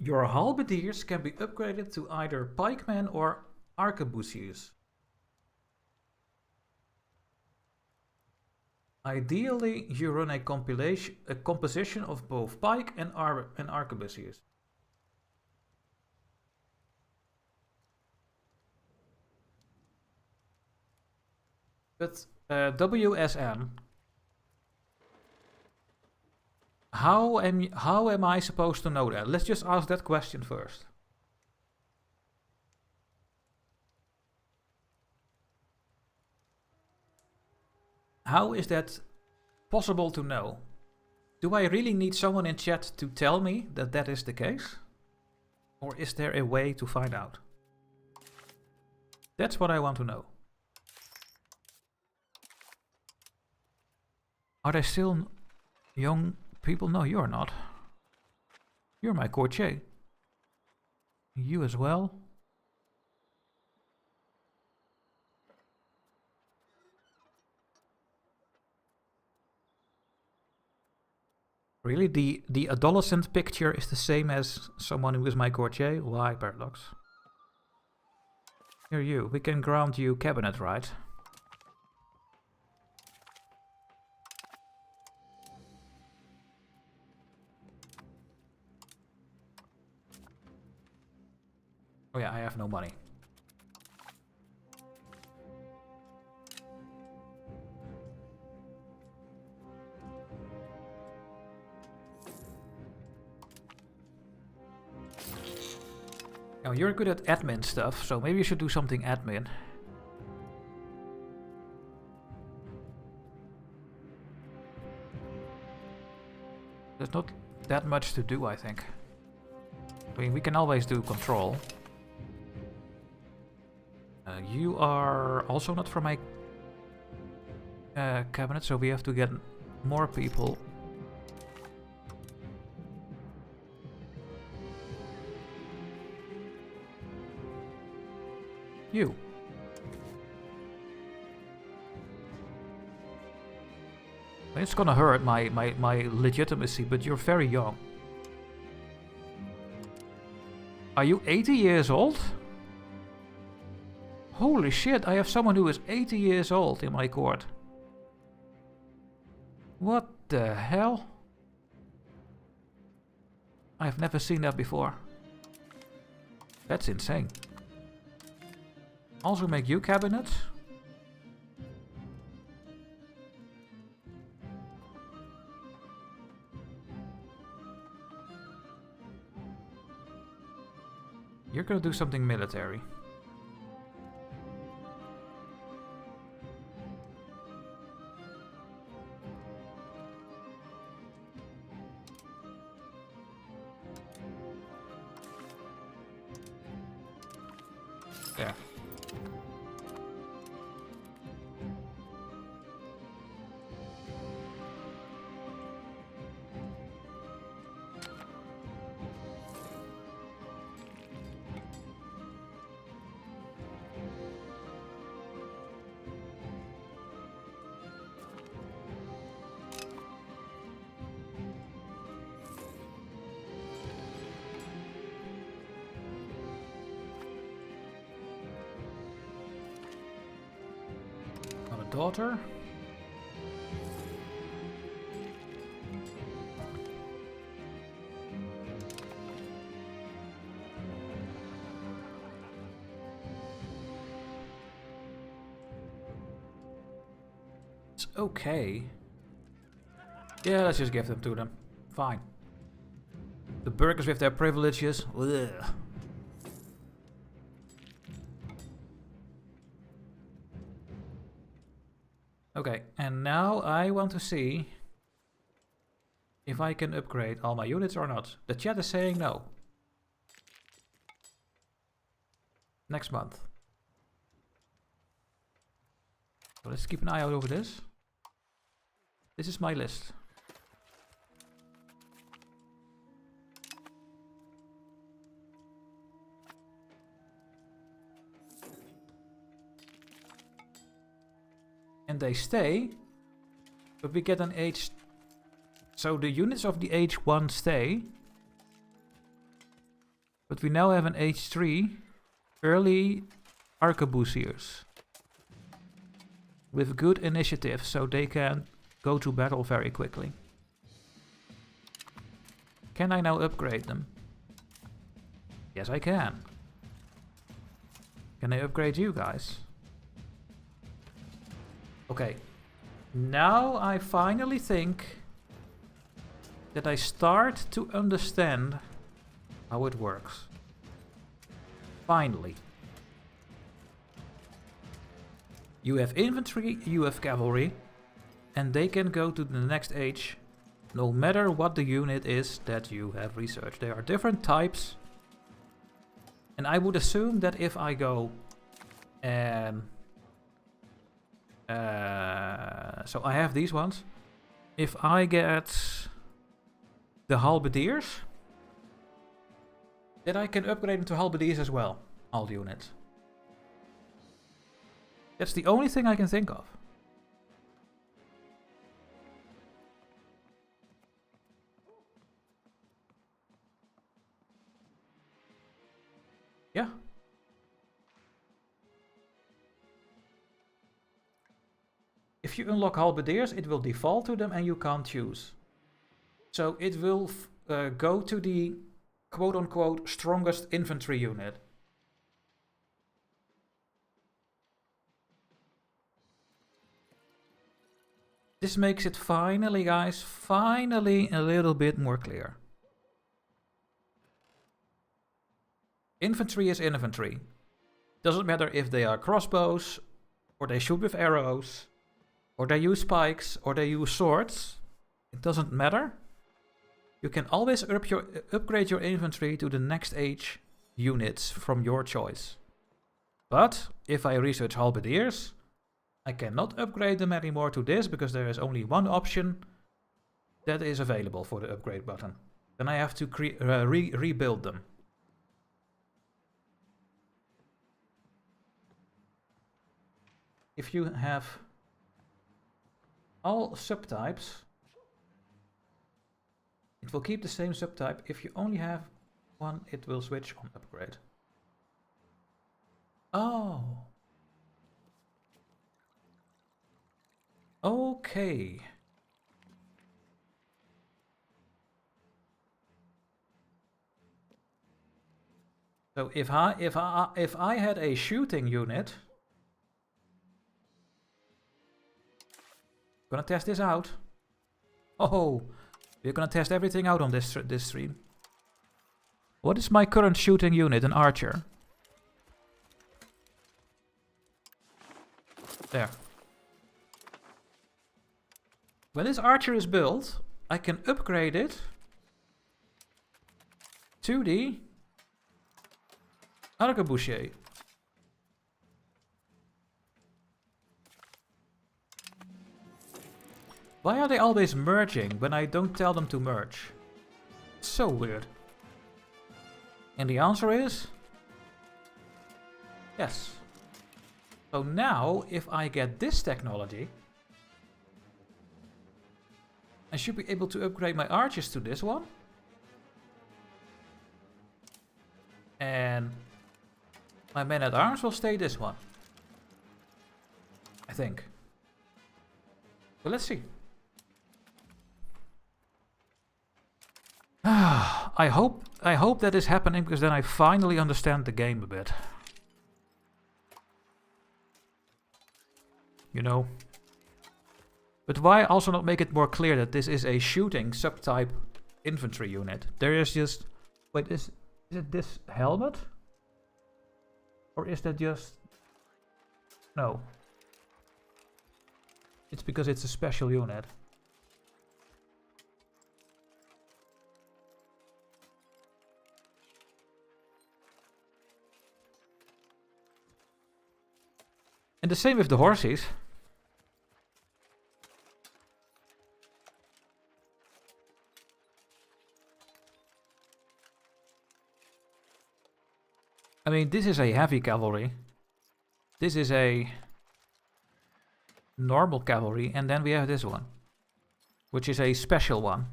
A: Your halberdiers can be upgraded to either pikemen or arquebusiers. Ideally, you run a composition of both pike and arquebusiers. But WSM... How am I supposed to know that? Let's just ask that question first. How is that possible to know? Do I really need someone in chat to tell me that that is the case? Or is there a way to find out? That's what I want to know. Are they still young people? No, you're not. You're my courtier. You as well. Really? The adolescent picture is the same as someone who is my courtier? Why, Paradox? Here you. We can grant you cabinet, right? Oh yeah, I have no money. Now you're good at admin stuff, so maybe you should do something admin. There's not that much to do, I think. I mean, we can always do control. You are also not from my cabinet, so we have to get more people. You. It's gonna hurt my legitimacy, but you're very young. Are you 80 years old? Holy shit, I have someone who is 80 years old in my court. What the hell? I've never seen that before. That's insane. Also make you cabinet. You're gonna do something military. There. Daughter. It's okay. Yeah, let's just give them to them. Fine. The burghers with their privileges. Ugh. Okay, and now I want to see if I can upgrade all my units or not. The chat is saying no. Next month. So let's keep an eye out over this. This is my list. And they stay, but we get an H. So the units of the H1 stay, but we now have an H3 early arquebusiers with good initiative, so they can go to battle very quickly. Can I now upgrade them? Yes, I can. Can I upgrade you guys? Okay, now I finally think that I start to understand how it works. Finally. You have infantry, you have cavalry, and they can go to the next age, no matter what the unit is that you have researched. There are different types, and I would assume that if I go and so I have these ones. If I get the halberdiers, then I can upgrade into halberdiers as well, all the units. That's the only thing I can think of. Yeah. If you unlock halberdiers, it will default to them and you can't choose. So it will go to the quote-unquote strongest infantry unit. This makes it finally, guys, finally a little bit more clear. Infantry is infantry. Doesn't matter if they are crossbows, or they shoot with arrows, or they use spikes, or they use swords. It doesn't matter. You can always upgrade your infantry to the next age units from your choice. But if I research halberdiers, I cannot upgrade them anymore to this because there is only one option that is available for the upgrade button. Then I have to rebuild them. If you have all subtypes, it will keep the same subtype. If you only have one, it will switch on upgrade. Oh. Okay. So if I had a shooting unit, gonna test this out. Oh, we're gonna test everything out on this stream. What is my current shooting unit? An archer. There. When this archer is built, I can upgrade it to the arquebusier. Why are they always merging when I don't tell them to merge? It's so weird. And the answer is yes. So now, if I get this technology, I should be able to upgrade my archers to this one. And my men-at-arms will stay this one. I think. So let's see. I hope that is happening, because then I finally understand the game a bit. You know. But why also not make it more clear that this is a shooting subtype infantry unit? There is just... Wait, is it this helmet? Or is that just... No. It's because it's a special unit. And the same with the horses. I mean, this is a heavy cavalry. This is a normal cavalry, and then we have this one, which is a special one.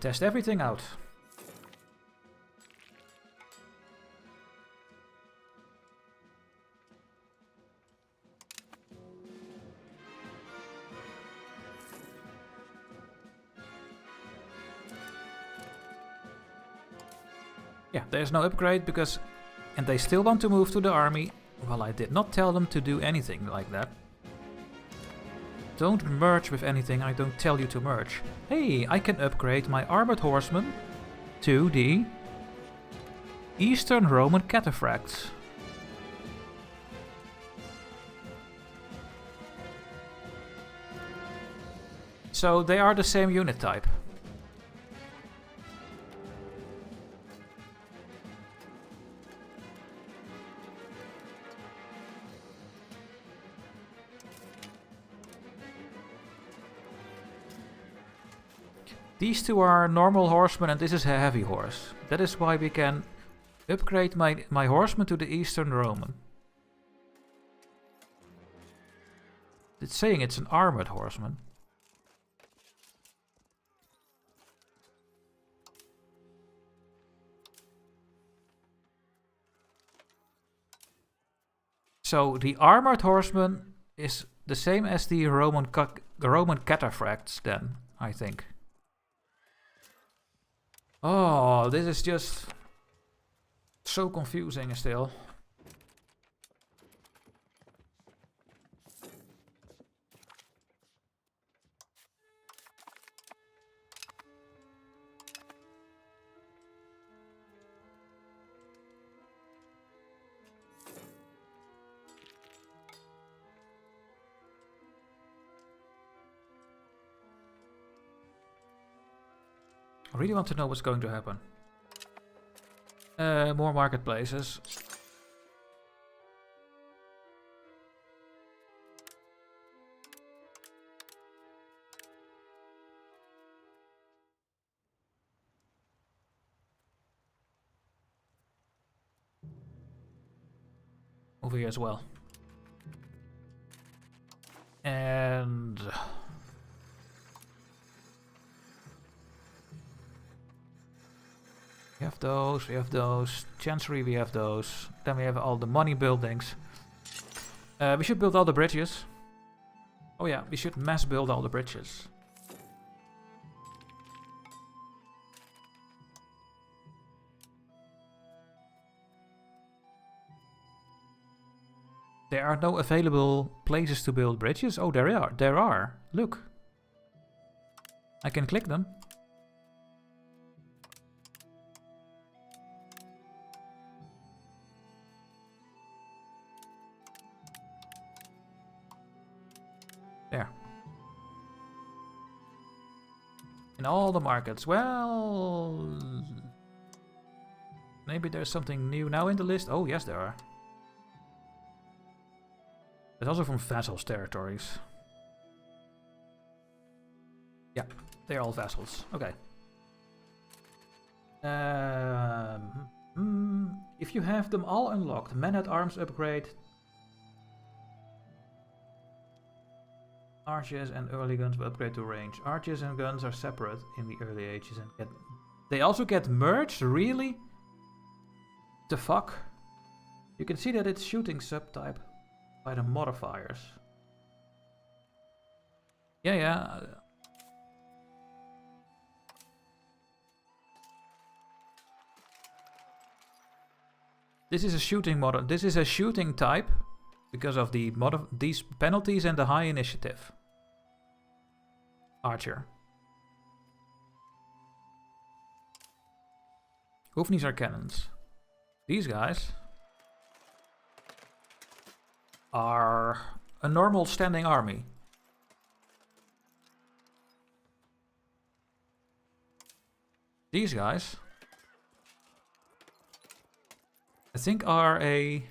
A: Test everything out. Yeah, there's no upgrade because... And they still want to move to the army. Well, I did not tell them to do anything like that. Don't merge with anything I don't tell you to merge. Hey, I can upgrade my armored horsemen to the Eastern Roman cataphracts. So they are the same unit type. These two are normal horsemen and this is a heavy horse. That is why we can upgrade my horseman to the Eastern Roman. It's saying it's an armored horseman. So the armored horseman is the same as the Roman cataphracts then, I think. Oh, this is just so confusing still. really want to know what's going to happen. More marketplaces. Over here as well. And we have those, Chancery we have those, then we have all the money buildings. We should build all the bridges. Oh yeah, we should mass build all the bridges. There are no available places to build bridges. Oh, there are. There are. Look. I can click them. There. In all the markets. Well, maybe there's something new now in the list. Oh, yes, there are. It's also from vassals' territories. Yeah, they're all vassals. Okay. If you have them all unlocked, men-at-arms upgrade, archers and early guns will upgrade to range. Archers and guns are separate in the early ages and get... They also get merged? Really? The fuck? You can see that it's shooting subtype by the modifiers. Yeah. This is a shooting model. This is a shooting type because of the these penalties and the high initiative. Archer. Hoefnies are cannons. These guys are a normal standing army. These guys, I think, are a...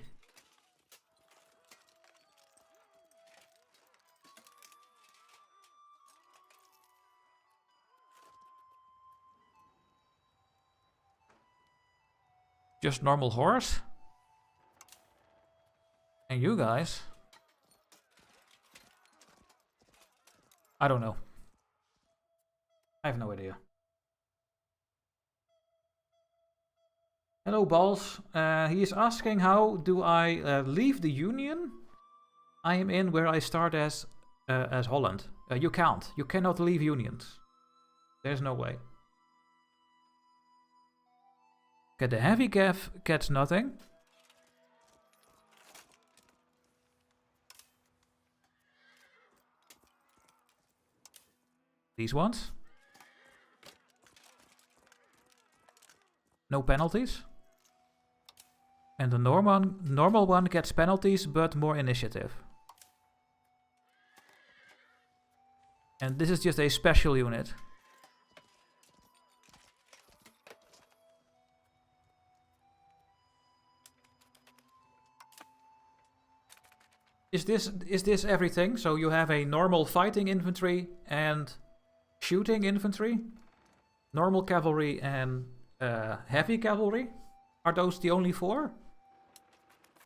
A: just normal horse. And you guys, I don't know. I have no idea. Hello, Balls. He is asking, how do I leave the Union? I am in where I start as Holland. You can't. You cannot leave unions. There's no way. Okay, the heavy cav gets nothing. These ones. No penalties. And the normal one gets penalties, but more initiative. And this is just a special unit. Is this everything? So you have a normal fighting infantry and shooting infantry, normal cavalry and heavy cavalry? Are those the only four?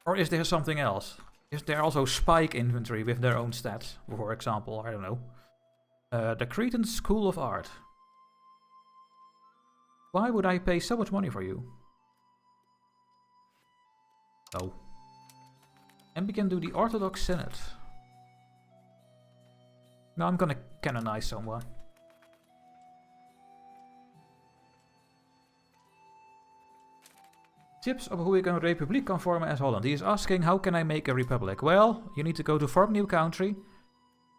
A: Or is there something else? Is there also spike infantry with their own stats, for example? I don't know. The Cretan School of Art. Why would I pay so much money for you? Oh. And we can do the Orthodox Senate. Now I'm gonna canonize someone. Tips op hoe ik een republiek kan vormen as Holland. He is asking, how can I make a republic? Well, you need to go to form new country,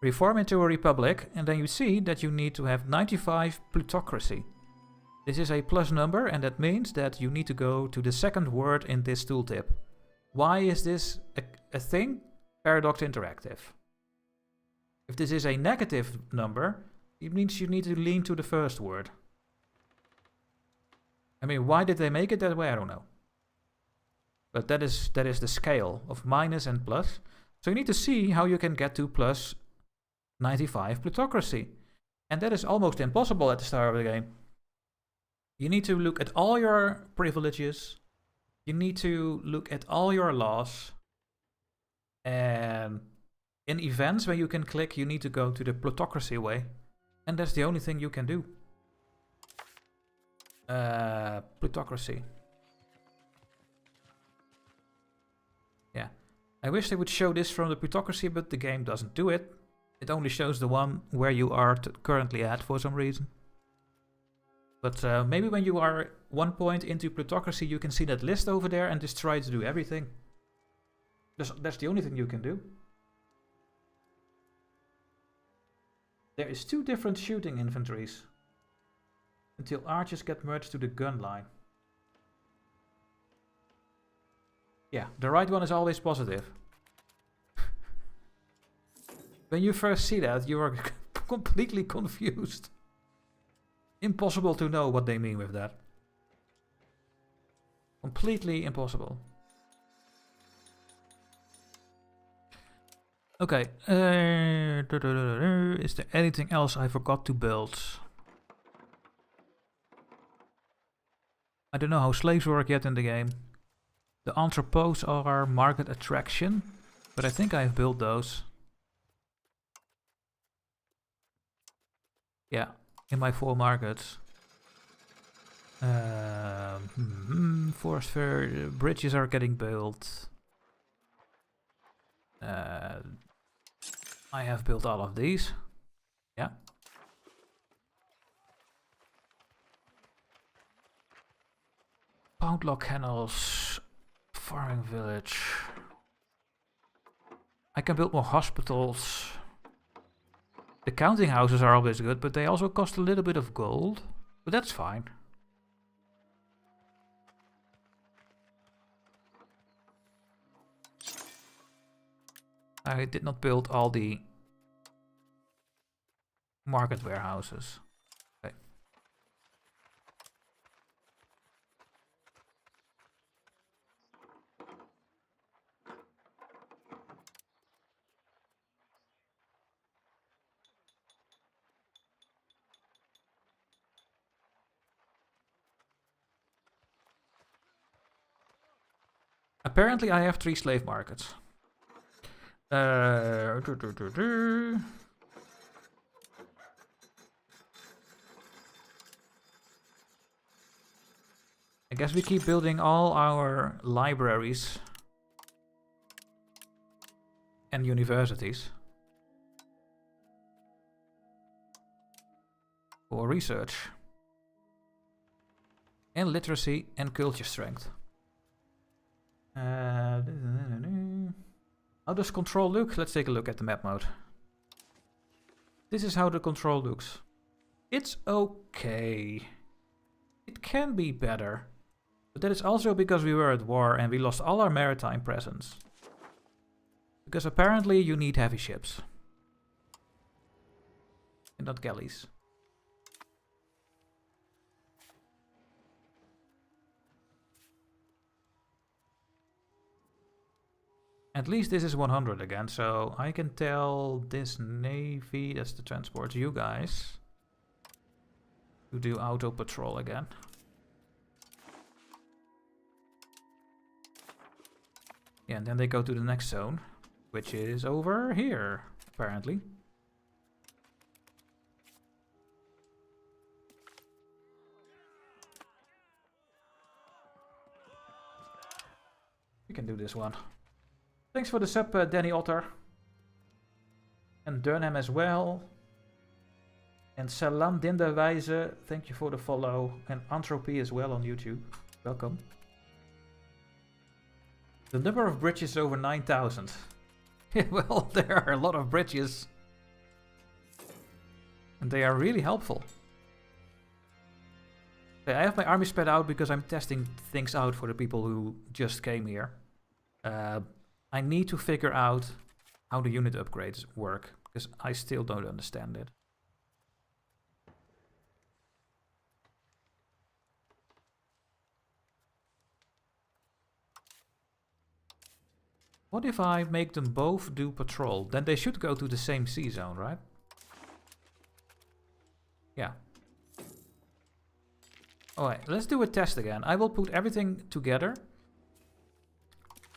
A: reform into a republic, and then you see that you need to have 95 plutocracy. This is a plus number, and that means that you need to go to the second word in this tooltip. Why is this a thing? Paradox Interactive. If this is a negative number, it means you need to lean to the first word. I mean, why did they make it that way? I don't know. But that is the scale of minus and plus. So you need to see how you can get to plus 95 plutocracy. And that is almost impossible at the start of the game. You need to look at all your privileges. You need to look at all your laws. And in events where you can click, you need to go to the plutocracy way. And that's the only thing you can do. Plutocracy. Yeah. I wish they would show this from the plutocracy, but the game doesn't do it. It only shows the one where you are currently at for some reason. But maybe when you are 1 point into plutocracy, you can see that list over there and just try to do everything. That's the only thing you can do. There is 2 different shooting inventories. Until archers get merged to the gun line. Yeah, the right one is always positive. When you first see that, you are completely confused. Impossible to know what they mean with that. Completely impossible. Okay. Is there anything else I forgot to build? I don't know how slaves work yet in the game. The entrepôts are market attraction, but I think I've built those. Yeah, in my 4 markets. Forest fair bridges are getting built. I have built all of these. Yeah. Pound lock kennels. Farming village. I can build more hospitals. The counting houses are always good, but they also cost a little bit of gold. But that's fine. I did not build all the market warehouses. Okay. Apparently I have 3 slave markets. I guess we keep building all our libraries and universities for research and literacy and culture strength. How does control look? Let's take a look at the map mode. This is how the control looks. It's okay. It can be better. But that is also because we were at war and we lost all our maritime presence. Because apparently you need heavy ships. And not galleys. At least this is 100 again, so I can tell this navy, that's the transport, you guys, to do auto patrol again. Yeah, and then they go to the next zone, which is over here, apparently. We can do this one. Thanks for the sub, Danny Otter. And Durnham as well. And Salam Dinderwijze, thank you for the follow. And Entropy as well on YouTube. Welcome. The number of bridges is over 9,000. Well, there are a lot of bridges. And they are really helpful. Okay, I have my army spread out because I'm testing things out for the people who just came here. I need to figure out how the unit upgrades work, because I still don't understand it. What if I make them both do patrol? Then they should go to the same sea zone, right? Yeah. Alright, let's do a test again. I will put everything together.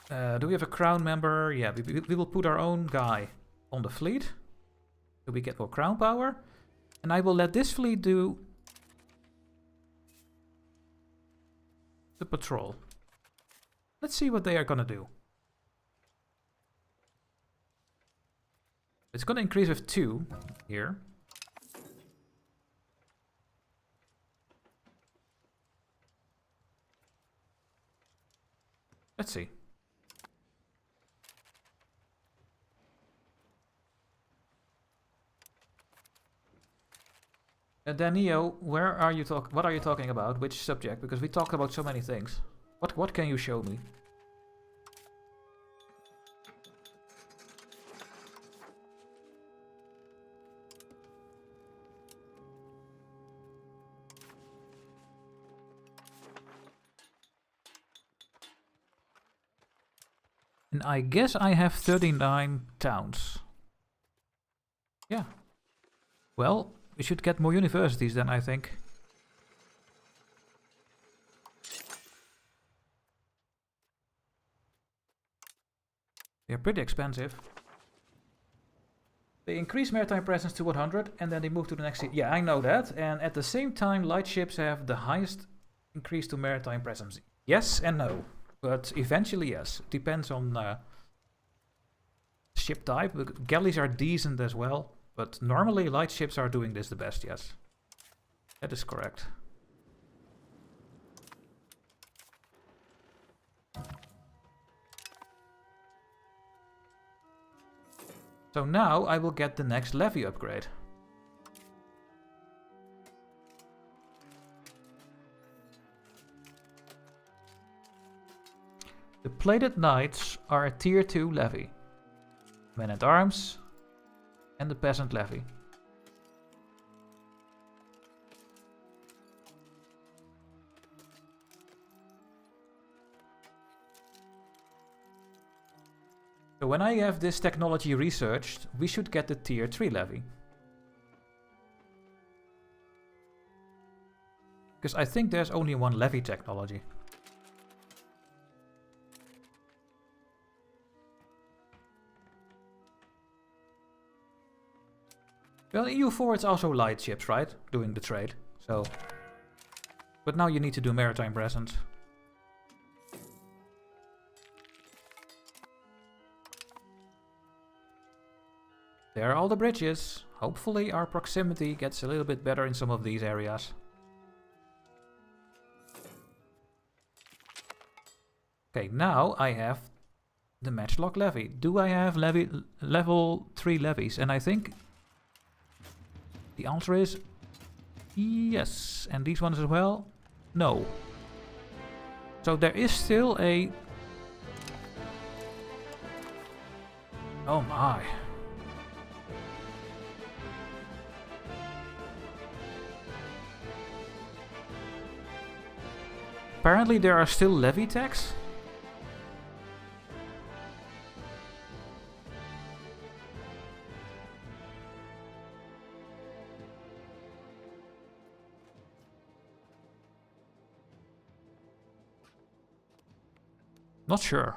A: Do we have a crown member? Yeah, we will put our own guy on the fleet. So we get more crown power. And I will let this fleet do the patrol. Let's see what they are gonna do. It's gonna increase with 2 here. Let's see. Danio, where are you what are you talking about? Which subject? Because we talked about so many things. What can you show me? And I guess I have 39 towns. Yeah. Well, we should get more universities then, I think. They're pretty expensive. They increase maritime presence to 100 and then they move to the next city. Yeah, I know that. And at the same time, light ships have the highest increase to maritime presence. Yes and no. But eventually, yes. Depends on ship type. Galleys are decent as well. But normally light ships are doing this the best, yes. That is correct. So now I will get the next levy upgrade. The Plated Knights are a tier 2 levy. Men at Arms and the Peasant levy. So when I have this technology researched, we should get the tier 3 levy. Because I think there's only one levy technology. Well, EU4 it's also light ships, right? Doing the trade. So, but now you need to do maritime presence. There are all the bridges. Hopefully our proximity gets a little bit better in some of these areas. Okay, now I have the matchlock levy. Do I have level 3 levies? And I think the answer is yes. And these ones as well? No. So there is still a... Oh my. Apparently there are still levy tax. Not sure.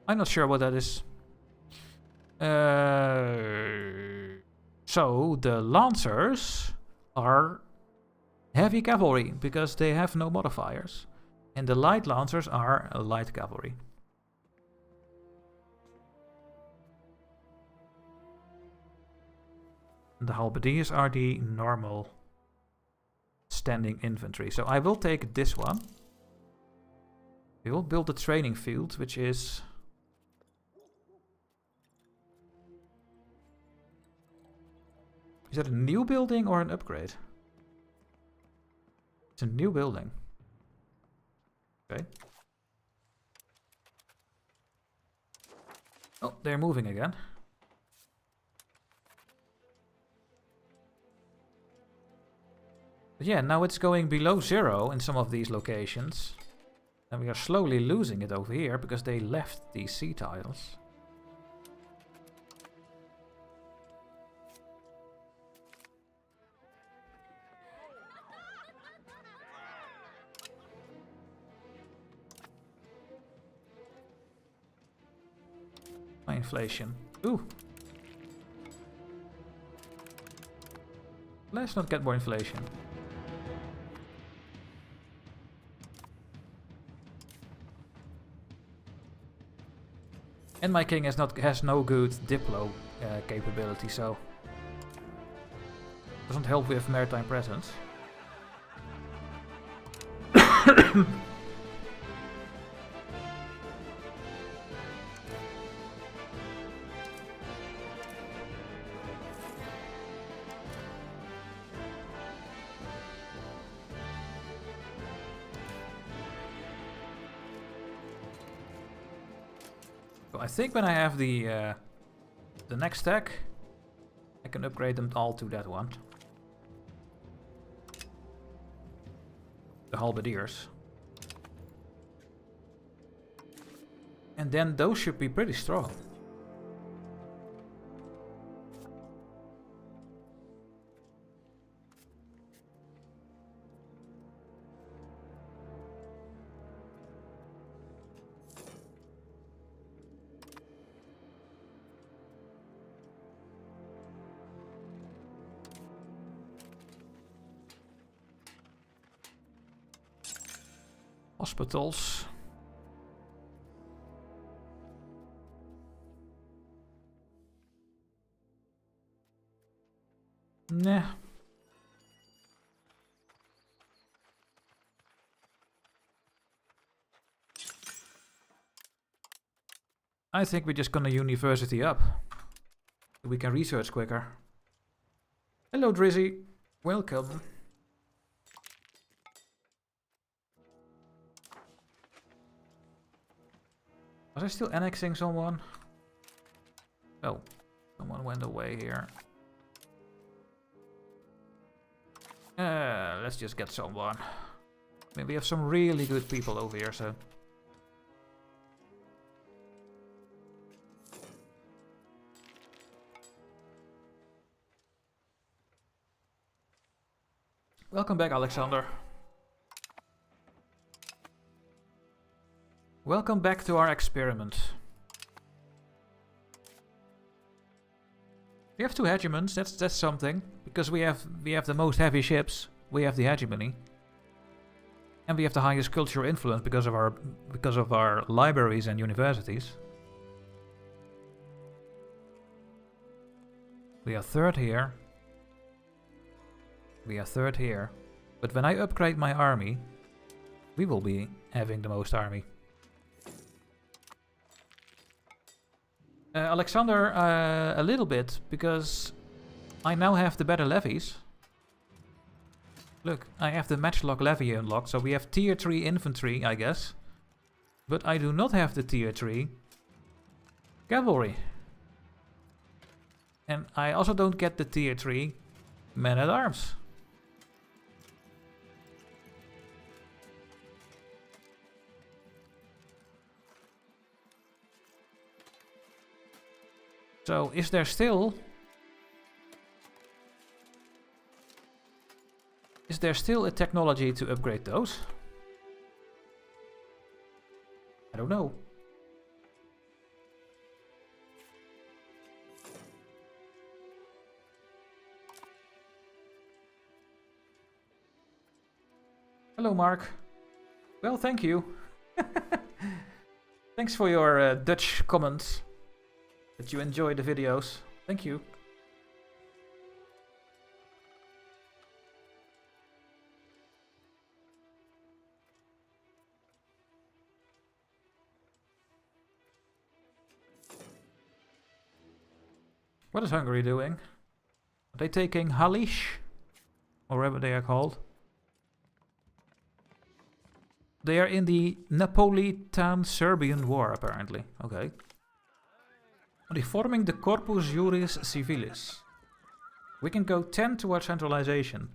A: I'm not sure what that is. So the Lancers are heavy cavalry because they have no modifiers. And the light Lancers are light cavalry. And the halberdiers are the normal standing infantry. So I will take this one. We will build a training field, which is... Is that a new building or an upgrade? It's a new building. Okay. Oh, they're moving again. But yeah, now it's going below 0 in some of these locations. And we are slowly losing it over here because they left these sea tiles. My inflation. Ooh. Let's not get more inflation. And my king has no good diplo capability, so doesn't help with maritime presence. I think when I have the next stack, I can upgrade them all to that one. The halberdiers. And then those should be pretty strong. Hospitals. Nah. I think we're just gonna university up. We can research quicker. Hello Drizzy, welcome. Was I still annexing someone? Oh, someone went away here. Let's just get someone. I mean, we have some really good people over here, so... Welcome back, Alexander. Welcome back to our experiment. We have 2 hegemons, that's something. Because we have the most heavy ships, we have the hegemony. And we have the highest cultural influence because of our libraries and universities. We are 3rd here. We are 3rd here. But when I upgrade my army, we will be having the most army. Alexander, a little bit, because I now have the better levies. Look, I have the matchlock levy unlocked, so we have tier 3 infantry, I guess. But I do not have the tier 3 cavalry. And I also don't get the tier 3 men-at-arms. So, is there still a technology to upgrade those? I don't know. Hello, Mark. Well, thank you. Thanks for your Dutch comments. That you enjoy the videos. Thank you. What is Hungary doing? Are they taking Halish? Or whatever they are called. They are in the Napolitan-Serbian War, apparently. Okay. Reforming the Corpus Juris Civilis. We can go 10 towards centralization.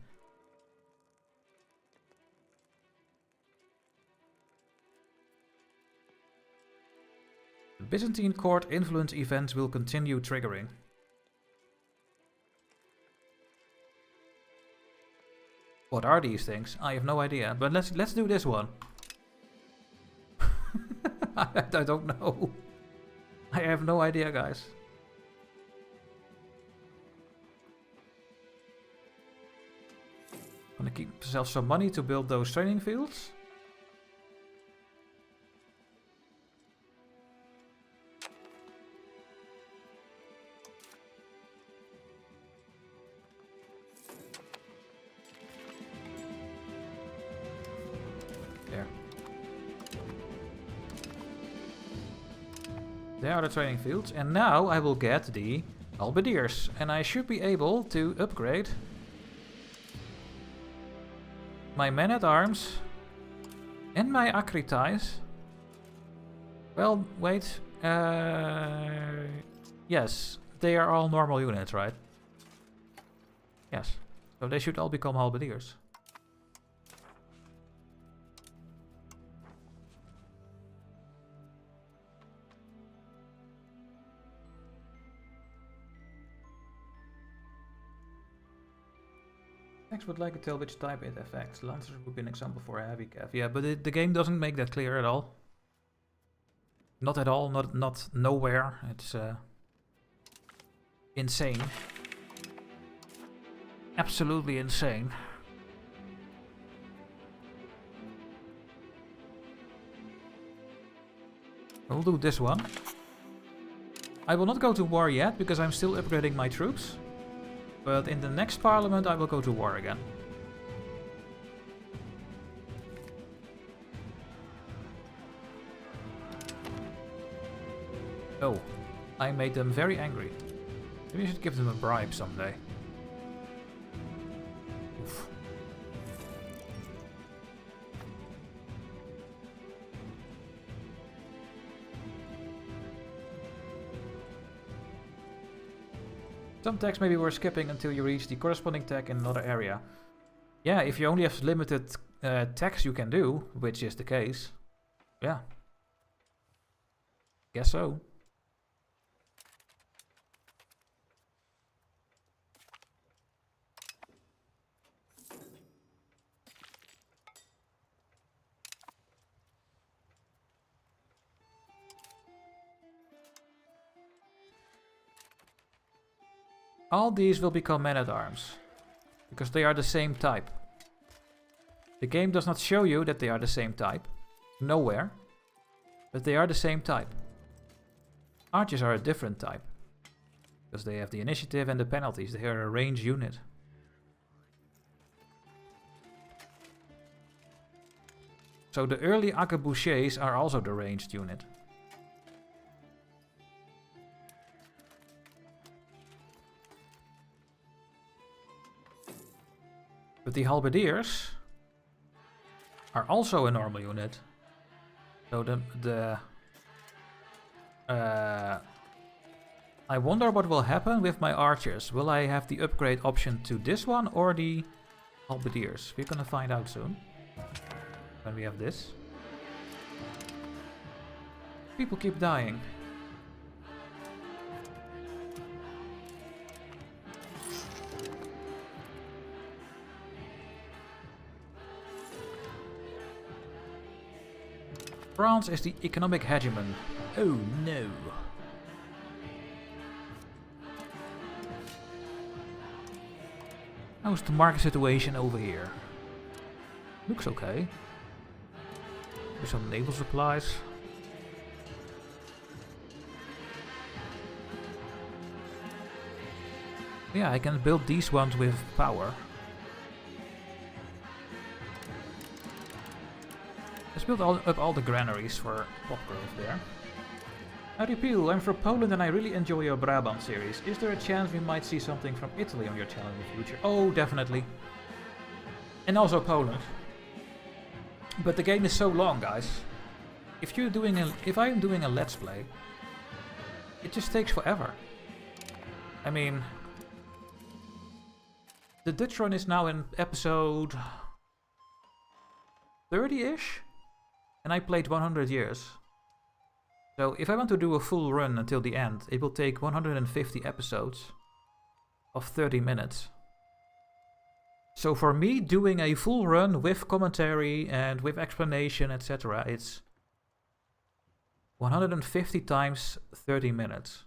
A: Byzantine court influence events will continue triggering. What are these things? I have no idea, but let's do this one. I don't know. I have no idea, guys. Gonna keep myself some money to build those training fields. There are the training fields, and now I will get the halberdiers, and I should be able to upgrade my men-at-arms and my acritais. Well, wait. Yes, they are all normal units, right? Yes, so they should all become halberdiers. Next would like to tell which type it affects. Lancers would be an example for a heavy cav. Yeah, but the game doesn't make that clear at all. Not at all, not nowhere. It's insane. Absolutely insane. We'll do this one. I will not go to war yet because I'm still upgrading my troops. But in the next parliament I will go to war again. Oh, I made them very angry. Maybe I should give them a bribe someday. Oof. Some tags maybe we're skipping until you reach the corresponding tag in another area. Yeah, if you only have limited tags you can do, which is the case. Yeah. Guess so. All these will become men-at-arms, because they are the same type. The game does not show you that they are the same type, nowhere, but they are the same type. Archers are a different type, because they have the initiative and the penalties. They are a range unit. So the early arquebusiers are also the ranged unit. But the halberdiers are also a normal unit. So I wonder what will happen with my archers. Will I have the upgrade option to this one or the halberdiers? We're gonna find out soon. When we have this. People keep dying. France is the economic hegemon. Oh no. How's the market situation over here? Looks okay. There's some naval supplies. Yeah, I can build these ones with power. Let's build up all the granaries for pop growth there. Howdy Peel, I'm from Poland and I really enjoy your Brabant series. Is there a chance we might see something from Italy on your channel in the future? Oh, definitely. And also Poland. But the game is so long, guys. If I'm doing a let's play, it just takes forever. I mean, the Dutch run is now in episode 30-ish, and I played 100 years. So if I want to do a full run until the end, it will take 150 episodes of 30 minutes. So for me, doing a full run with commentary and with explanation, etc., it's 150 times 30 minutes.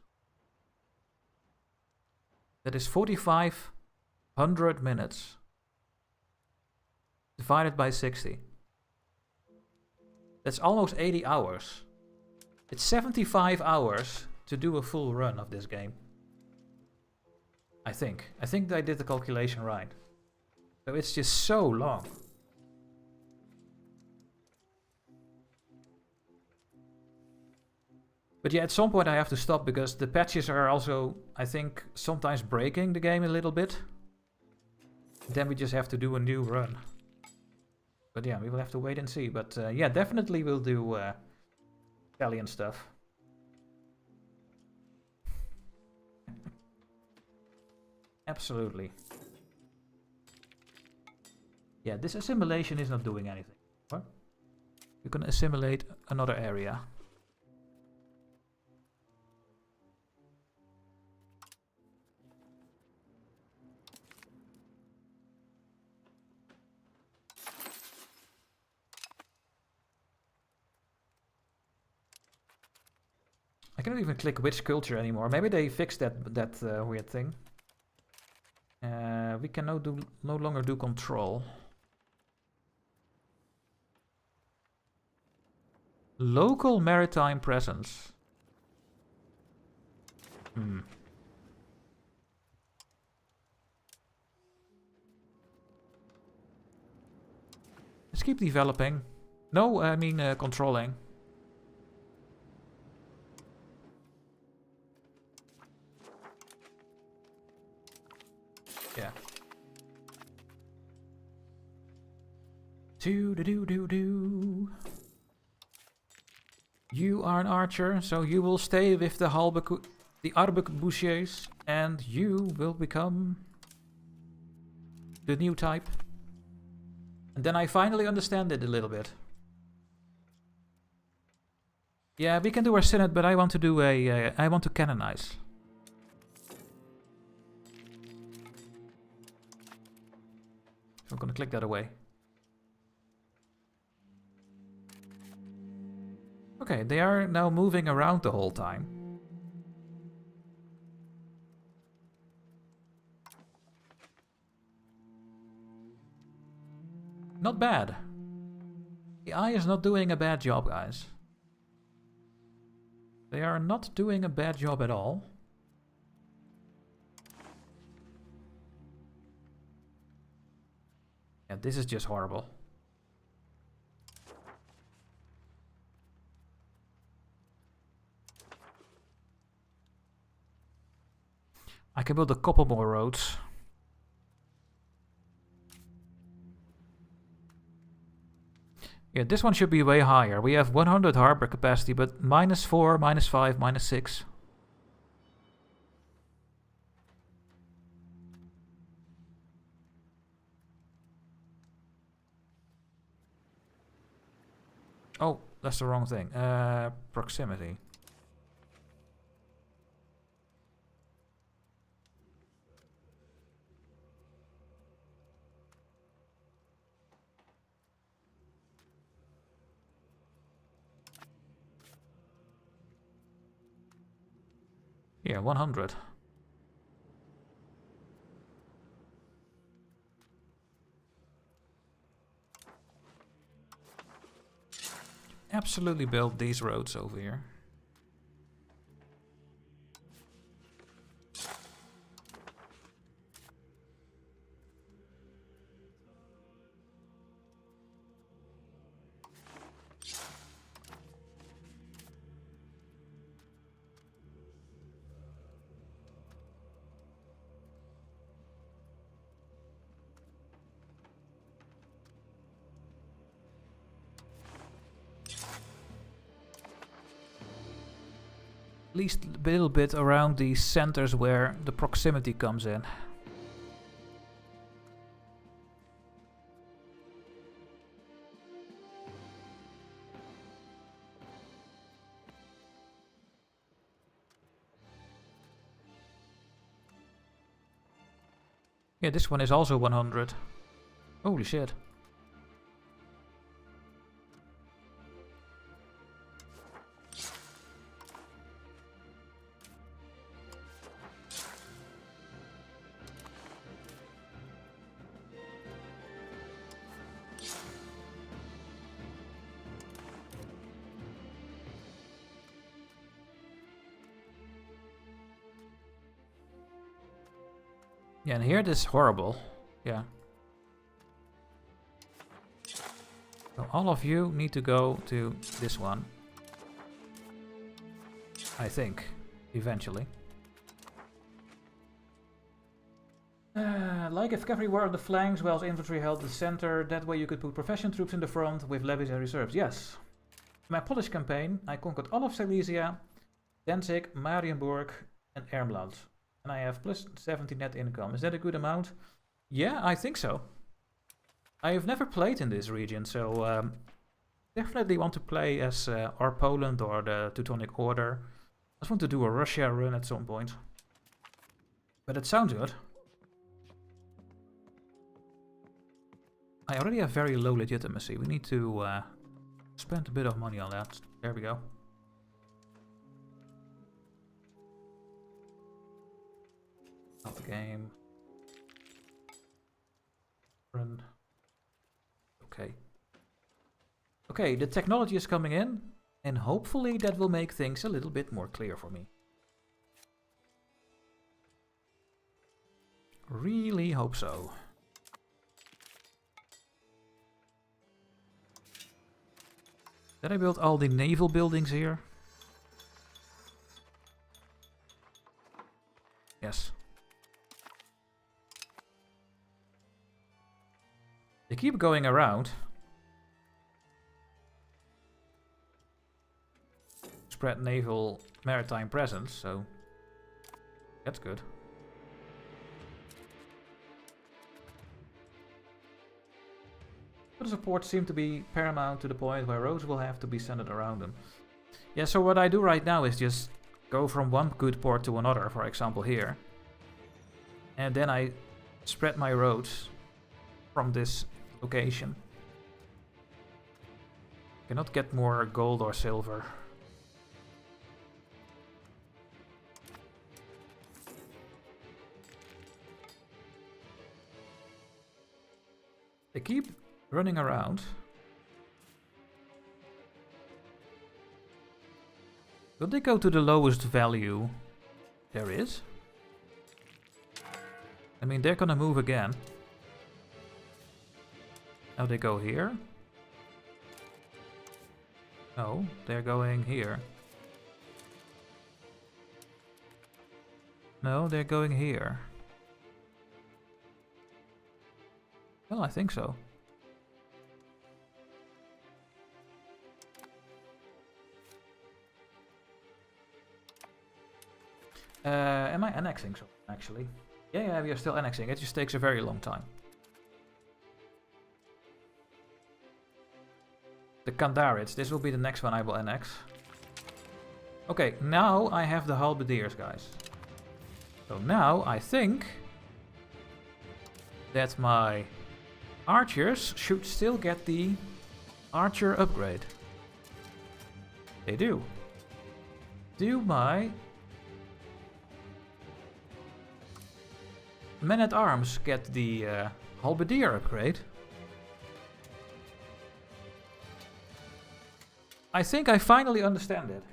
A: That is 4,500 minutes. Divided by 60. That's almost 80 hours. It's 75 hours to do a full run of this game. I think. I think I did the calculation right. So it's just so long. But yeah, at some point I have to stop because the patches are also, I think, sometimes breaking the game a little bit. Then we just have to do a new run. But yeah, we will have to wait and see. But yeah, definitely we'll do Italian stuff. Absolutely. Yeah, this assimilation is not doing anything. What? You can assimilate another area. I cannot even click which culture anymore. Maybe they fixed that weird thing. We can no longer do control. Local maritime presence. Let's keep developing. No, I mean controlling. Yeah. Do. You are an archer, so you will stay with the arquebusiers, and you will become the new type. And then I finally understand it a little bit. Yeah, we can do our synod, but I want to do I want to canonize. So I'm gonna click that away. Okay, they are now moving around the whole time. Not bad. The AI is not doing a bad job, guys. They are not doing a bad job at all. Yeah, this is just horrible. I can build a couple more roads. Yeah, this one should be way higher. We have 100 harbor capacity, but -4, -5, -6. Oh, that's the wrong thing. Proximity. Yeah, 100. Absolutely build these roads over here. At least a little bit around the centers where the proximity comes in. Yeah, this one is also 100. Holy shit. Yeah, and here this is horrible. Yeah. So all of you need to go to this one. I think. Eventually. Like if cavalry were on the flanks, whilst infantry held the center, that way you could put professional troops in the front with levies and reserves. Yes. In my Polish campaign, I conquered all of Silesia, Danzig, Marienburg, and Ermland. And I have plus 70 net income. Is that a good amount? Yeah, I think so. I have never played in this region, so definitely want to play as or Poland or the Teutonic Order. I just want to do a Russia run at some point. But it sounds good. I already have very low legitimacy. We need to spend a bit of money on that. There we go. Not the game. Run. Okay. Okay, the technology is coming in, and hopefully that will make things a little bit more clear for me. Really hope so. Did I build all the naval buildings here? Yes. They keep going around. Spread naval maritime presence, so that's good. But the support seem to be paramount to the point where roads will have to be centered around them. Yeah, so what I do right now is just go from one good port to another, for example here. And then I spread my roads from this location. Cannot get more gold or silver. They keep running around. Will they go to the lowest value there is? I mean, they're gonna move again. Now they go here. No, they're going here. No, they're going here. Well, I think so. Am I annexing something, actually? Yeah, we are still annexing. It just takes a very long time. The Kandarids. This will be the next one I will annex. Okay, now I have the halberdiers, guys. So now I think that my archers should still get the archer upgrade. They do. Do my men-at-arms get the halberdier upgrade? I think I finally understand it.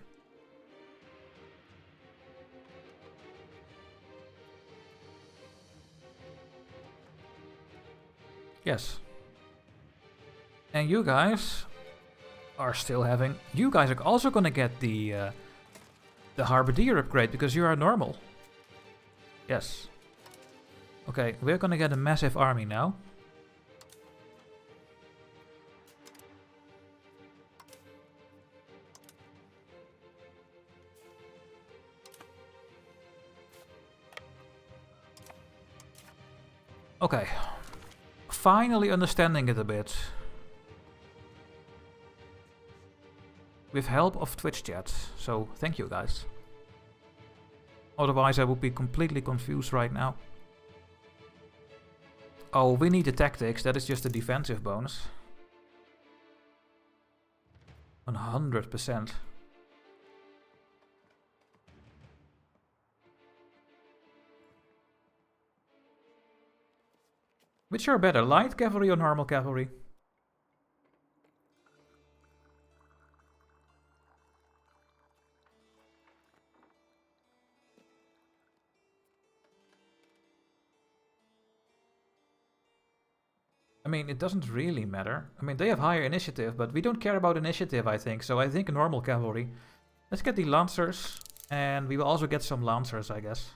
A: Yes. And you guys are still having... You guys are also gonna get the halberdier upgrade because you are normal. Yes. Okay, we're gonna get a massive army now. Okay. Finally understanding it a bit. With help of Twitch chat. So, thank you guys. Otherwise I would be completely confused right now. Oh, we need the tactics. That is just a defensive bonus. 100%. Which are better, light cavalry or normal cavalry? I mean, it doesn't really matter. I mean, they have higher initiative, but we don't care about initiative, I think. So I think normal cavalry. Let's get the lancers, and we will also get some lancers, I guess.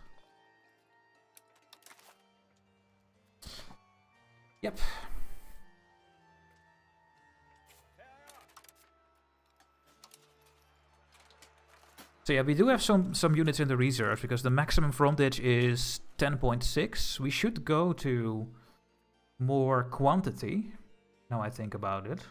A: Yep. So yeah, we do have some units in the reserve, because the maximum frontage is 10.6. We should go to more quantity, now I think about it.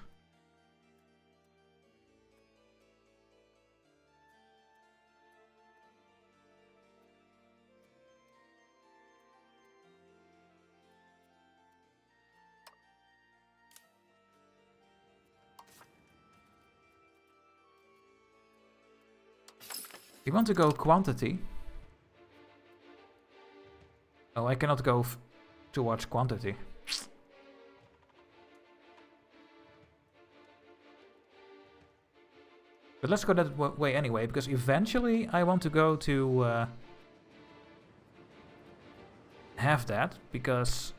A: We want to go quantity. Oh, I cannot go towards quantity. But let's go that way anyway, because eventually I want to go to have that, because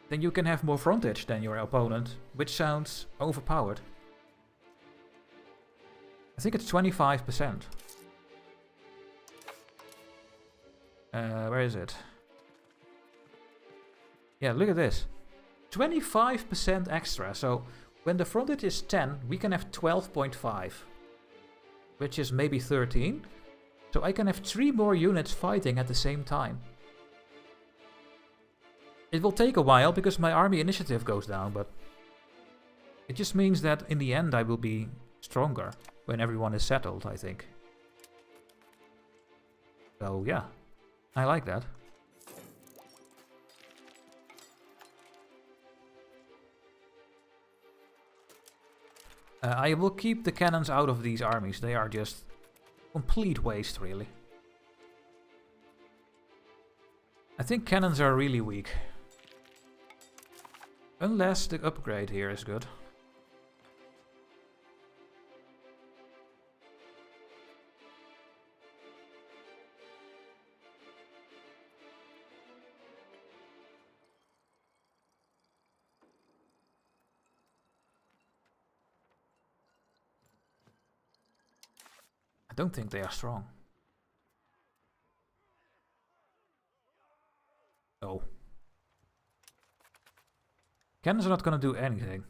A: then you can have more frontage than your opponent, which sounds overpowered. I think it's 25%. Where is it? Yeah, look at this. 25% extra. So when the frontage is 10, we can have 12.5. Which is maybe 13. So I can have 3 more units fighting at the same time. It will take a while because my army initiative goes down, but it just means that in the end I will be stronger when everyone is settled, I think. So yeah, I like that. I will keep the cannons out of these armies. They are just complete waste, really. I think cannons are really weak. Unless the upgrade here is good. I don't think they are strong. No. Cannons are not gonna do anything.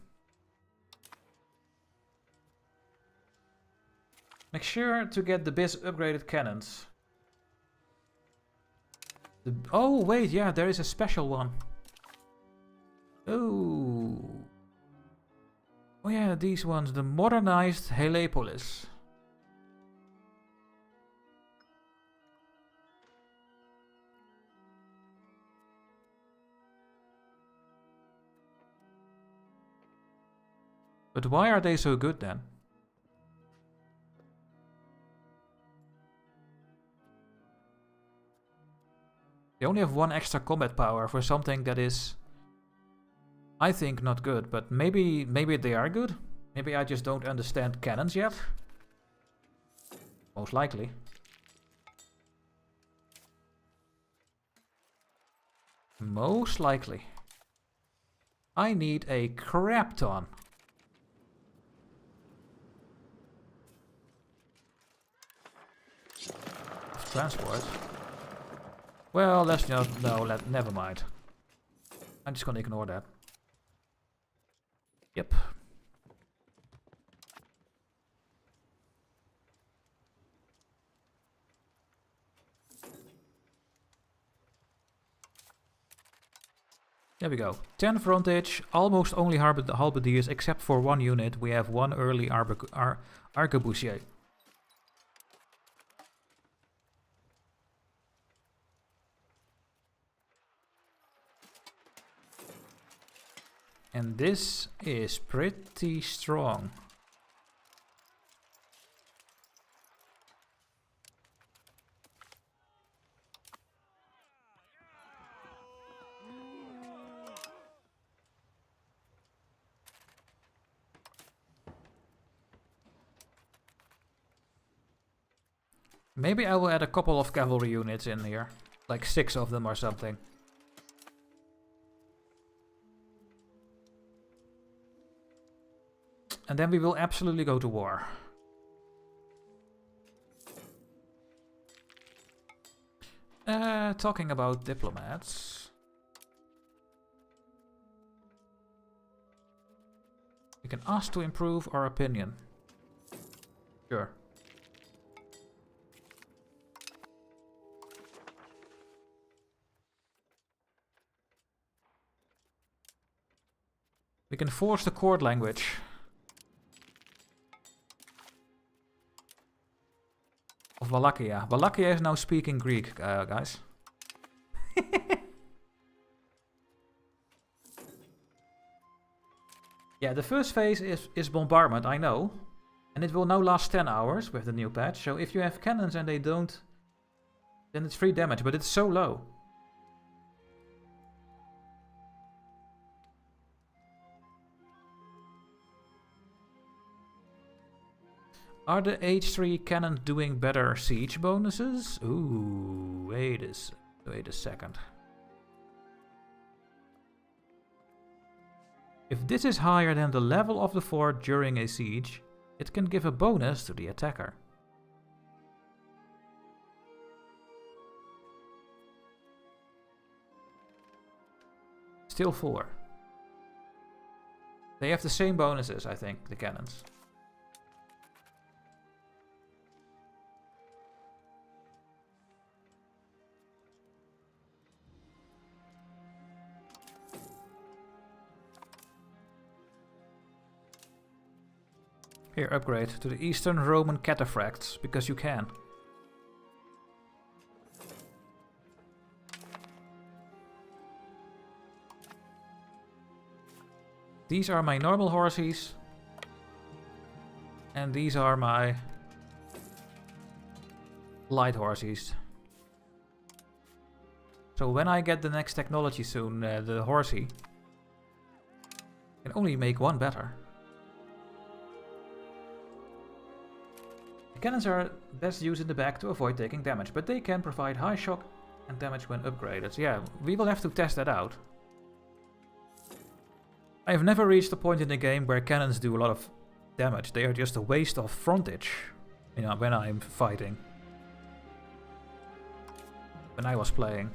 A: Make sure to get the best upgraded cannons. Oh wait, yeah, there is a special one. Oh. Oh yeah, these ones, the modernized Helepolis. But why are they so good then? They only have 1 extra combat power for something that is, I think, not good. But maybe they are good. Maybe I just don't understand cannons yet. Most likely. Most likely. I need a crap ton. Transport. Well, let's just never mind. I'm just gonna ignore that. Yep. There we go. 10 frontage, almost only halberdiers, except for 1 unit. We have 1 early arquebusier. And this is pretty strong. Maybe I will add a couple of cavalry units in here. Like 6 of them or something. And then we will absolutely go to war. Talking about diplomats. We can ask to improve our opinion. Sure. We can force the court language. Of Wallachia. Wallachia is now speaking Greek, guys. Yeah, the first phase is bombardment, I know. And it will now last 10 hours with the new patch. So if you have cannons and they don't, then it's free damage, but it's so low. Are the H3 cannons doing better siege bonuses? Ooh, wait a second. If this is higher than the level of the fort during a siege, it can give a bonus to the attacker. Still 4. They have the same bonuses, I think, the cannons. Here, upgrade to the Eastern Roman cataphracts, because you can. These are my normal horses. And these are my light horses. So when I get the next technology soon, the horsey, I can only make one better. Cannons are best used in the back to avoid taking damage, but they can provide high shock and damage when upgraded. Yeah, we will have to test that out. I have never reached a point in the game where cannons do a lot of damage. They are just a waste of frontage, you know, when I'm fighting. When I was playing.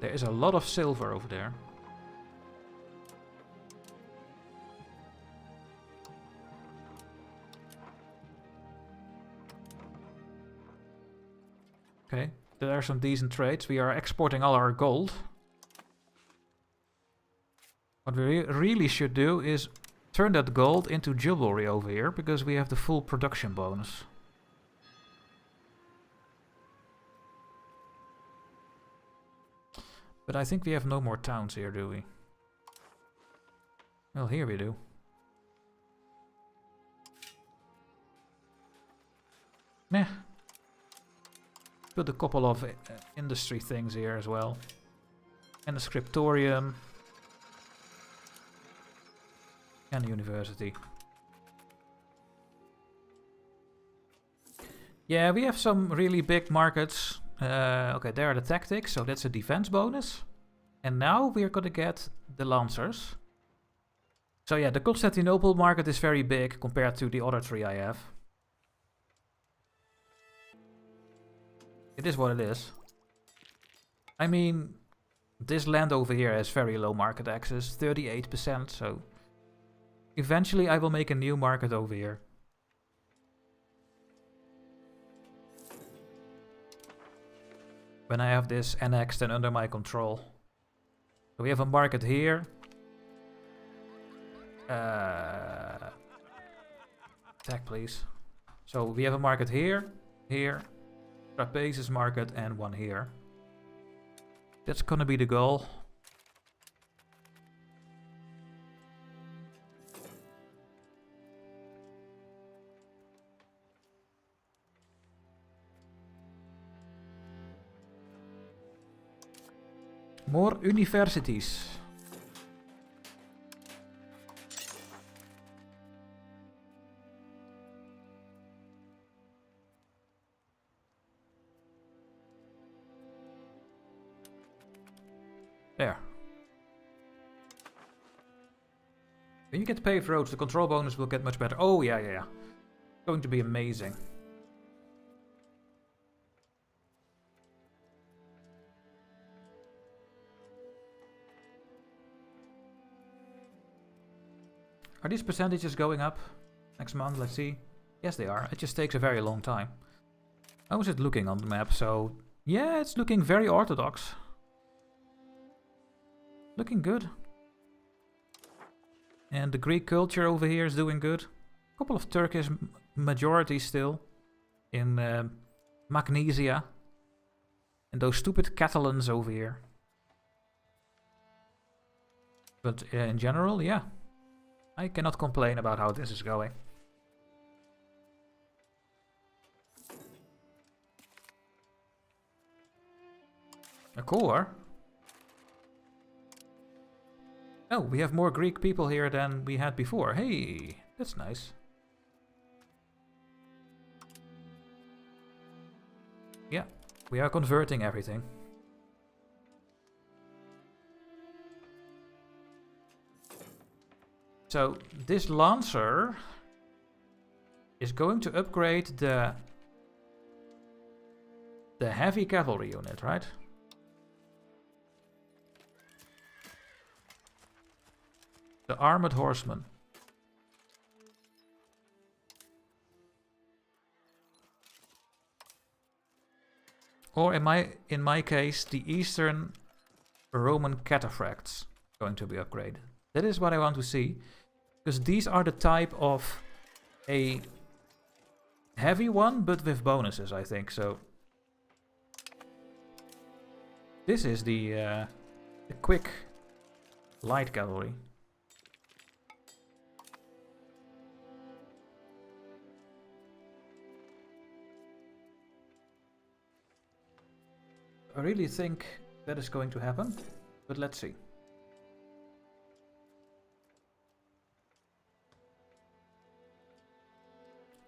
A: There is a lot of silver over there. Okay, there are some decent trades. We are exporting all our gold. What we really should do is turn that gold into jewelry over here, because we have the full production bonus. But I think we have no more towns here, do we? Well, here we do. Meh. Put a couple of industry things here as well. And a scriptorium. And a university. Yeah, we have some really big markets. Okay, there are the tactics, so that's a defense bonus. And now we're gonna get the lancers. So yeah, the Constantinople market is very big compared to the other 3 I have. It is what it is. I mean, this land over here has very low market access, 38%, so eventually I will make a new market over here. When I have this annexed and under my control. So we have a market here. Attack, please. So we have a market here, here, Trapezus market, and one here. That's gonna be the goal. More universities. There. When you get paved roads, the control bonus will get much better. Oh, yeah, yeah, yeah. Going to be amazing. Are these percentages going up next month? Let's see. Yes, they are. It just takes a very long time. How is it looking on the map? So, yeah, it's looking very orthodox. Looking good. And the Greek culture over here is doing good. A couple of Turkish majorities still in Magnesia. And those stupid Catalans over here. But in general, yeah. I cannot complain about how this is going. A core? Oh, we have more Greek people here than we had before. Hey, that's nice. Yeah, we are converting everything. So, this Lancer is going to upgrade the heavy cavalry unit, right? The armored horsemen. Or in my case, the Eastern Roman cataphracts going to be upgraded. That is what I want to see. Because these are the type of a heavy one, but with bonuses, I think. So this is the quick light cavalry. I really think that is going to happen, but let's see.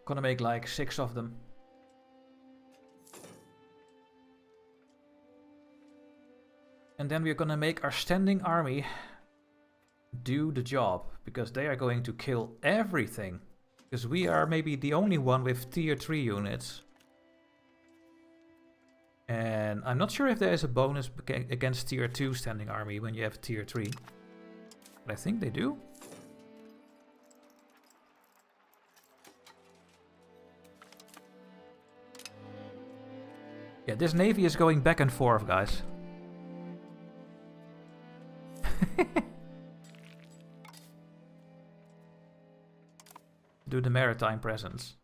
A: Gonna make like 6 of them. And then we're gonna make our standing army do the job, because they are going to kill everything. Because we are maybe the only one with tier 3 units. And I'm not sure if there is a bonus against tier 2 standing army when you have tier 3. But I think they do. Yeah, this navy is going back and forth, guys. Do the maritime presence.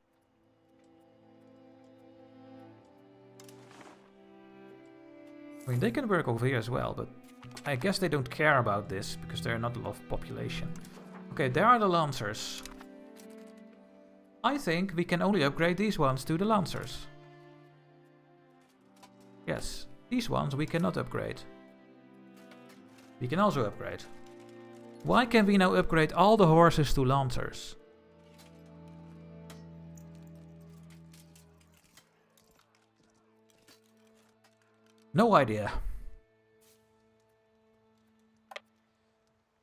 A: I mean, they can work over here as well, but I guess they don't care about this because there are not a lot of population. Okay, there are the Lancers. I think we can only upgrade these ones to the Lancers. Yes, these ones we cannot upgrade. We can also upgrade. Why can we now upgrade all the horses to Lancers? No idea.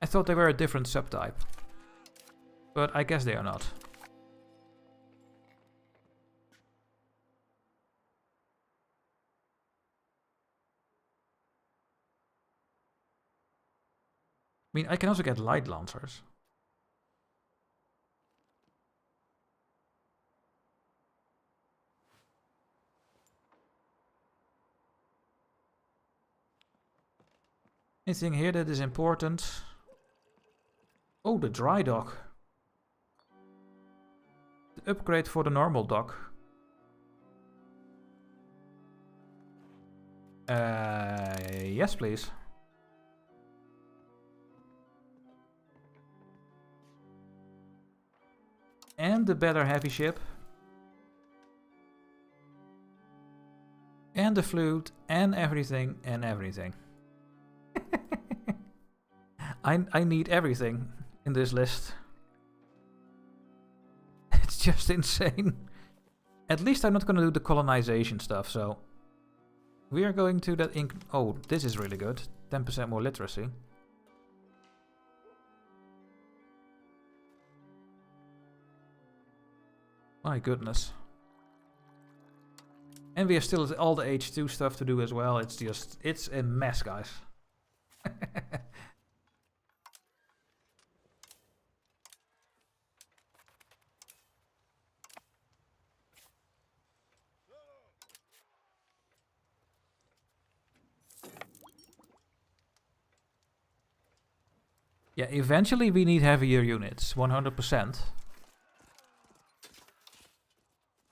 A: I thought they were a different subtype. But I guess they are not. I mean, I can also get light Lancers. Anything here that is important? Oh, the dry dock. upgrade for the normal dock. Yes, please. And the better heavy ship. And the flute, and everything, and everything. I need everything in this list. It's just insane. At least I'm not going to do the colonization stuff, so... We are going to that ink... Oh, this is really good. 10% more literacy. My goodness. And we have still all the H2 stuff to do as well. It's just... It's a mess, guys. Yeah, eventually we need heavier units, 100%.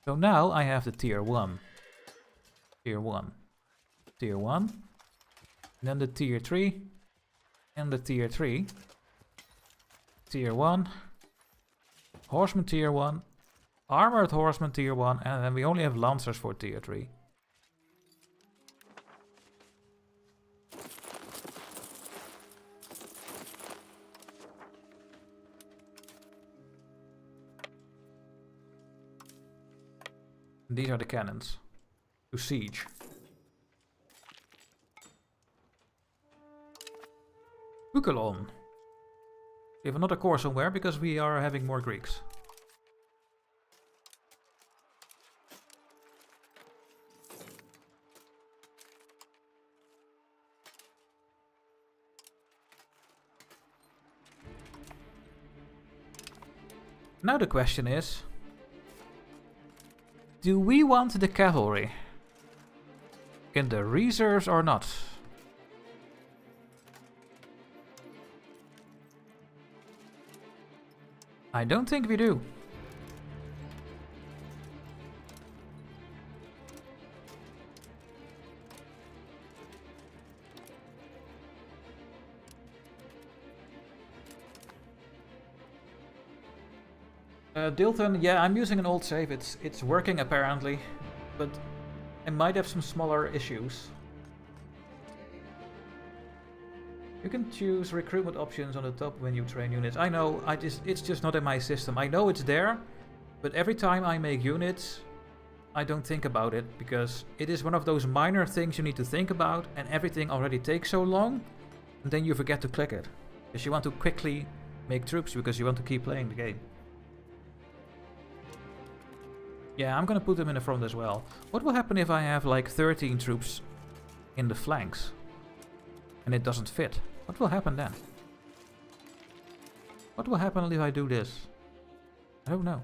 A: So now I have the tier 1. Tier 1. Tier 1. And then the tier 3. And the tier 3. Tier 1. Horseman tier 1. Armored horseman tier 1. And then we only have lancers for tier 3. These are the cannons to siege. Bukalon. We have another core somewhere because we are having more Greeks. Now the question is... Do we want the cavalry in the reserves or not? I don't think we do. Dilton, yeah, I'm using an old save. It's working apparently, but I might have some smaller issues. You can choose recruitment options on the top when you train units. I know, it's just not in my system. I know it's there, but every time I make units, I don't think about it because it is one of those minor things you need to think about, and everything already takes so long, and then you forget to click it because you want to quickly make troops because you want to keep playing the game. Yeah, I'm gonna put them in the front as well. What will happen if I have like 13 troops in the flanks and it doesn't fit? What will happen then? What will happen if I do this? I don't know.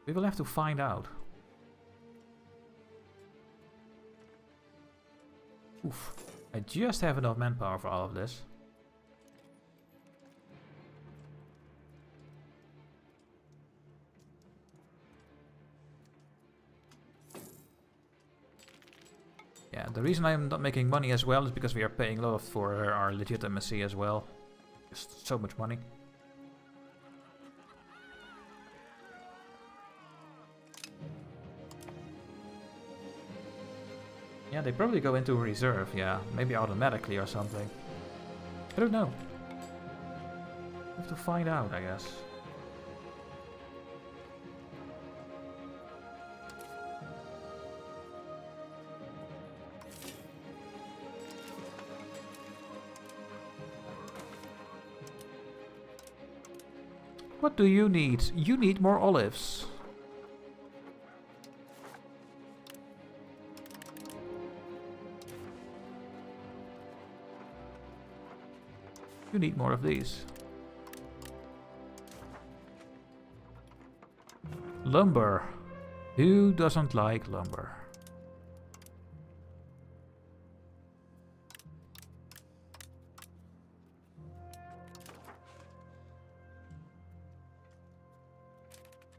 A: We will have to find out. Oof. I just have enough manpower for all of this. Yeah, the reason I'm not making money as well is because we are paying a lot for our legitimacy as well. Just so much money. Yeah, they probably go into reserve, yeah. Maybe automatically or something. I don't know. We have to find out, I guess. What do you need? You need more olives. You need more of these. Lumber. Who doesn't like lumber?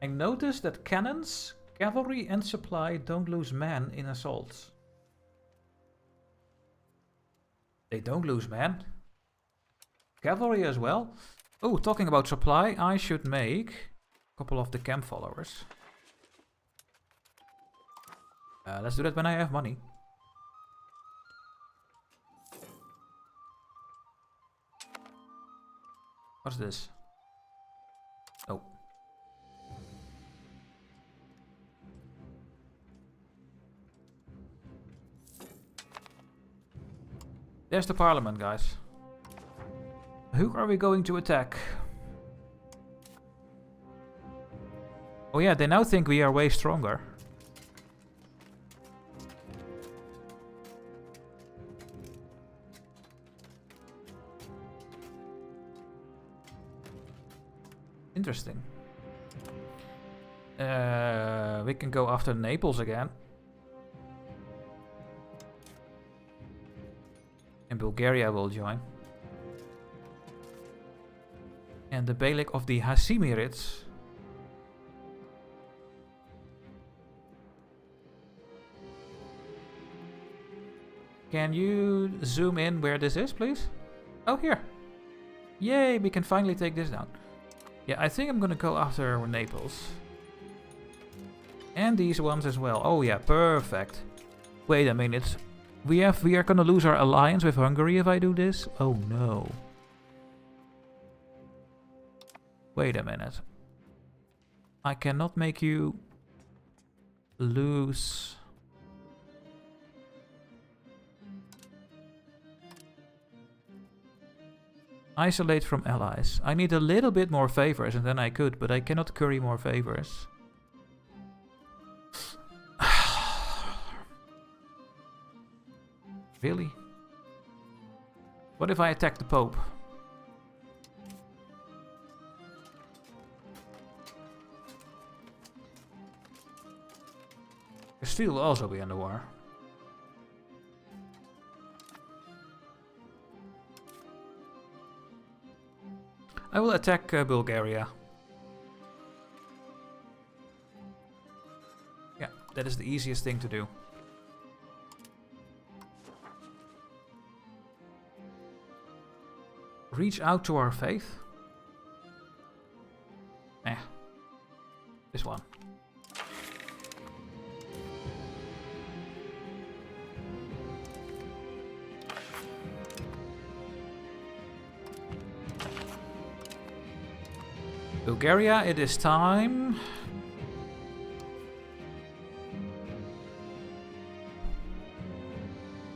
A: I noticed that cannons, cavalry and supply don't lose men in assaults. They don't lose men. Cavalry as well. Oh, talking about supply, I should make a couple of the camp followers. Let's do that when I have money. What's this? Oh. There's the parliament, guys. Who are we going to attack? Oh yeah, they now think we are way stronger. Interesting. We can go after Naples again. And Bulgaria will join. And the Beylik of the Hasimirids. Can you zoom in where this is, please? Oh, here. Yay, we can finally take this down. Yeah, I think I'm gonna go after Naples. And these ones as well. Oh yeah, perfect. Wait a minute. We are gonna lose our alliance with Hungary if I do this? Oh no. Wait a minute. I cannot make you lose. Isolate from allies. I need a little bit more favors and then I could, but I cannot curry more favors. Really? What if I attack the Pope? Castile will also be in the war. I will attack Bulgaria. Yeah, that is the easiest thing to do. Reach out to our faith. Eh. This one. Bulgaria, it is time.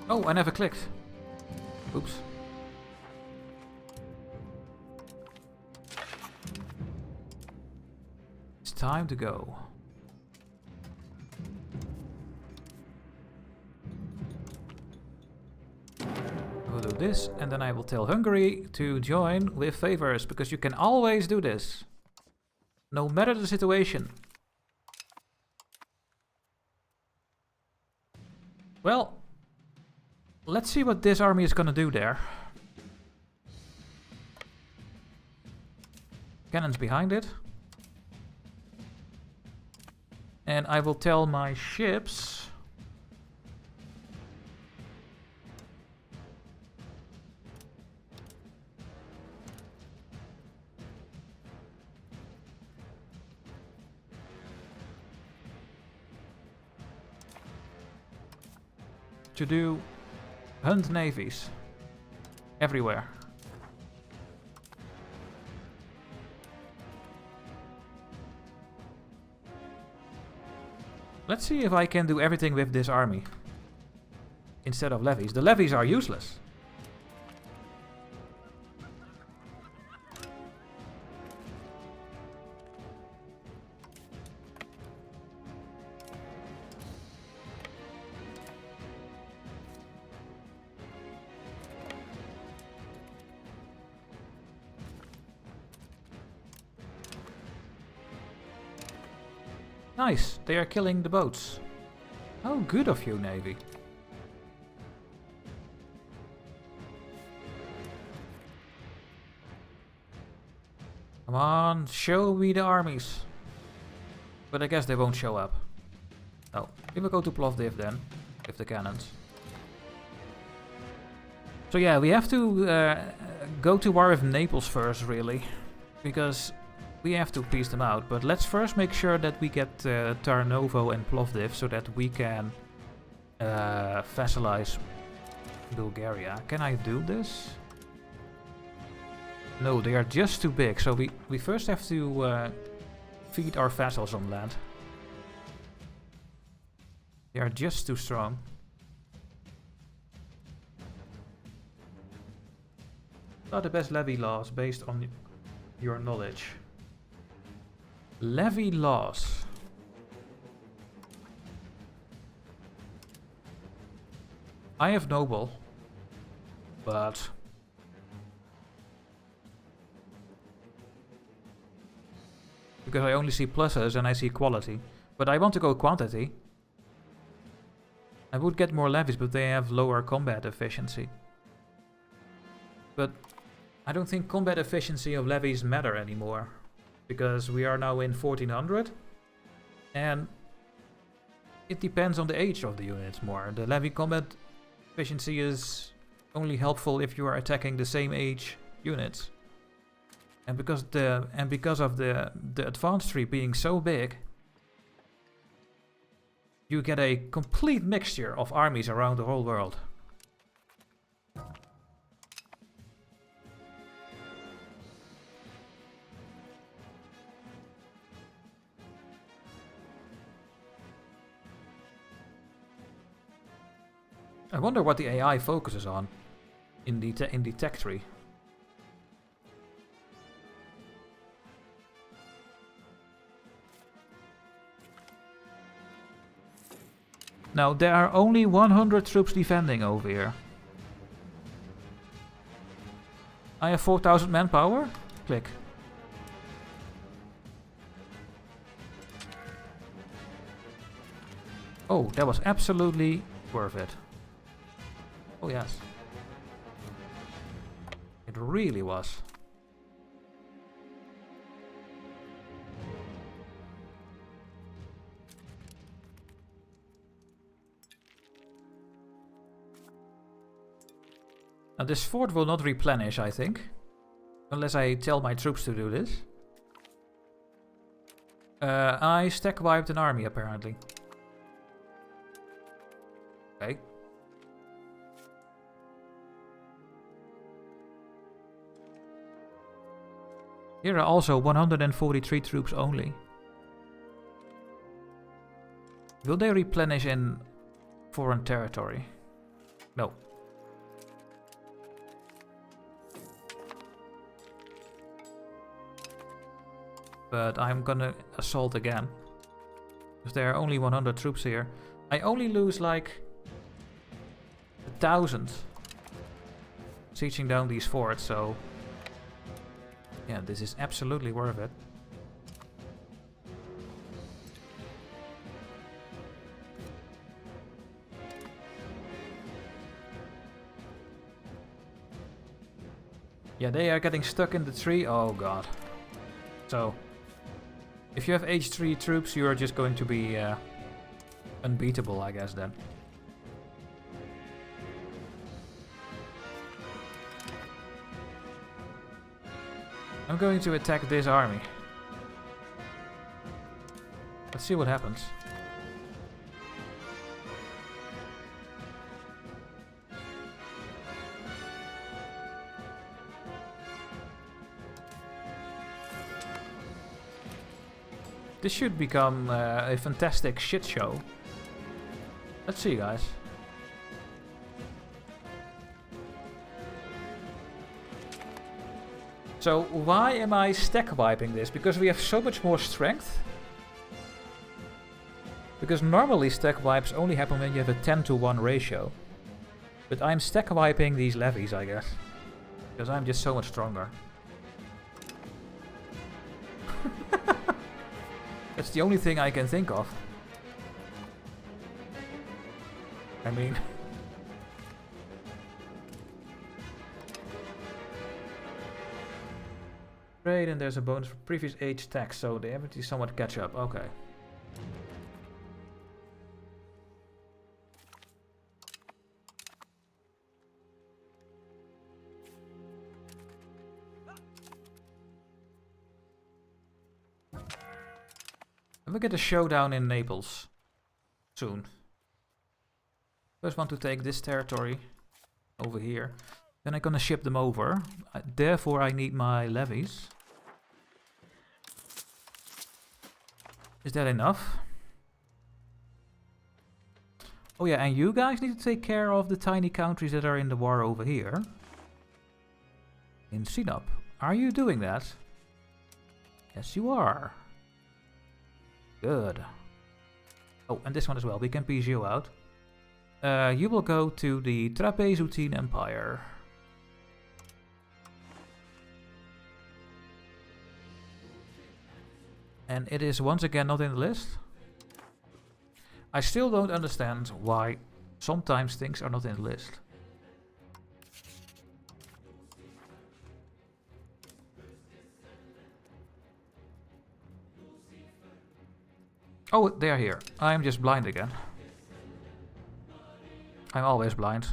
A: Oh, I never clicked. Oops. It's time to go. We'll do this, and then I will tell Hungary to join with favors, because you can always do this. No matter the situation. Well, let's see what this army is gonna do there. Cannons behind it. And I will tell my ships to do hunt navies everywhere. Let's see if I can do everything with this army instead of levies. The levies are useless. Nice, they are killing the boats. How good of you, Navy. Come on, show me the armies. But I guess they won't show up. Oh, we will go to Plovdiv then, with the cannons. So yeah, we have to go to war with Naples first, really. Because we have to piece them out. But let's first make sure that we get Tarnovo and Plovdiv so that we can vassalize Bulgaria. Can I do this? No, they are just too big. So we first have to feed our vassals on land. They are just too strong. What are the best levy laws based on your knowledge? Levy laws. I have noble, but because I only see pluses and I see quality. But I want to go quantity. I would get more levies, but they have lower combat efficiency. But I don't think combat efficiency of levies matter anymore. Because we are now in 1400. And it depends on the age of the units more. The levy combat efficiency is only helpful if you are attacking the same age units. And because of the advanced tree being so big, you get a complete mixture of armies around the whole world. I wonder what the AI focuses on in the tech tree. Now, there are only 100 troops defending over here. I have 4,000 manpower. Click. Oh, that was absolutely worth it. Oh, yes. It really was. Now this fort will not replenish, I think. Unless I tell my troops to do this. I stack wiped an army, apparently. Okay. Here are also 143 troops only. Will they replenish in foreign territory? No. But I'm gonna assault again. Because there are only 100 troops here. I only lose like 1,000 sieging down these forts, so yeah, this is absolutely worth it. Yeah, they are getting stuck in the tree. Oh god. So if you have H3 troops, you are just going to be unbeatable, I guess, then. I'm going to attack this army. Let's see what happens. This should become a fantastic shit show. Let's see, guys. So why am I stack wiping this? Because we have so much more strength? Because normally stack wipes only happen when you have a 10-to-1 ratio. But I'm stack wiping these levies, I guess. Because I'm just so much stronger. That's the only thing I can think of. I mean... Great, and there's a bonus for previous age tax, so the ability somewhat catch up. Okay. we get a showdown in Naples soon. First want to take this territory over here. Then I'm gonna ship them over. Therefore I need my levies. Is that enough? Oh yeah, and you guys need to take care of the tiny countries that are in the war over here. In Sinop. Are you doing that? Yes, you are. Good. Oh, and this one as well. We can piece you out. You will go to the Trapezuntine Empire. And it is once again not in the list. I still don't understand why sometimes things are not in the list. Oh, they're here. I'm just blind again. I'm always blind.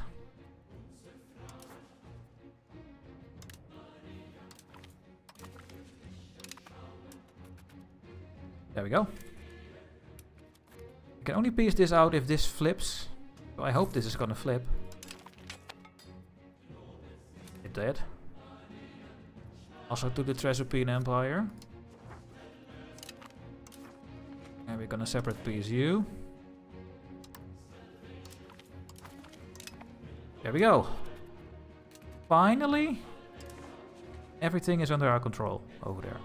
A: There we go. I can only piece this out if this flips. So I hope this is gonna flip. It did. Also to the Trapezuntine Empire. And we're gonna separate piece you. There we go. Finally, everything is under our control over there.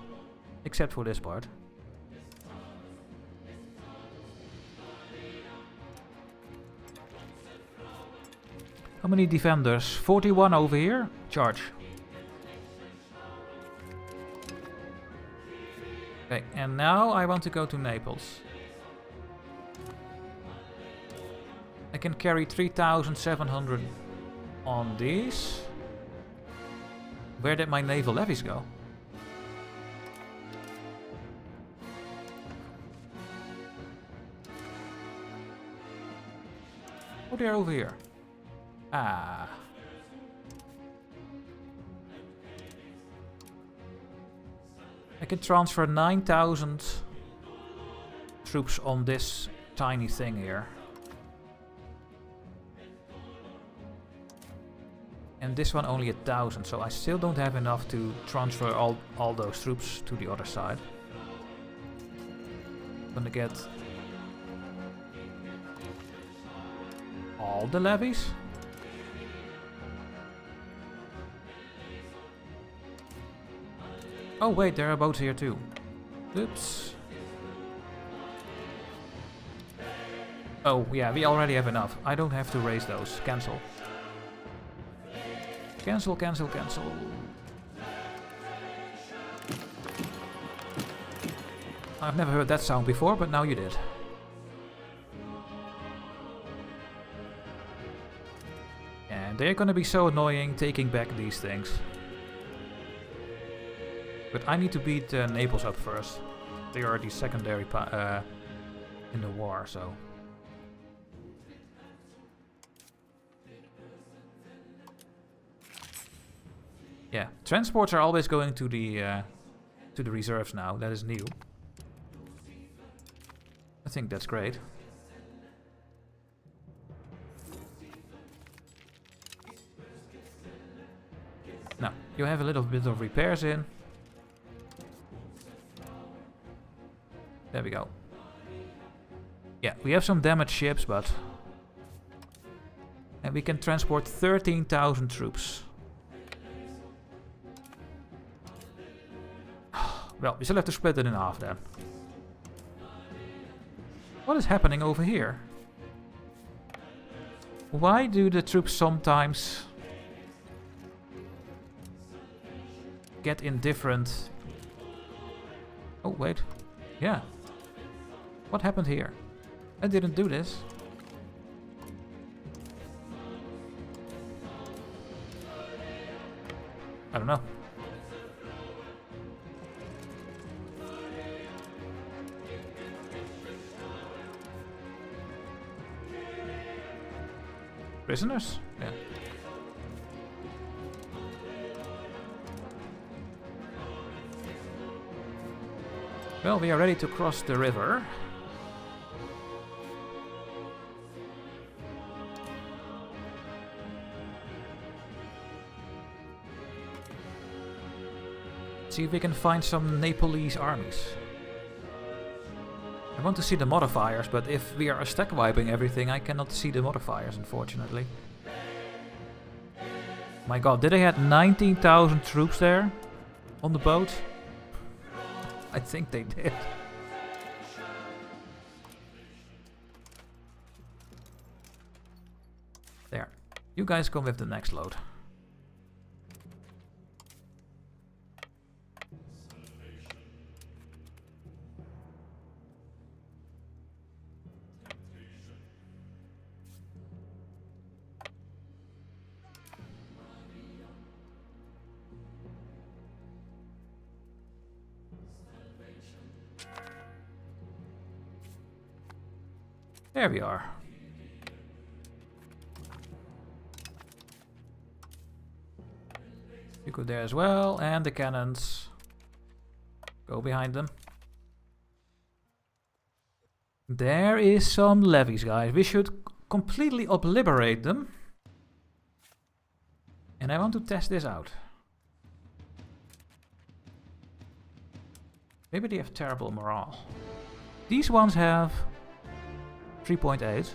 A: Except for this part. How many defenders? 41 over here. Charge. Okay, and now I want to go to Naples. I can carry 3,700 on these. Where did my naval levies go? Oh, they're over here. Ah. I can transfer 9,000 troops on this tiny thing here. And this one only 1,000, so I still don't have enough to transfer all those troops to the other side. I'm gonna get all the levies. Oh wait, there are boats here too. Oops. Oh yeah, we already have enough. I don't have to raise those. Cancel. Cancel, cancel, cancel. I've never heard that sound before, but now you did. And they're gonna be so annoying taking back these things. But I need to beat Naples up first. They are the secondary in the war, so... Yeah, transports are always going to the reserves now. That is new. I think that's great. Now, you have a little bit of repairs in. There we go. Yeah, we have some damaged ships, but... And we can transport 13,000 troops. Well, we still have to split it in half then. What is happening over here? Why do the troops sometimes get in different... Oh, wait. Yeah. What happened here? I didn't do this. I don't know. Prisoners? Yeah. Well, we are ready to cross the river. See if we can find some Nepalese armies. I want to see the modifiers, but if we are stack wiping everything, I cannot see the modifiers, unfortunately. My god, did they have 19,000 troops there? On the boat? I think they did. There. You guys come with the next load. There we are. You go there as well, and the cannons go behind them. There is some levies, guys. We should completely obliterate them. And I want to test this out. Maybe they have terrible morale. These ones have 3.8.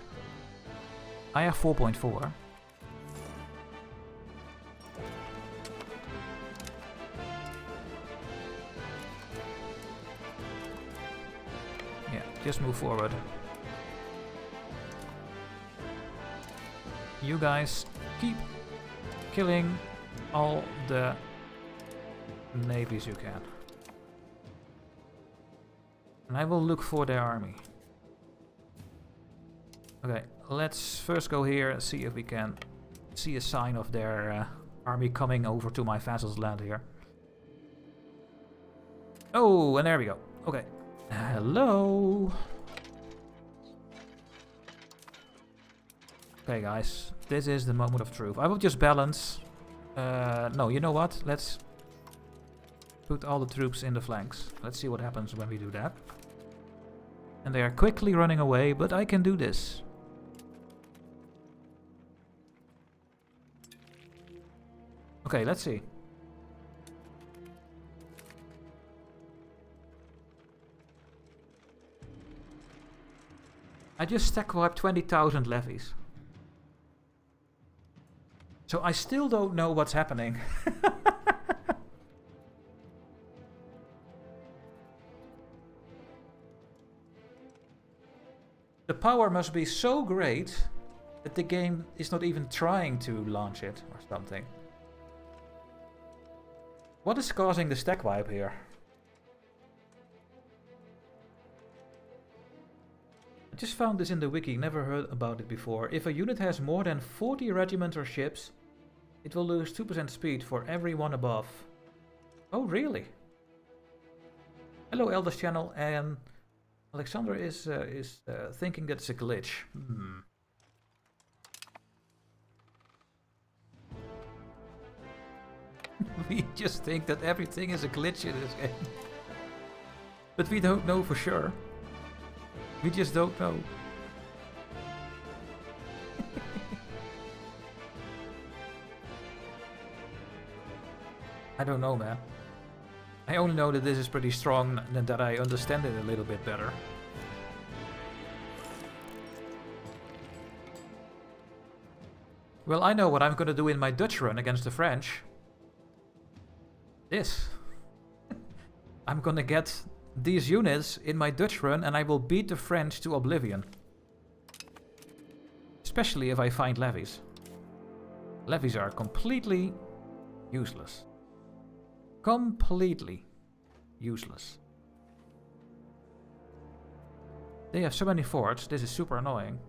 A: I have 4.4. Yeah, just move forward. You guys keep killing all the navies you can. And I will look for their army. Okay, let's first go here and see if we can see a sign of their army coming over to my vassal's land here. Oh, and there we go. Okay. Hello. Okay, guys. This is the moment of truth. I will just balance. No, you know what? Let's put all the troops in the flanks. Let's see what happens when we do that. And they are quickly running away, but I can do this. Okay, let's see. I just stack wiped 20,000 levies. So I still don't know what's happening. The power must be so great that the game is not even trying to launch it or something. What is causing the stack wipe here? I just found this in the wiki, never heard about it before. If a unit has more than 40 regiments or ships, it will lose 2% speed for every one above. Oh, really? Hello, Elders channel, and Alexander is thinking that's a glitch. We just think that everything is a glitch in this game. But we don't know for sure. We just don't know. I don't know, man. I only know that this is pretty strong and that I understand it a little bit better. Well, I know what I'm gonna do in my Dutch run against the French. This. I'm gonna get these units in my Dutch run and I will beat the French to oblivion. Especially if I find levies. Levies are completely useless. Completely useless. They have so many forts, this is super annoying.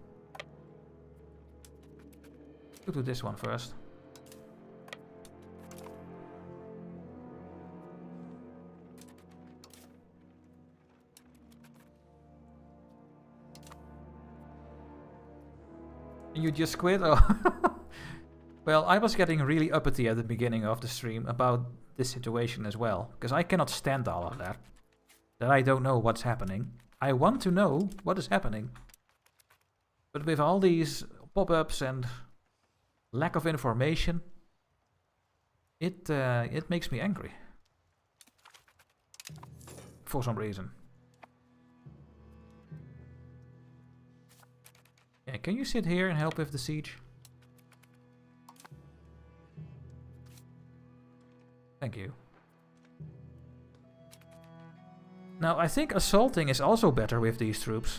A: Go to this one first. You just quit? Oh. Well, I was getting really uppity at the beginning of the stream about this situation as well, because I cannot stand all of that. that I don't know what's happening. I want to know what is happening. But with all these pop-ups and lack of information, it makes me angry. For some reason. Yeah, can you sit here and help with the siege? Thank you. Now, I think assaulting is also better with these troops.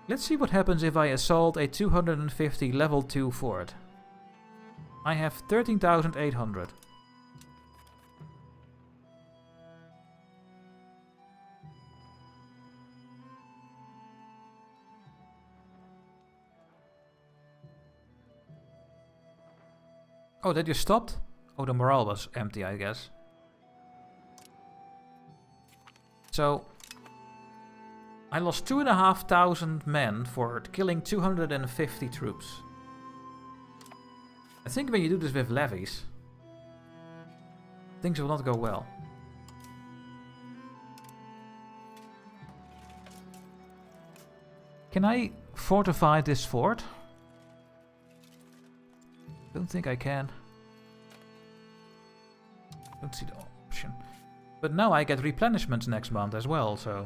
A: Let's see what happens if I assault a 250 level 2 fort. I have 13,800. Oh, that just stopped? Oh, the morale was empty, I guess. So, I lost 2,500 men for killing 250 troops. I think when you do this with levies, things will not go well. Can I fortify this fort? Don't think I can. Don't see the option. But now I get replenishments next month as well, so...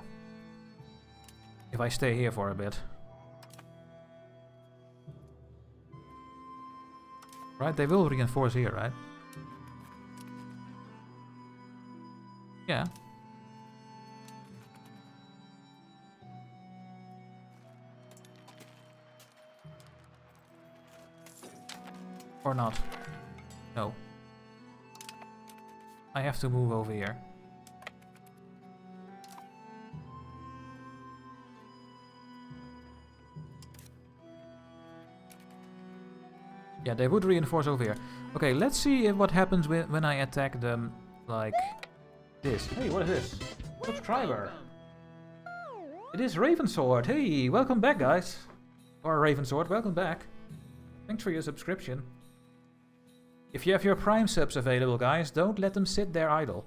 A: if I stay here for a bit. Right, they will reinforce here, right? Yeah. Or not. No. I have to move over here. Yeah, they would reinforce over here. Okay, let's see what happens when I attack them like this. Hey, what is this? Subscriber. It is Ravensword. Hey, welcome back, guys. Or Ravensword, welcome back. Thanks for your subscription. If you have your Prime subs available, guys, don't let them sit there idle.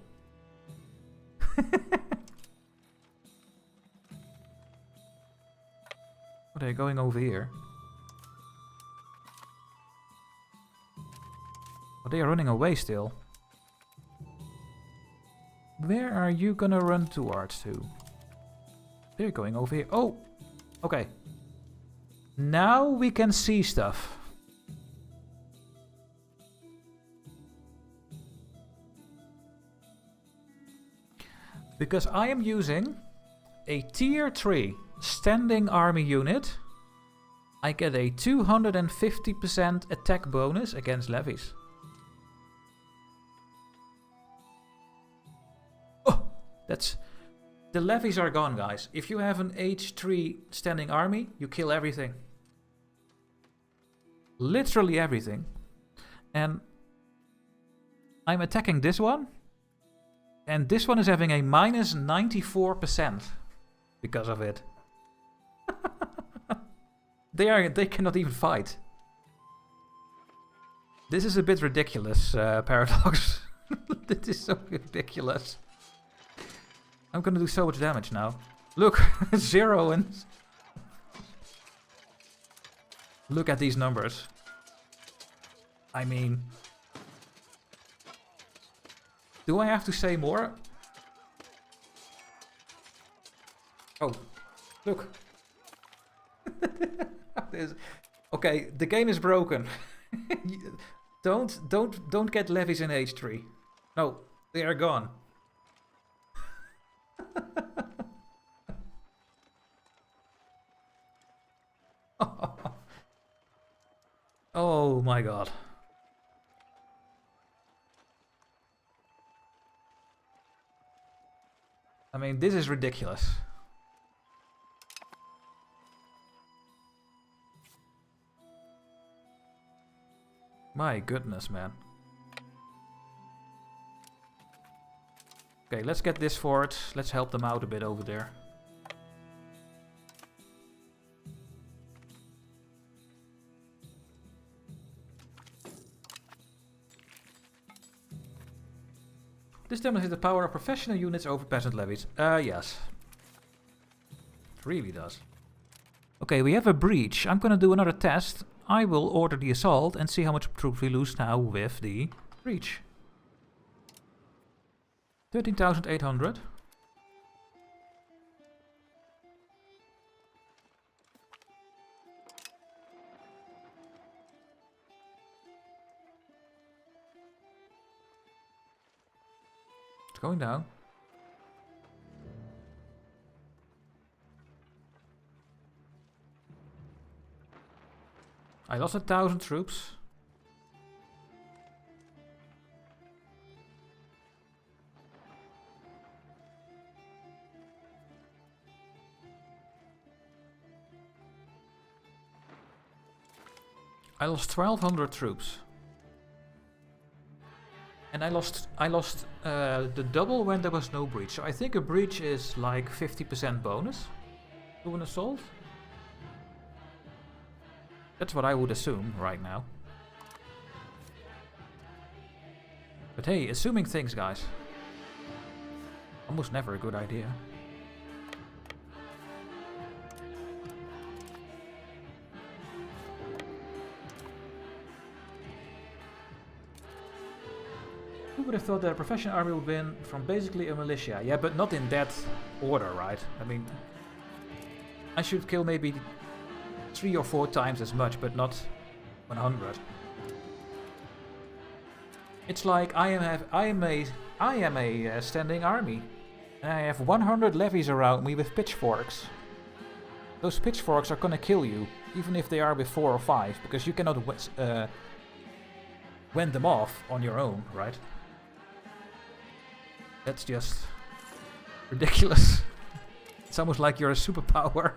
A: Oh, they're going over here. Oh, they are running away still. Where are you gonna run towards to? They're going over here. Oh! Okay. Now we can see stuff. Because I am using a Tier III standing army unit, I get a 250% attack bonus against levies. Oh! That's... the levies are gone, guys. If you have an H3 standing army, you kill everything. Literally everything. And I'm attacking this one. And this one is having a minus 94% because of it. They cannot even fight. This is a bit ridiculous, Paradox. This is so ridiculous. I'm gonna do so much damage now. Look, 0 and... look at these numbers. I mean... do I have to say more? Oh, look. Okay, the game is broken. Don't get levies in H3. No, they are gone. Oh my god. I mean, this is ridiculous. My goodness, man. Okay, let's get this fort. Let's help them out a bit over there. This demonstrates the power of professional units over peasant levies. Yes. It really does. Okay, we have a breach. I'm gonna do another test. I will order the assault and see how much troops we lose now with the breach. 13,800. It's going down. I lost 1,000 troops. I lost 1,200 troops. And I lost the double when there was no breach. So I think a breach is like 50% bonus to an assault. That's what I would assume right now. But hey, assuming things, guys. Almost never a good idea. Who would have thought that a professional army would win from basically a militia? Yeah, but not in that order, right? I mean, I should kill maybe 3 or 4 times as much, but not 100. It's like I am a standing army, and I have 100 levies around me with pitchforks. Those pitchforks are gonna kill you, even if they are with 4 or 5, because you cannot wend them off on your own, right? That's just ridiculous. It's almost like you're a superpower.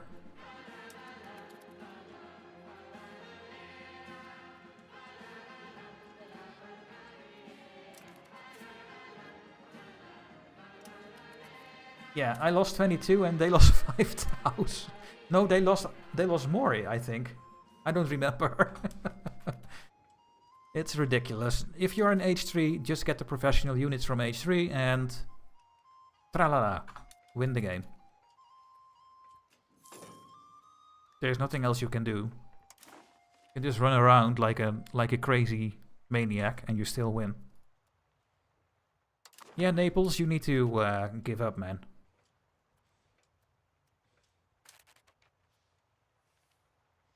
A: Yeah, I lost 22 and they lost 5,000. No, they lost more, I think. I don't remember. It's ridiculous. If you're in H3, just get the professional units from H3 and tra-la-la, win the game. There's nothing else you can do. You can just run around like a crazy maniac and you still win. Yeah, Naples, you need to give up, man.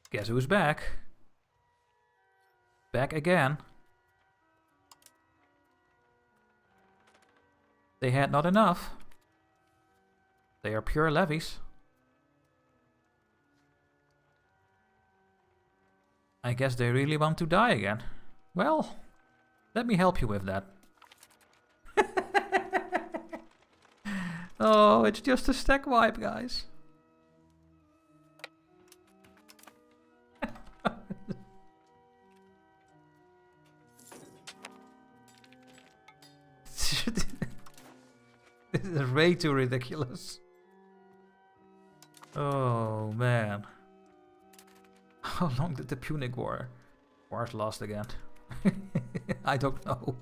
A: Guess who's back? Back again. They had not enough. They are pure levies. I guess they really want to die again. Well, let me help you with that. Oh, it's just a stack wipe, guys. This is way too ridiculous. Oh man. How long did the Punic Wars last again? I don't know.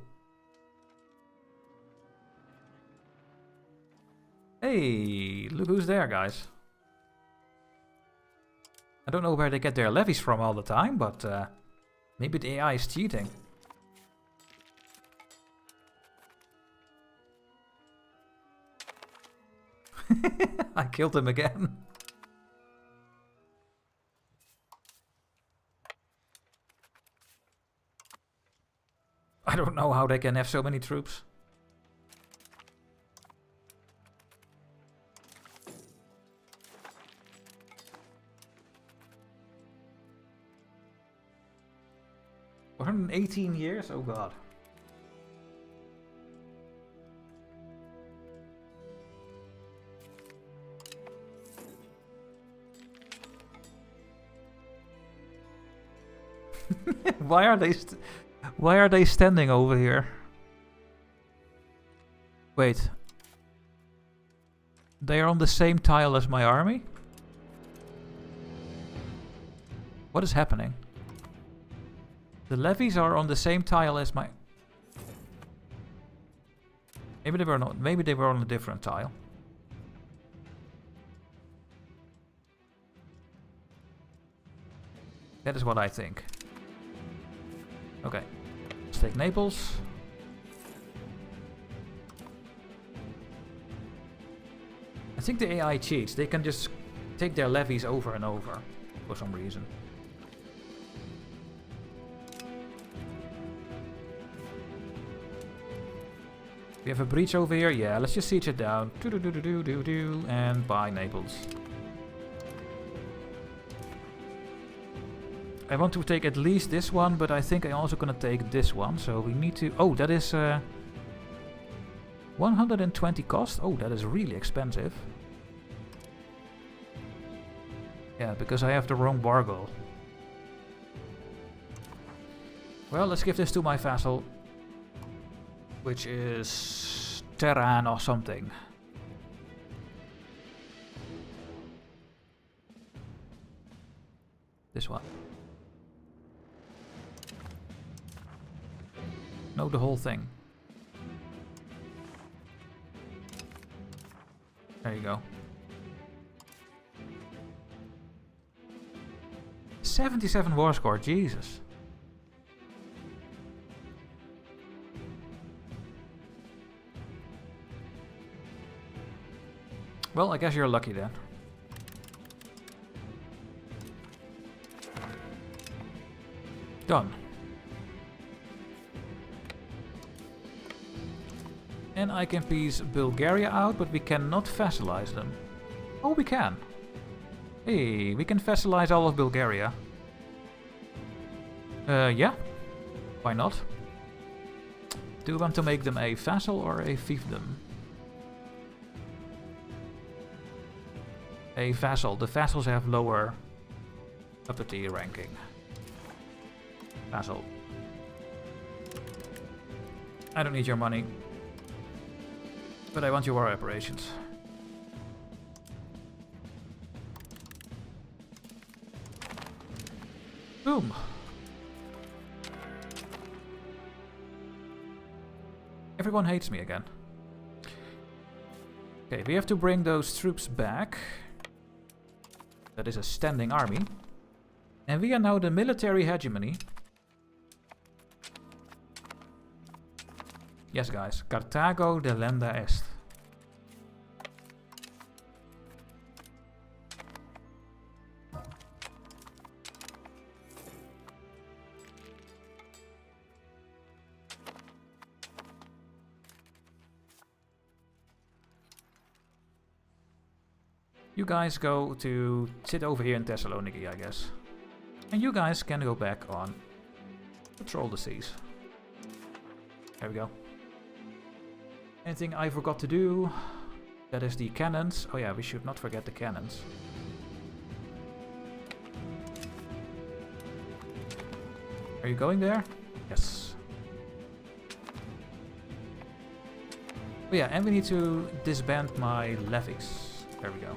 A: Hey, look who's there, guys. I don't know where they get their levies from all the time, but maybe the AI is cheating. I killed him again. I don't know how they can have so many troops. $118 years? Oh god. Why are they standing over here? Wait. They are on the same tile as my army? What is happening? The levies are on the same tile as my... Maybe they were not. Maybe they were on a different tile. That is what I think. Okay. Let's take Naples. I think the AI cheats. They can just take their levies over and over for some reason. We have a breach over here. Yeah, let's just siege it down. And buy Naples. I want to take at least this one, but I think I'm also gonna take this one. So we need to... Oh, that is 120 cost. Oh, that is really expensive. Yeah, because I have the wrong bargo. Well, let's give this to my vassal. Which is Terran or something. This one. No, the whole thing. There you go. 77 war score, Jesus. Well, I guess you're lucky then. Done. And I can piece Bulgaria out, but we cannot vassalize them. Oh, we can. Hey, we can vassalize all of Bulgaria. Yeah. Why not? Do you want to make them a vassal or a fiefdom? A vassal. The vassals have lower upper tier ranking. Vassal. I don't need your money. But I want your war operations. Boom. Everyone hates me again. Okay, we have to bring those troops back. That is a standing army. And we are now the military hegemony. Yes, guys. Carthago delenda est. You guys go to sit over here in Thessaloniki, I guess. And you guys can go back on patrol the seas. There we go. Anything I forgot to do? That is the cannons. Oh yeah, we should not forget the cannons. Are you going there? Yes. Oh yeah, and we need to disband my levies. There we go.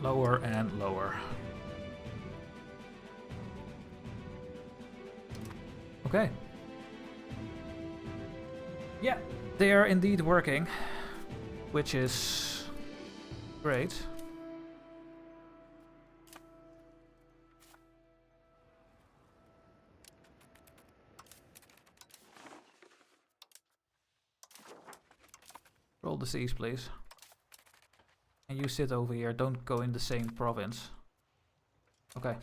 A: Lower and lower. Okay. Yeah, they are indeed working, which is great. Roll the seas, please. And you sit over here, don't go in the same province. Okay.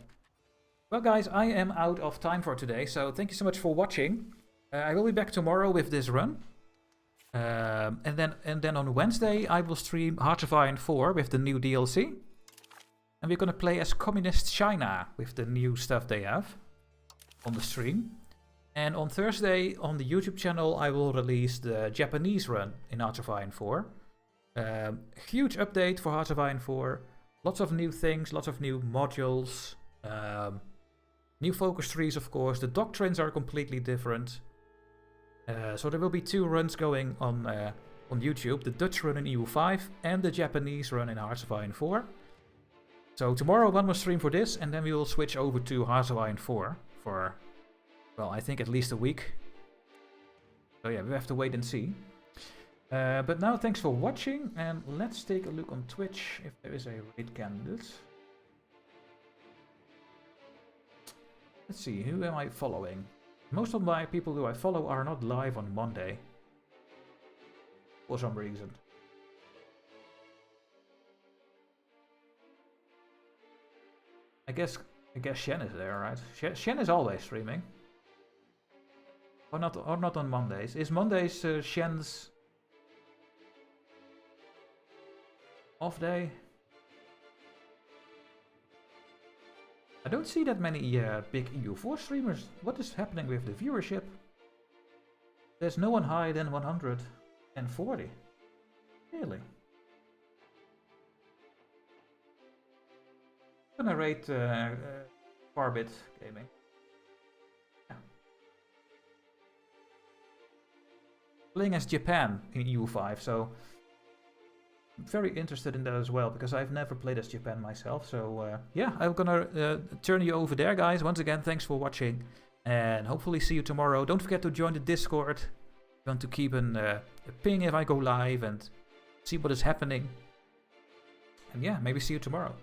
A: Well guys, I am out of time for today, so thank you so much for watching. I will be back tomorrow with this run. And then on Wednesday I will stream Hearts of Iron 4 with the new DLC. And we're gonna play as Communist China with the new stuff they have on the stream. And on Thursday on the YouTube channel I will release the Japanese run in Hearts of Iron 4. Huge update for Hearts of Iron 4. Lots of new things, lots of new modules. New focus trees, of course. The doctrines are completely different. So there will be 2 runs going on YouTube. The Dutch run in EU5 and the Japanese run in Hearts of Iron 4. So tomorrow one more stream for this, and then we will switch over to Hearts of Iron 4 for, well, I think at least a week. So yeah, we have to wait and see. But now thanks for watching, and let's take a look on Twitch if there is a raid candidate. Let's see, who am I following? Most of my people who I follow are not live on Monday. For some reason. I guess Shen is there, right? Shen is always streaming. Or not on Mondays. Is Mondays Shen's off day? I don't see that many big EU4 streamers. What is happening with the viewership? There's no one higher than 140. Really? I'm gonna rate Farbit Gaming. Yeah. Playing as Japan in EU5, so I'm very interested in that as well, because I've never played as Japan myself. So yeah, I'm gonna turn you over there, guys. Once again, thanks for watching, and hopefully see you tomorrow. Don't forget to join the Discord. If you want to keep a ping if I go live and see what is happening. And yeah, maybe see you tomorrow.